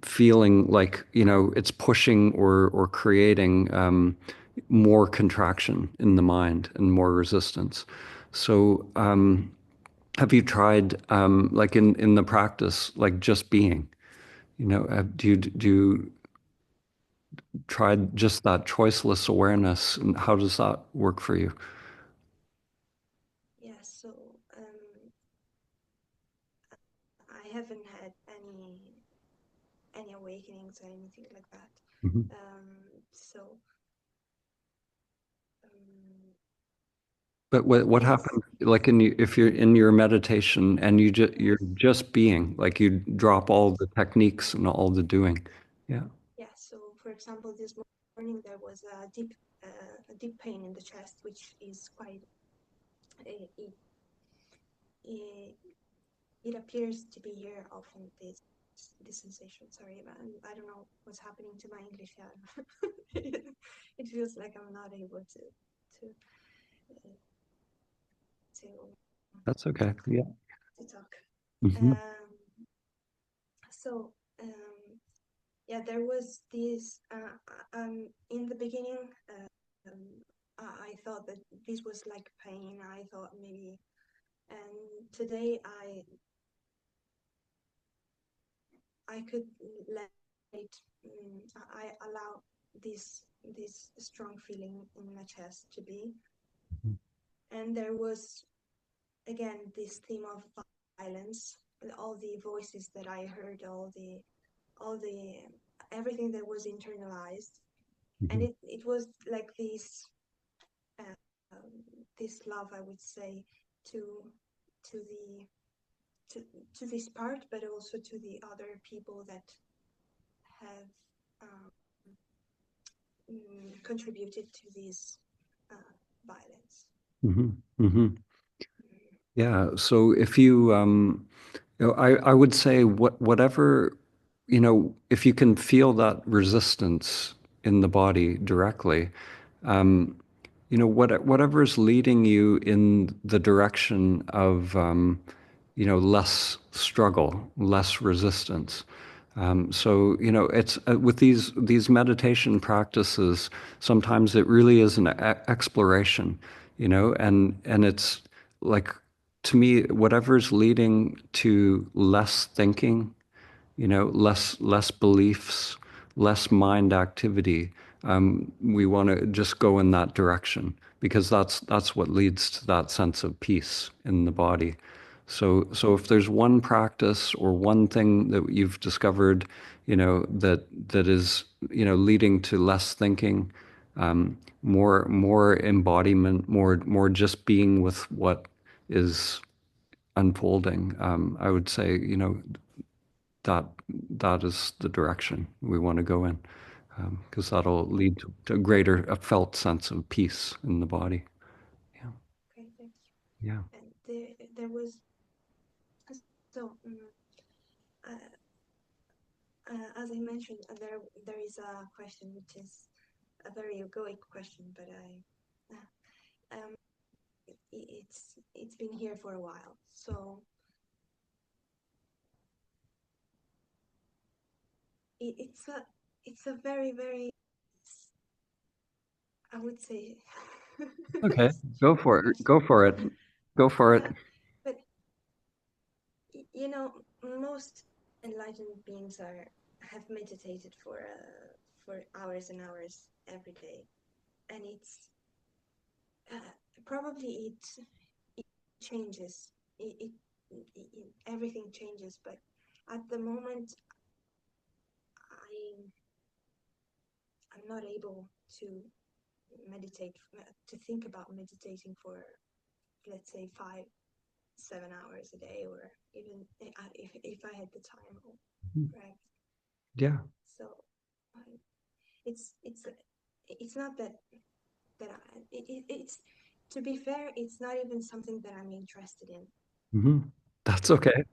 feeling like, it's pushing or creating more contraction in the mind and more resistance. So have you tried, like in the practice, like just being, do you try just that choiceless awareness, and how does that work for you? Yeah, so I haven't had any awakenings or anything like that. But what happens, like if you're in your meditation and you're just being, like you drop all the techniques and all the doing? Yeah. Yeah. So for example, this morning there was a deep pain in the chest, which is quite it appears to be here often, this sensation. Sorry, I don't know what's happening to my English yet. It feels like I'm not able to That's okay. Yeah. to talk. Mm-hmm. So yeah, there was this in the beginning. I thought that this was like pain. I thought maybe, and today I could let it. I allow this strong feeling in my chest to be, and there was again this theme of violence, all the voices that I heard, all the everything that was internalized, And Mhm. it was like this love, I would say, to to the to, to this part, but also to the other people that have contributed to this violence. Mhm. Mhm. Yeah. So if you, I would say whatever, if you can feel that resistance in the body directly, um, whatever is leading you in the direction of, less struggle, less resistance. So, it's with these meditation practices, sometimes it really is an exploration, and it's like, to me, whatever's leading to less thinking, less beliefs, less mind activity. We want to just go in that direction because that's what leads to that sense of peace in the body. So if there's one practice or one thing that you've discovered, that is, leading to less thinking, more embodiment, more just being with what is unfolding, I would say, that that is the direction we want to go in, because that'll lead to a felt sense of peace in the body. Yeah. Okay, thank you. Yeah. And there was so as I mentioned, there is a question which is a very egoic question, but it's been here for a while. So it's a very, very, I would say. Okay. Go for it. Go for it. Go for it. But most enlightened beings have meditated for hours and hours every day, and it's probably it changes. Everything changes, but at the moment, I'm not able to meditate, to think about meditating for, let's say, 5-7 hours a day, or even if I had the time, right? Yeah. So it's not that it's, to be fair, it's not even something that I'm interested in. That's okay.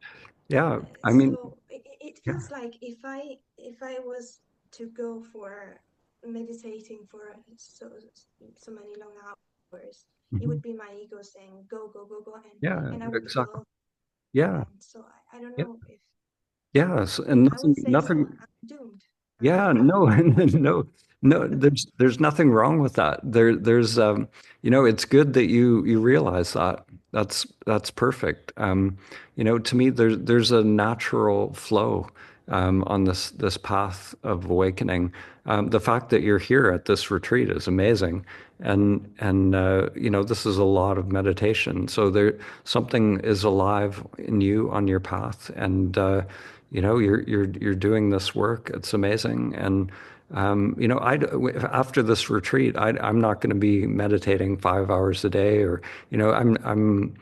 Yeah. I mean, So it yeah. feels like if I was to go for meditating for so many long hours, it would be my ego saying go go go go, Yeah, and I would feel exactly. all Yeah. that. So I don't Yeah. know if Yes. And I would say so. nothing. I'm doomed. Yeah, no, no, there's nothing wrong with that. There's it's good that you realize that. That's perfect. To me, there's a natural flow on this path of awakening. The fact that you're here at this retreat is amazing, and this is a lot of meditation. So there something is alive in you on your path, and you're doing this work. It's amazing. And after this retreat, I'm not going to be meditating 5 hours a day, or I'm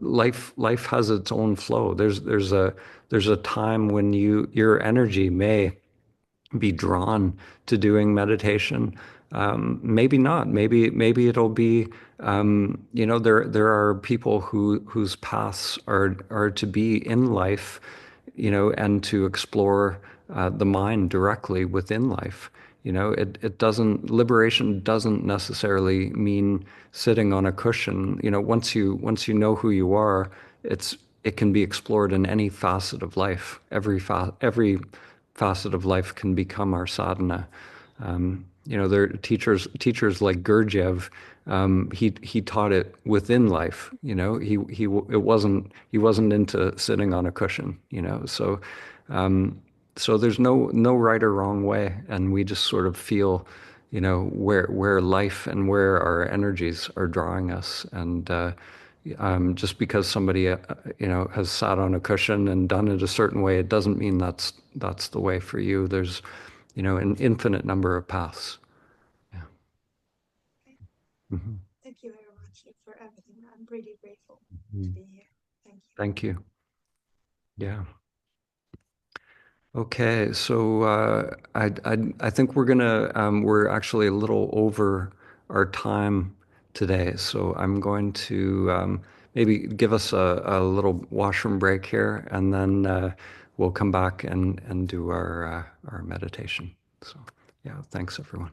life has its own flow. There's a time when your energy may be drawn to doing meditation. Maybe not. Maybe it'll be. There are people whose paths are to be in life, and to explore the mind directly within life. It doesn't, liberation doesn't necessarily mean sitting on a cushion. Once you know who you are, it can be explored in any facet of life. Every facet of life can become our sadhana. There are teachers like Gurdjieff. He taught it within life. He wasn't into sitting on a cushion. So there's no right or wrong way, and we just sort of feel, where life and where our energies are drawing us. And just because somebody has sat on a cushion and done it a certain way, it doesn't mean that's the way for you. There's an infinite number of paths. Thank you very much for everything. I'm really grateful to Mhm. be here. Thank you. Thank you. Yeah. Okay, so I think we're actually a little over our time today, so I'm going to maybe give us a little washroom break here, and then we'll come back and do our meditation. So yeah, thanks everyone.